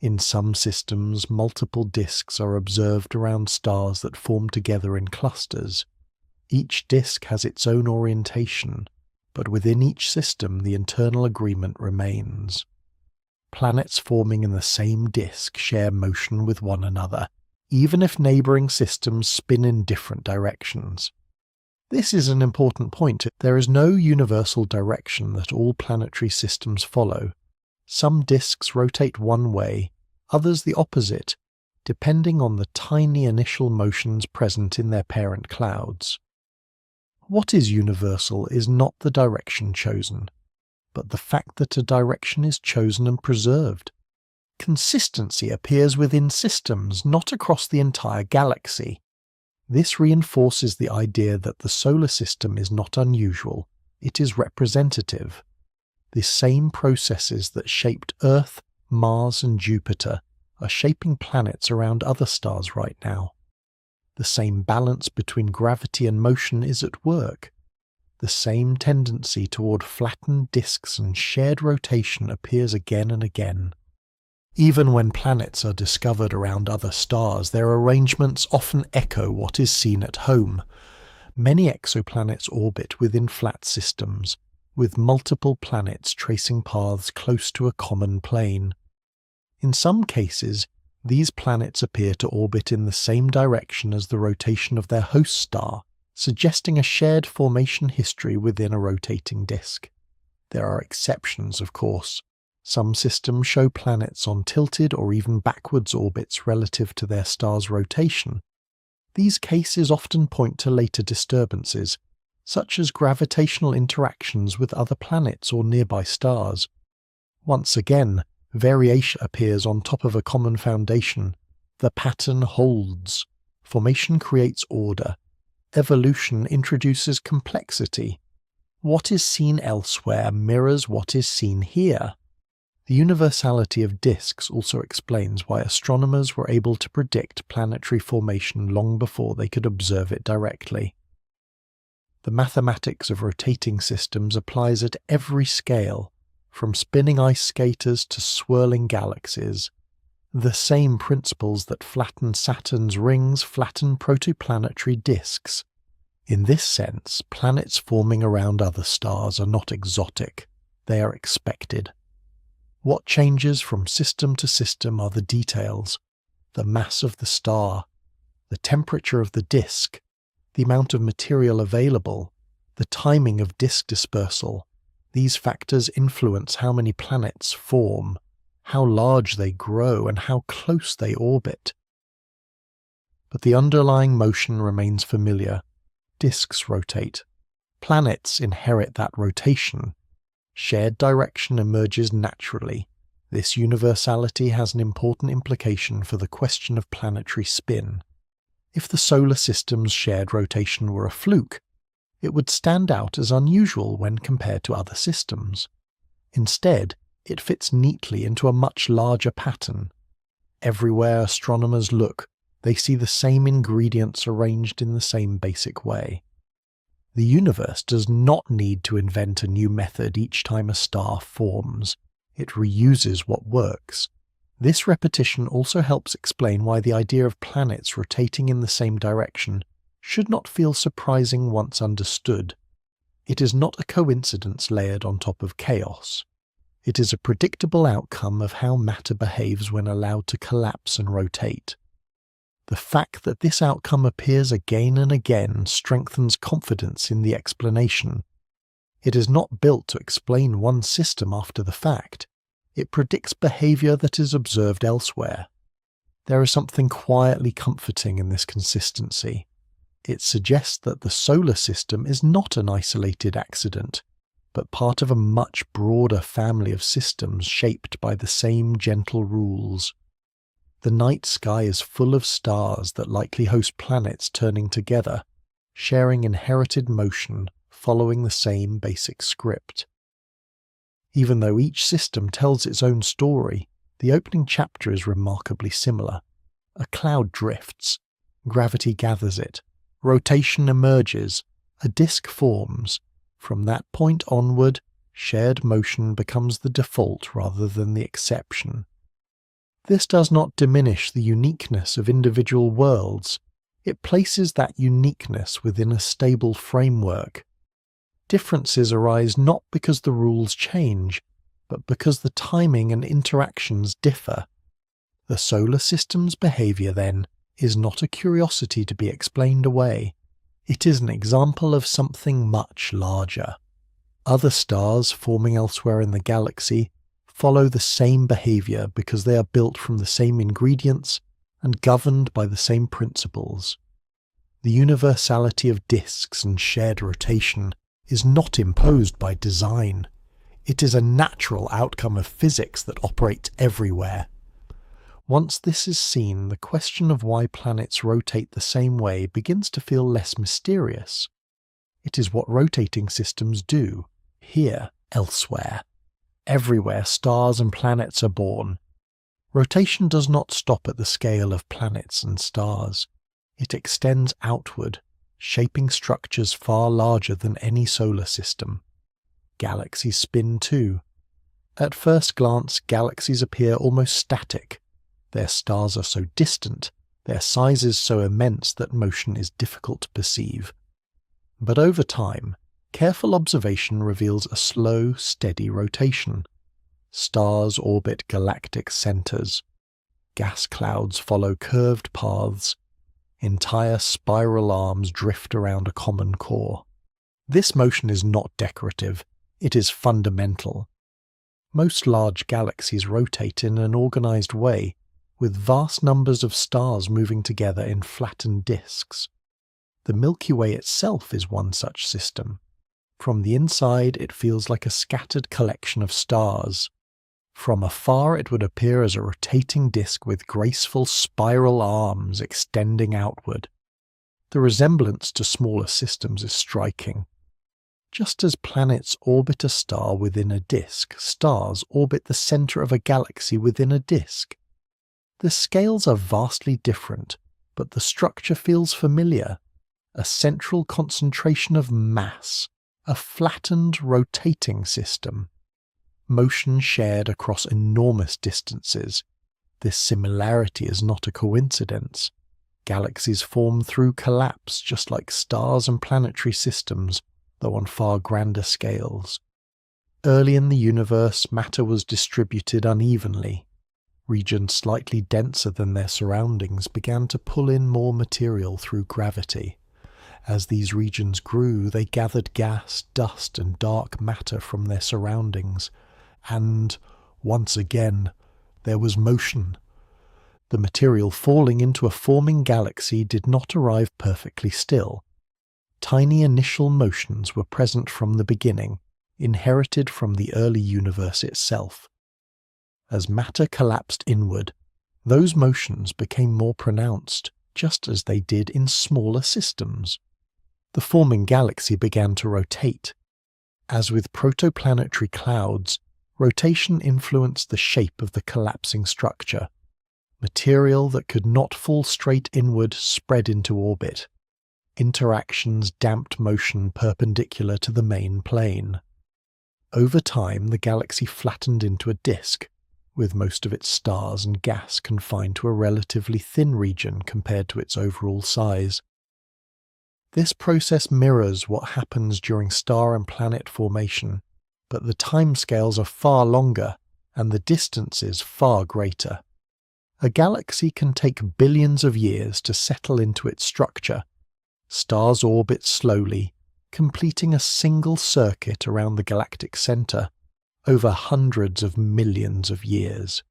In some systems, multiple disks are observed around stars that form together in clusters. Each disk has its own orientation, but within each system the internal agreement remains. Planets forming in the same disk share motion with one another, even if neighbouring systems spin in different directions. This is an important point. There is no universal direction that all planetary systems follow. Some disks rotate one way, others the opposite, depending on the tiny initial motions present in their parent clouds. What is universal is not the direction chosen, but the fact that a direction is chosen and preserved. Consistency appears within systems, not across the entire galaxy. This reinforces the idea that the solar system is not unusual, it is representative. The same processes that shaped Earth, Mars, and Jupiter are shaping planets around other stars right now. The same balance between gravity and motion is at work. The same tendency toward flattened disks and shared rotation appears again and again. Even when planets are discovered around other stars, their arrangements often echo what is seen at home. Many exoplanets orbit within flat systems, with multiple planets tracing paths close to a common plane. In some cases, these planets appear to orbit in the same direction as the rotation of their host star, suggesting a shared formation history within a rotating disk. There are exceptions, of course. Some systems show planets on tilted or even backwards orbits relative to their star's rotation. These cases often point to later disturbances, such as gravitational interactions with other planets or nearby stars. Once again, variation appears on top of a common foundation. The pattern holds. Formation creates order. Evolution introduces complexity. What is seen elsewhere mirrors what is seen here. The universality of disks also explains why astronomers were able to predict planetary formation long before they could observe it directly. The mathematics of rotating systems applies at every scale, from spinning ice skaters to swirling galaxies. The same principles that flatten Saturn's rings flatten protoplanetary disks. In this sense, planets forming around other stars are not exotic, they are expected. What changes from system to system are the details, the mass of the star, the temperature of the disk, the amount of material available, the timing of disk dispersal. These factors influence how many planets form, how large they grow, and how close they orbit. But the underlying motion remains familiar. Disks rotate. Planets inherit that rotation. Shared direction emerges naturally. This universality has an important implication for the question of planetary spin. If the solar system's shared rotation were a fluke, it would stand out as unusual when compared to other systems. Instead, it fits neatly into a much larger pattern. Everywhere astronomers look, they see the same ingredients arranged in the same basic way. The universe does not need to invent a new method each time a star forms. It reuses what works. This repetition also helps explain why the idea of planets rotating in the same direction should not feel surprising once understood. It is not a coincidence layered on top of chaos. It is a predictable outcome of how matter behaves when allowed to collapse and rotate. The fact that this outcome appears again and again strengthens confidence in the explanation. It is not built to explain one system after the fact. It predicts behavior that is observed elsewhere. There is something quietly comforting in this consistency. It suggests that the solar system is not an isolated accident, but part of a much broader family of systems shaped by the same gentle rules. The night sky is full of stars that likely host planets turning together, sharing inherited motion, following the same basic script. Even though each system tells its own story, the opening chapter is remarkably similar. A cloud drifts, gravity gathers it, rotation emerges, a disk forms. From that point onward, shared motion becomes the default rather than the exception. This does not diminish the uniqueness of individual worlds. It places that uniqueness within a stable framework. Differences arise not because the rules change, but because the timing and interactions differ. The solar system's behavior, then, is not a curiosity to be explained away. It is an example of something much larger. Other stars forming elsewhere in the galaxy follow the same behavior because they are built from the same ingredients and governed by the same principles. The universality of disks and shared rotation is not imposed by design. It is a natural outcome of physics that operates everywhere. Once this is seen, the question of why planets rotate the same way begins to feel less mysterious. It is what rotating systems do, here, elsewhere. Everywhere stars and planets are born. Rotation does not stop at the scale of planets and stars. It extends outward, shaping structures far larger than any solar system. Galaxies spin too. At first glance, galaxies appear almost static. Their stars are so distant, their sizes so immense that motion is difficult to perceive. But over time, careful observation reveals a slow, steady rotation. Stars orbit galactic centers. Gas clouds follow curved paths. Entire spiral arms drift around a common core. This motion is not decorative, it is fundamental. Most large galaxies rotate in an organized way, with vast numbers of stars moving together in flattened disks. The Milky Way itself is one such system. From the inside, it feels like a scattered collection of stars. From afar, it would appear as a rotating disk with graceful spiral arms extending outward. The resemblance to smaller systems is striking. Just as planets orbit a star within a disk, stars orbit the center of a galaxy within a disk. The scales are vastly different, but the structure feels familiar. A central concentration of mass, a flattened, rotating system. Motion shared across enormous distances. This similarity is not a coincidence. Galaxies form through collapse, just like stars and planetary systems, though on far grander scales. Early in the universe, matter was distributed unevenly. Regions slightly denser than their surroundings began to pull in more material through gravity. As these regions grew, they gathered gas, dust, and dark matter from their surroundings. And, once again, there was motion. The material falling into a forming galaxy did not arrive perfectly still. Tiny initial motions were present from the beginning, inherited from the early universe itself. As matter collapsed inward, those motions became more pronounced, just as they did in smaller systems. The forming galaxy began to rotate. As with protoplanetary clouds, rotation influenced the shape of the collapsing structure. Material that could not fall straight inward spread into orbit. Interactions damped motion perpendicular to the main plane. Over time, the galaxy flattened into a disk, with most of its stars and gas confined to a relatively thin region compared to its overall size. This process mirrors what happens during star and planet formation, but the timescales are far longer and the distances far greater. A galaxy can take billions of years to settle into its structure. Stars orbit slowly, completing a single circuit around the galactic center over hundreds of millions of years.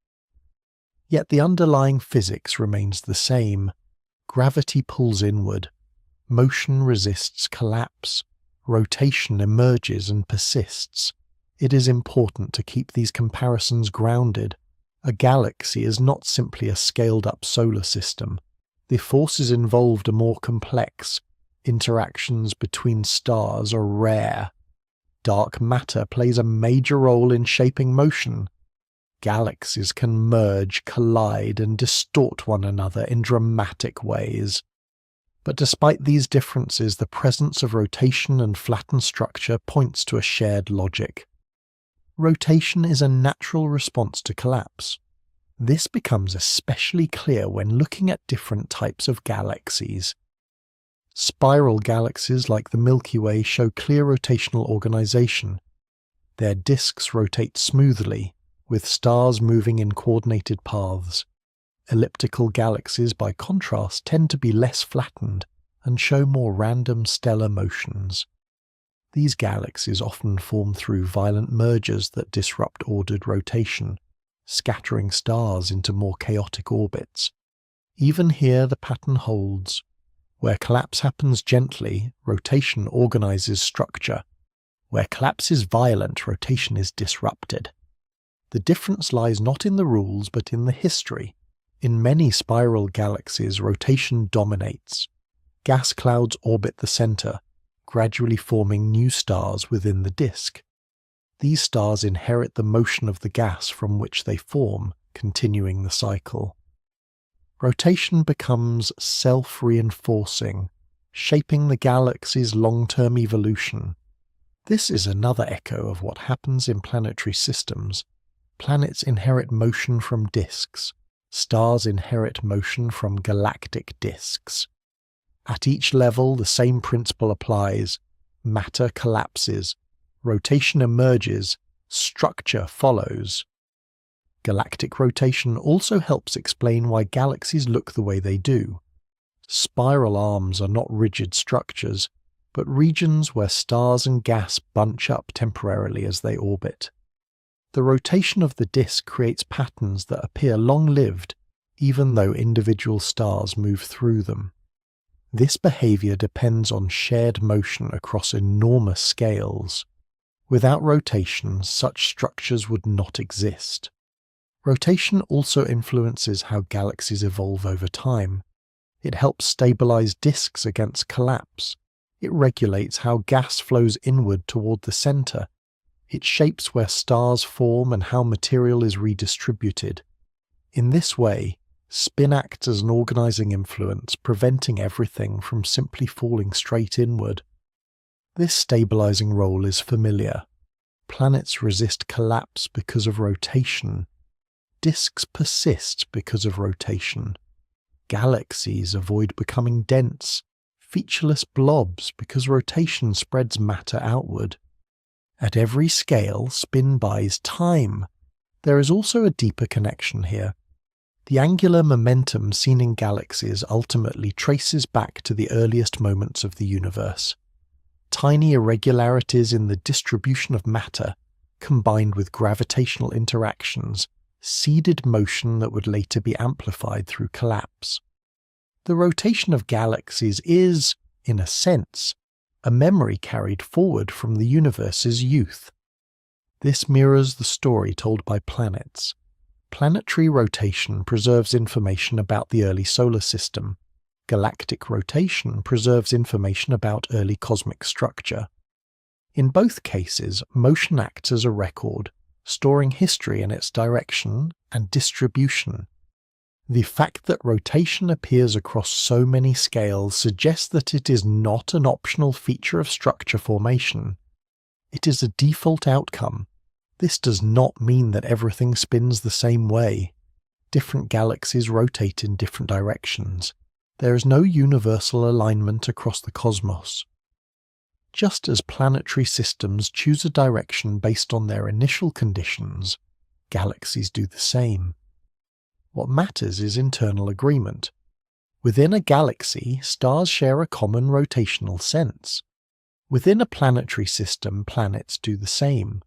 Yet the underlying physics remains the same. Gravity pulls inward. Motion resists collapse. Rotation emerges and persists. It is important to keep these comparisons grounded. A galaxy is not simply a scaled-up solar system. The forces involved are more complex. Interactions between stars are rare. Dark matter plays a major role in shaping motion. Galaxies can merge, collide, and distort one another in dramatic ways. But despite these differences, the presence of rotation and flattened structure points to a shared logic. Rotation is a natural response to collapse. This becomes especially clear when looking at different types of galaxies. Spiral galaxies like the Milky Way show clear rotational organization. Their disks rotate smoothly, with stars moving in coordinated paths. Elliptical galaxies, by contrast, tend to be less flattened and show more random stellar motions. These galaxies often form through violent mergers that disrupt ordered rotation, scattering stars into more chaotic orbits. Even here the pattern holds. Where collapse happens gently, rotation organizes structure. Where collapse is violent, rotation is disrupted. The difference lies not in the rules but in the history. In many spiral galaxies, rotation dominates. Gas clouds orbit the center, gradually forming new stars within the disk. These stars inherit the motion of the gas from which they form, continuing the cycle. Rotation becomes self-reinforcing, shaping the galaxy's long-term evolution. This is another echo of what happens in planetary systems. Planets inherit motion from disks. Stars inherit motion from galactic disks. At each level, the same principle applies. Matter collapses. Rotation emerges. Structure follows. Galactic rotation also helps explain why galaxies look the way they do. Spiral arms are not rigid structures, but regions where stars and gas bunch up temporarily as they orbit. The rotation of the disk creates patterns that appear long-lived, even though individual stars move through them. This behavior depends on shared motion across enormous scales. Without rotation, such structures would not exist. Rotation also influences how galaxies evolve over time. It helps stabilize disks against collapse. It regulates how gas flows inward toward the center. It shapes where stars form and how material is redistributed. In this way, spin acts as an organizing influence, preventing everything from simply falling straight inward. This stabilizing role is familiar. Planets resist collapse because of rotation. Disks persist because of rotation. Galaxies avoid becoming dense, featureless blobs because rotation spreads matter outward. At every scale, spin buys time. There is also a deeper connection here. The angular momentum seen in galaxies ultimately traces back to the earliest moments of the universe. Tiny irregularities in the distribution of matter, combined with gravitational interactions, seeded motion that would later be amplified through collapse. The rotation of galaxies is, in a sense, a memory carried forward from the universe's youth. This mirrors the story told by planets. Planetary rotation preserves information about the early solar system. Galactic rotation preserves information about early cosmic structure. In both cases, motion acts as a record, storing history in its direction and distribution. The fact that rotation appears across so many scales suggests that it is not an optional feature of structure formation. It is a default outcome. This does not mean that everything spins the same way. Different galaxies rotate in different directions. There is no universal alignment across the cosmos. Just as planetary systems choose a direction based on their initial conditions, galaxies do the same. What matters is internal agreement. Within a galaxy, stars share a common rotational sense. Within a planetary system, planets do the same.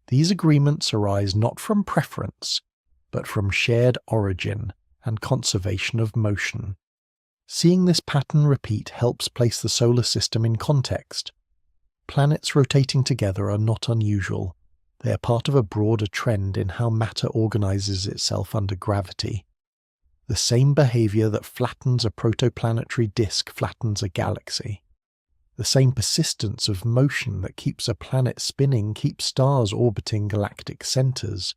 These agreements arise not from preference, but from shared origin and conservation of motion. Seeing this pattern repeat helps place the solar system in context. Planets rotating together are not unusual. They are part of a broader trend in how matter organizes itself under gravity. The same behavior that flattens a protoplanetary disk flattens a galaxy. The same persistence of motion that keeps a planet spinning keeps stars orbiting galactic centers.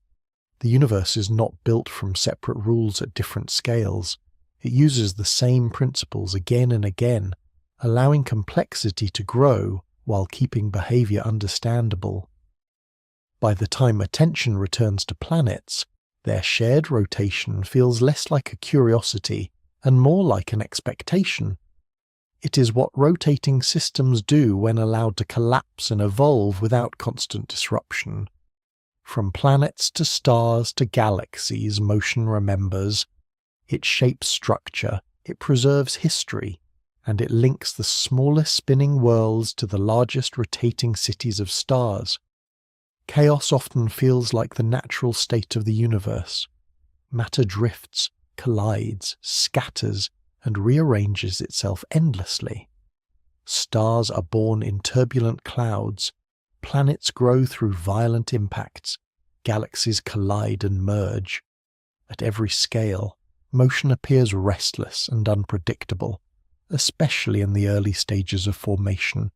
The universe is not built from separate rules at different scales. It uses the same principles again and again, allowing complexity to grow while keeping behavior understandable. By the time attention returns to planets, their shared rotation feels less like a curiosity and more like an expectation. It is what rotating systems do when allowed to collapse and evolve without constant disruption. From planets to stars to galaxies, motion remembers. It shapes structure, it preserves history, and it links the smallest spinning worlds to the largest rotating cities of stars. Chaos often feels like the natural state of the universe. Matter drifts, collides, scatters, and rearranges itself endlessly. Stars are born in turbulent clouds, planets grow through violent impacts, galaxies collide and merge. At every scale, motion appears restless and unpredictable, especially in the early stages of formation.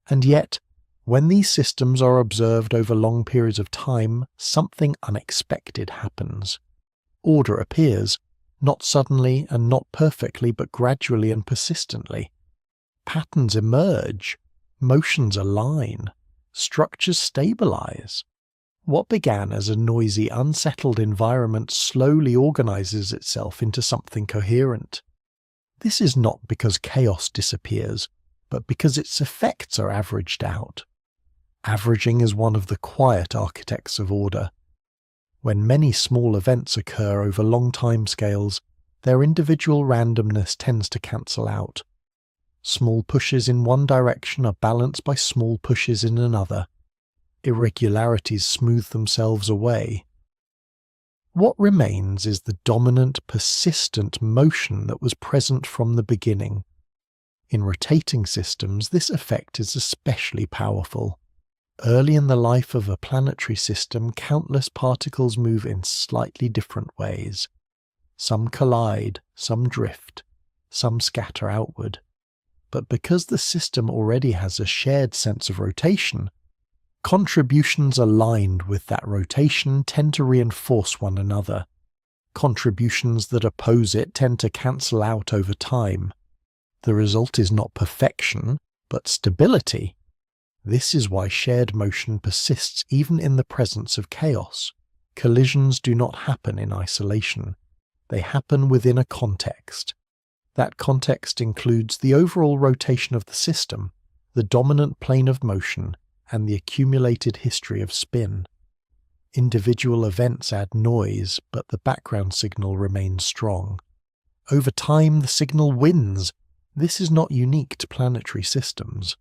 And yet, when these systems are observed over long periods of time, something unexpected happens. Order appears, not suddenly and not perfectly, but gradually and persistently. Patterns emerge, motions align, structures stabilize. What began as a noisy, unsettled environment slowly organizes itself into something coherent. This is not because chaos disappears, but because its effects are averaged out. Averaging is one of the quiet architects of order. When many small events occur over long timescales, their individual randomness tends to cancel out. Small pushes in one direction are balanced by small pushes in another. Irregularities smooth themselves away. What remains is the dominant, persistent motion that was present from the beginning. In rotating systems, this effect is especially powerful. Early in the life of a planetary system, countless particles move in slightly different ways. Some collide, some drift, some scatter outward. But because the system already has a shared sense of rotation, contributions aligned with that rotation tend to reinforce one another. Contributions that oppose it tend to cancel out over time. The result is not perfection, but stability. This is why shared motion persists even in the presence of chaos. Collisions do not happen in isolation. They happen within a context. That context includes the overall rotation of the system, the dominant plane of motion, and the accumulated history of spin. Individual events add noise, but the background signal remains strong. Over time, the signal wins. This is not unique to planetary systems.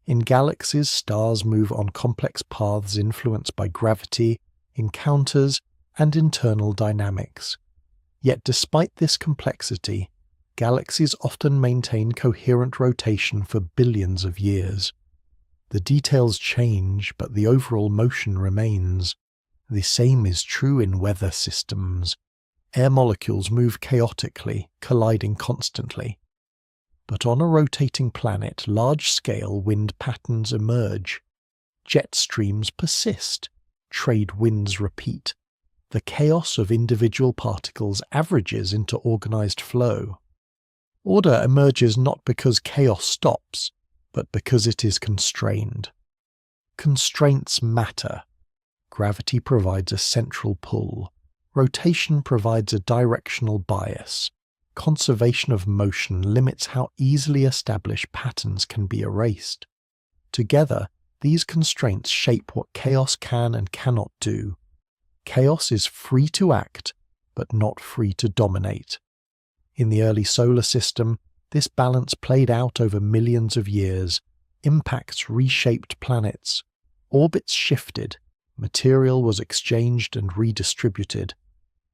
In galaxies, stars move on complex paths influenced by gravity, encounters, and internal dynamics. Yet despite this complexity, galaxies often maintain coherent rotation for billions of years. The details change, but the overall motion remains. The same is true in weather systems. Air molecules move chaotically, colliding constantly. But on a rotating planet, large-scale wind patterns emerge. Jet streams persist. Trade winds repeat. The chaos of individual particles averages into organized flow. Order emerges not because chaos stops, but because it is constrained. Constraints matter. Gravity provides a central pull. Rotation provides a directional bias. Conservation of motion limits how easily established patterns can be erased. Together, these constraints shape what chaos can and cannot do. Chaos is free to act, but not free to dominate. In the early solar system, this balance played out over millions of years. Impacts reshaped planets. Orbits shifted. Material was exchanged and redistributed.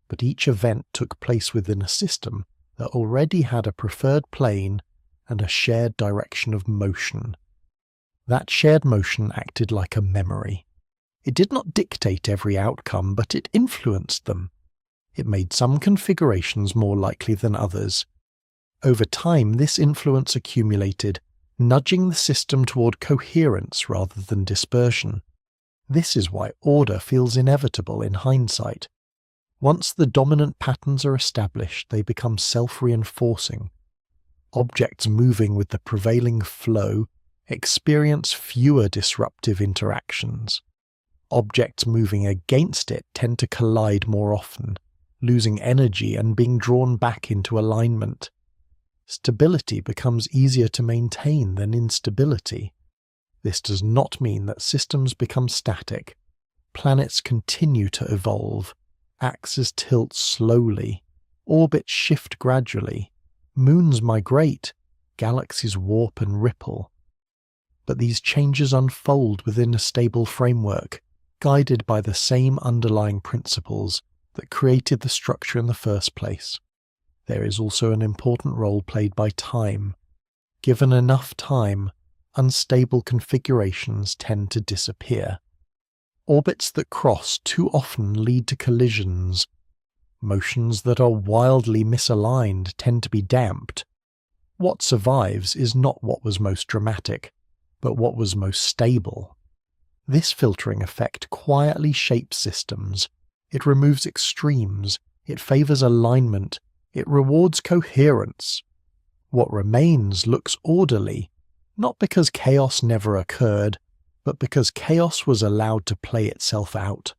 But each event took place within a system that already had a preferred plane and a shared direction of motion. That shared motion acted like a memory. It did not dictate every outcome, but it influenced them. It made some configurations more likely than others. Over time, this influence accumulated, nudging the system toward coherence rather than dispersion. This is why order feels inevitable in hindsight. Once the dominant patterns are established, they become self-reinforcing. Objects moving with the prevailing flow experience fewer disruptive interactions. Objects moving against it tend to collide more often, losing energy and being drawn back into alignment. Stability becomes easier to maintain than instability. This does not mean that systems become static. Planets continue to evolve. Axes tilt slowly. Orbits shift gradually. Moons migrate. galaxies warp and ripple. But these changes unfold within a stable framework, guided by the same underlying principles that created the structure in the first place. There is also an important role played by time. Given enough time, unstable configurations tend to disappear. Orbits that cross too often lead to collisions. Motions that are wildly misaligned tend to be damped. What survives is not what was most dramatic, but what was most stable. This filtering effect quietly shapes systems. It removes extremes. It favors alignment. It rewards coherence. What remains looks orderly, not because chaos never occurred, but because chaos was allowed to play itself out.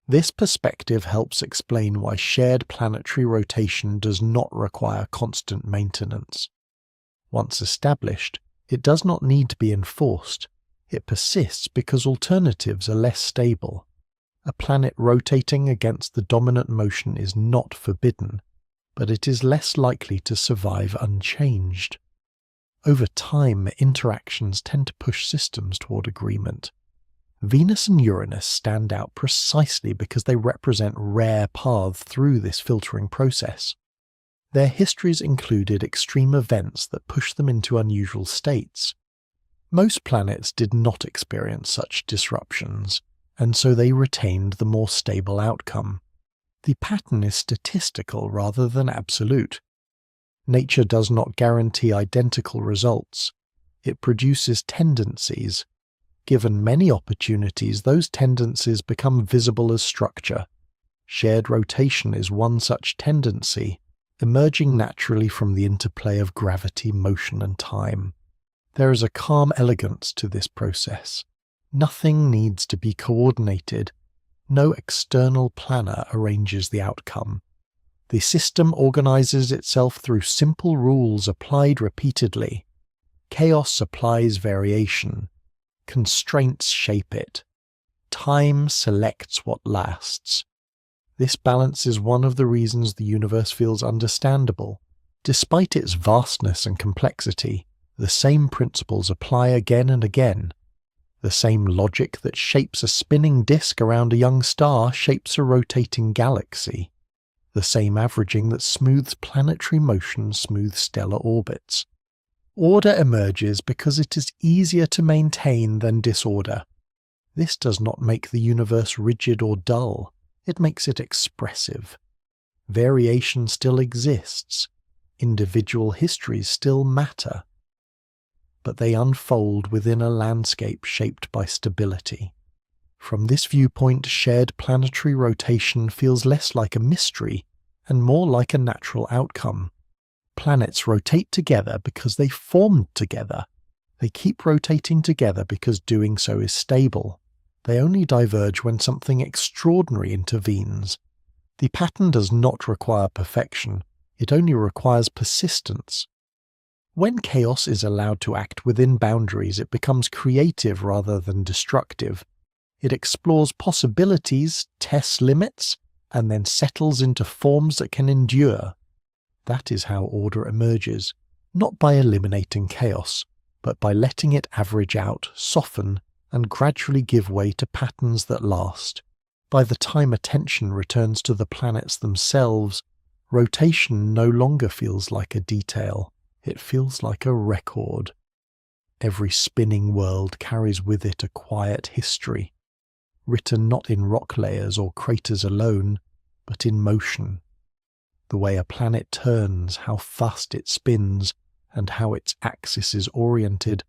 This perspective helps explain why shared planetary rotation does not require constant maintenance. Once established, it does not need to be enforced. It persists because alternatives are less stable. A planet rotating against the dominant motion is not forbidden, but it is less likely to survive unchanged. Over time, interactions tend to push systems toward agreement. Venus and Uranus stand out precisely because they represent rare paths through this filtering process. Their histories included extreme events that pushed them into unusual states. Most planets did not experience such disruptions, and so they retained the more stable outcome. The pattern is statistical rather than absolute. Nature does not guarantee identical results. It produces tendencies. Given many opportunities, those tendencies become visible as structure. Shared rotation is one such tendency, emerging naturally from the interplay of gravity, motion, and time. There is a calm elegance to this process. Nothing needs to be coordinated. No external planner arranges the outcome. The system organizes itself through simple rules applied repeatedly. Chaos supplies variation. Constraints shape it. Time selects what lasts. This balance is one of the reasons the universe feels understandable. Despite its vastness and complexity, the same principles apply again and again. The same logic that shapes a spinning disk around a young star shapes a rotating galaxy. The same averaging that smooths planetary motion smooths stellar orbits. Order emerges because it is easier to maintain than disorder. This does not make the universe rigid or dull. It makes it expressive. Variation still exists. Individual histories still matter. But they unfold within a landscape shaped by stability. From this viewpoint, shared planetary rotation feels less like a mystery and more like a natural outcome. Planets rotate together because they formed together. They keep rotating together because doing so is stable. They only diverge when something extraordinary intervenes. The pattern does not require perfection. It only requires persistence. When chaos is allowed to act within boundaries, it becomes creative rather than destructive. It explores possibilities, tests limits, and then settles into forms that can endure. That is how order emerges, not by eliminating chaos, but by letting it average out, soften, and gradually give way to patterns that last. By the time attention returns to the planets themselves, rotation no longer feels like a detail. It feels like a record. Every spinning world carries with it a quiet history, written not in rock layers or craters alone, but in motion. The way a planet turns, how fast it spins, and how its axis is oriented,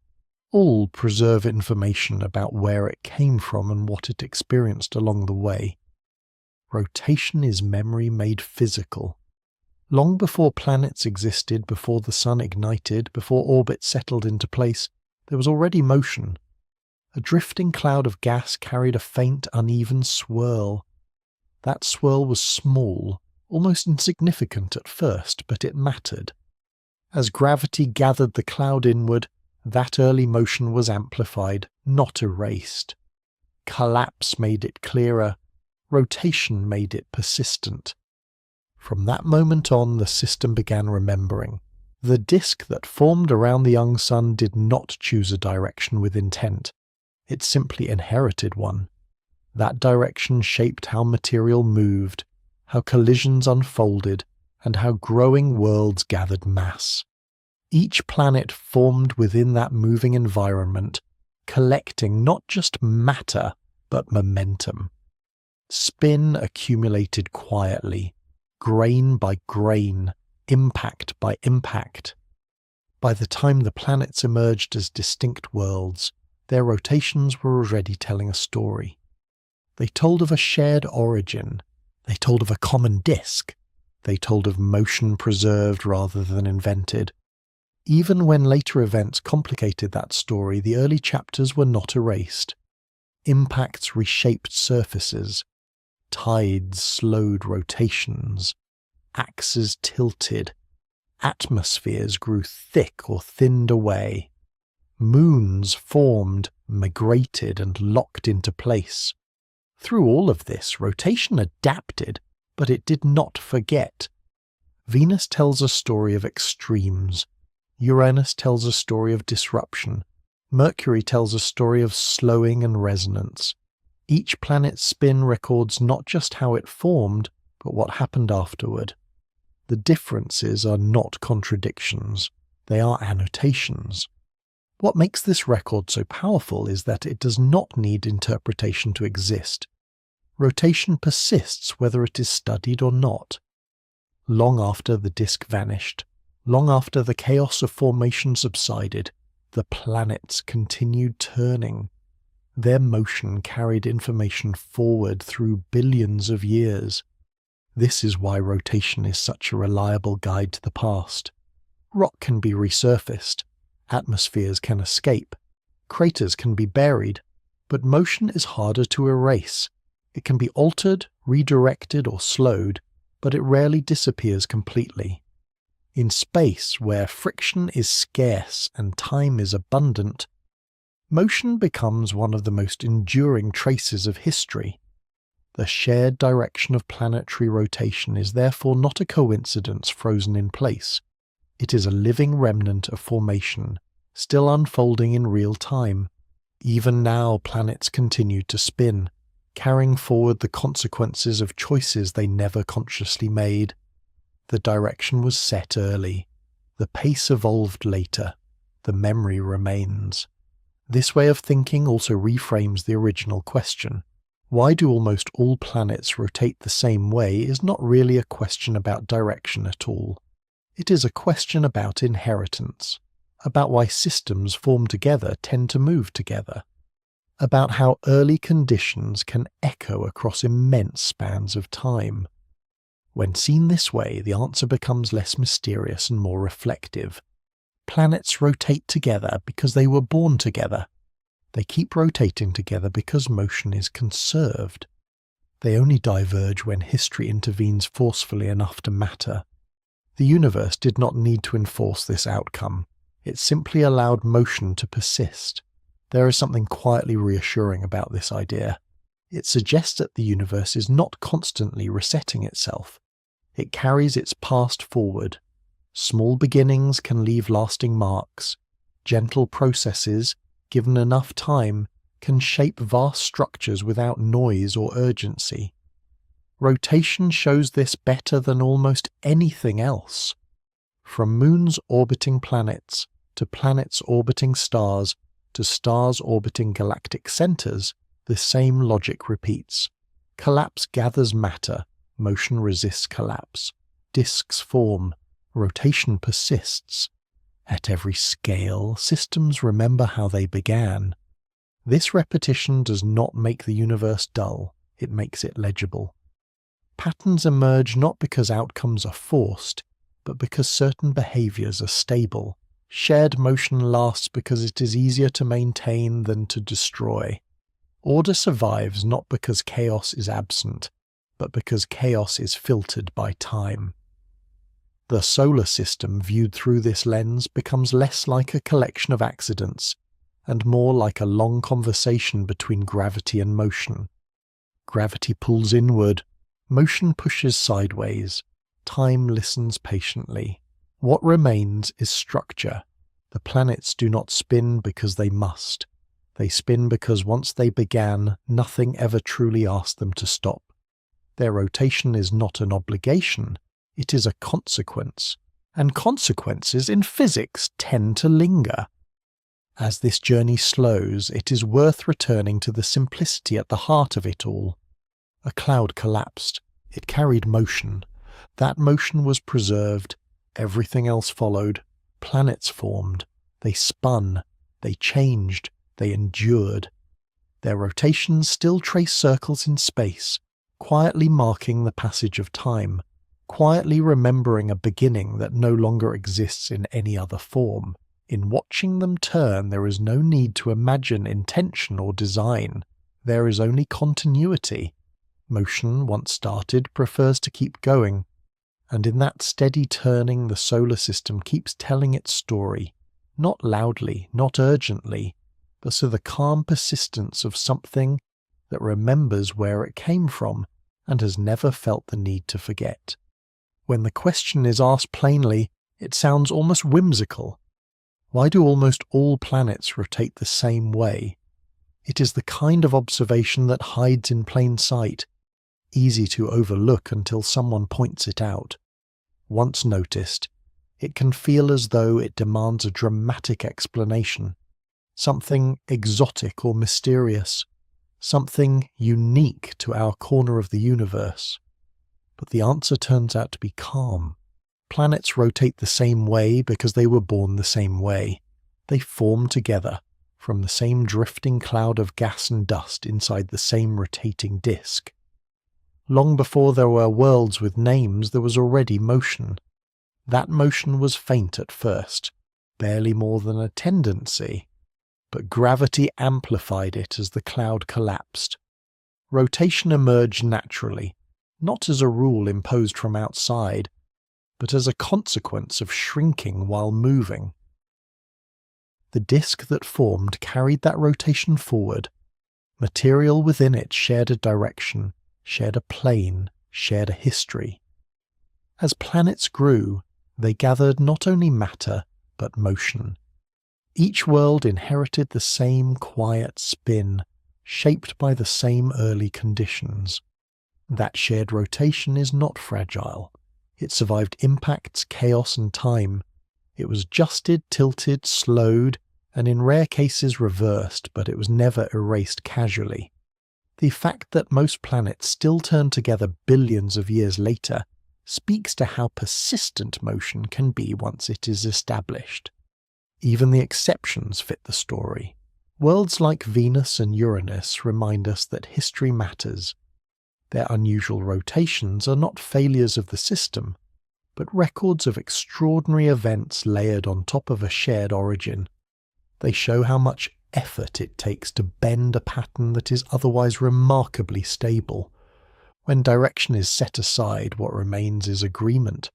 all preserve information about where it came from and what it experienced along the way. Rotation is memory made physical. Long before planets existed, before the sun ignited, before orbits settled into place, there was already motion. A drifting cloud of gas carried a faint, uneven swirl. That swirl was small, almost insignificant at first, but it mattered. As gravity gathered the cloud inward, that early motion was amplified, not erased. Collapse made it clearer. Rotation made it persistent. From that moment on, the system began remembering. The disk that formed around the young sun did not choose a direction with intent. It simply inherited one. That direction shaped how material moved, how collisions unfolded, and how growing worlds gathered mass. Each planet formed within that moving environment, collecting not just matter, but momentum. Spin accumulated quietly, grain by grain, impact by impact. By the time the planets emerged as distinct worlds, their rotations were already telling a story. They told of a shared origin. They told of a common disk. They told of motion preserved rather than invented. Even when later events complicated that story, the early chapters were not erased. Impacts reshaped surfaces. Tides slowed rotations. Axes tilted. Atmospheres grew thick or thinned away. Moons formed, migrated, and locked into place. Through all of this, rotation adapted, but it did not forget. Venus tells a story of extremes. Uranus tells a story of disruption. Mercury tells a story of slowing and resonance. Each planet's spin records not just how it formed, but what happened afterward. The differences are not contradictions, they are annotations. What makes this record so powerful is that it does not need interpretation to exist. Rotation persists whether it is studied or not. Long after the disk vanished, long after the chaos of formation subsided, the planets continued turning. Their motion carried information forward through billions of years. This is why rotation is such a reliable guide to the past. Rock can be resurfaced. Atmospheres can escape, craters can be buried, but motion is harder to erase. It can be altered, redirected, or slowed, but it rarely disappears completely. In space, where friction is scarce and time is abundant, motion becomes one of the most enduring traces of history. The shared direction of planetary rotation is therefore not a coincidence frozen in place. It is a living remnant of formation, still unfolding in real time. Even now, planets continue to spin, carrying forward the consequences of choices they never consciously made. The direction was set early. The pace evolved later. The memory remains. This way of thinking also reframes the original question. Why do almost all planets rotate the same way is not really a question about direction at all. It is a question about inheritance, about why systems formed together tend to move together, about how early conditions can echo across immense spans of time. When seen this way, the answer becomes less mysterious and more reflective. Planets rotate together because they were born together. They keep rotating together because motion is conserved. They only diverge when history intervenes forcefully enough to matter. The universe did not need to enforce this outcome. It simply allowed motion to persist. There is something quietly reassuring about this idea. It suggests that the universe is not constantly resetting itself. It carries its past forward. Small beginnings can leave lasting marks. Gentle processes, given enough time, can shape vast structures without noise or urgency. Rotation shows this better than almost anything else. From moons orbiting planets, to planets orbiting stars, to stars orbiting galactic centers, the same logic repeats. Collapse gathers matter, motion resists collapse. Disks form, rotation persists. At every scale, systems remember how they began. This repetition does not make the universe dull, it makes it legible. Patterns emerge not because outcomes are forced, but because certain behaviors are stable. Shared motion lasts because it is easier to maintain than to destroy. Order survives not because chaos is absent, but because chaos is filtered by time. The solar system, viewed through this lens, becomes less like a collection of accidents, and more like a long conversation between gravity and motion. Gravity pulls inward, motion pushes sideways, time listens patiently. What remains is structure. The planets do not spin because they must. They spin because once they began, nothing ever truly asked them to stop. Their rotation is not an obligation, it is a consequence. And consequences in physics tend to linger. As this journey slows, it is worth returning to the simplicity at the heart of it all. A cloud collapsed. It carried motion. That motion was preserved. Everything else followed. Planets formed. They spun. They changed. They endured. Their rotations still trace circles in space, quietly marking the passage of time, quietly remembering a beginning that no longer exists in any other form. In watching them turn, there is no need to imagine intention or design. There is only continuity. Motion, once started, prefers to keep going. And in that steady turning, the solar system keeps telling its story, not loudly, not urgently, but through the calm persistence of something that remembers where it came from and has never felt the need to forget. When the question is asked plainly, it sounds almost whimsical. Why do almost all planets rotate the same way? It is the kind of observation that hides in plain sight, easy to overlook until someone points it out. Once noticed, it can feel as though it demands a dramatic explanation, something exotic or mysterious, something unique to our corner of the universe. But the answer turns out to be calm. Planets rotate the same way because they were born the same way. They form together, from the same drifting cloud of gas and dust inside the same rotating disk. Long before there were worlds with names, there was already motion. That motion was faint at first, barely more than a tendency, but gravity amplified it as the cloud collapsed. Rotation emerged naturally, not as a rule imposed from outside, but as a consequence of shrinking while moving. The disk that formed carried that rotation forward. Material within it shared a direction, shared a plane, shared a history. As planets grew, they gathered not only matter, but motion. Each world inherited the same quiet spin, shaped by the same early conditions. That shared rotation is not fragile. It survived impacts, chaos, and time. It was adjusted, tilted, slowed, and in rare cases reversed, but it was never erased casually. The fact that most planets still turn together billions of years later speaks to how persistent motion can be once it is established. Even the exceptions fit the story. Worlds like Venus and Uranus remind us that history matters. Their unusual rotations are not failures of the system, but records of extraordinary events layered on top of a shared origin. They show how much effort it takes to bend a pattern that is otherwise remarkably stable. When direction is set aside, what remains is agreement.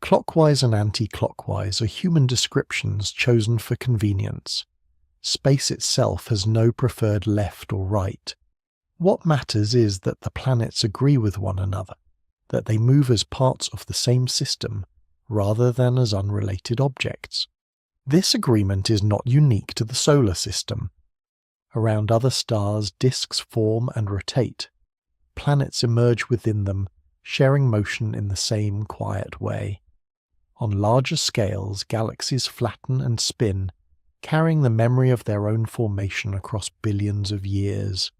Clockwise and anti-clockwise are human descriptions chosen for convenience. Space itself has no preferred left or right. What matters is that the planets agree with one another, that they move as parts of the same system, rather than as unrelated objects. This agreement is not unique to the solar system. Around other stars, disks form and rotate. Planets emerge within them, sharing motion in the same quiet way. On larger scales, galaxies flatten and spin, carrying the memory of their own formation across billions of years.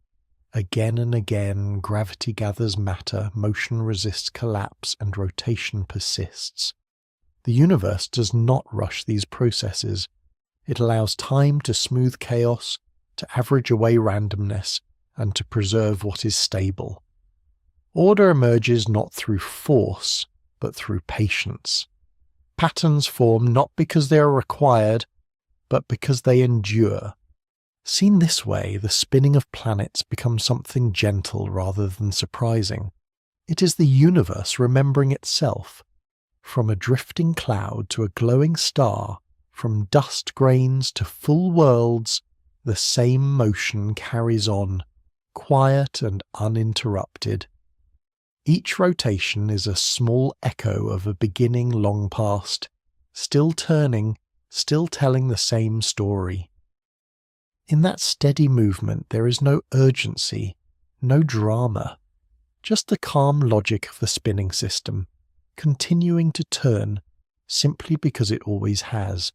Again and again, gravity gathers matter, motion resists collapse, and rotation persists. The universe does not rush these processes. It allows time to smooth chaos, to average away randomness, and to preserve what is stable. Order emerges not through force, but through patience. Patterns form not because they are required, but because they endure. Seen this way, the spinning of planets becomes something gentle rather than surprising. It is the universe remembering itself. From a drifting cloud to a glowing star, from dust grains to full worlds, the same motion carries on, quiet and uninterrupted. Each rotation is a small echo of a beginning long past, still turning, still telling the same story. In that steady movement there is no urgency, no drama, just the calm logic of the spinning system, continuing to turn simply because it always has.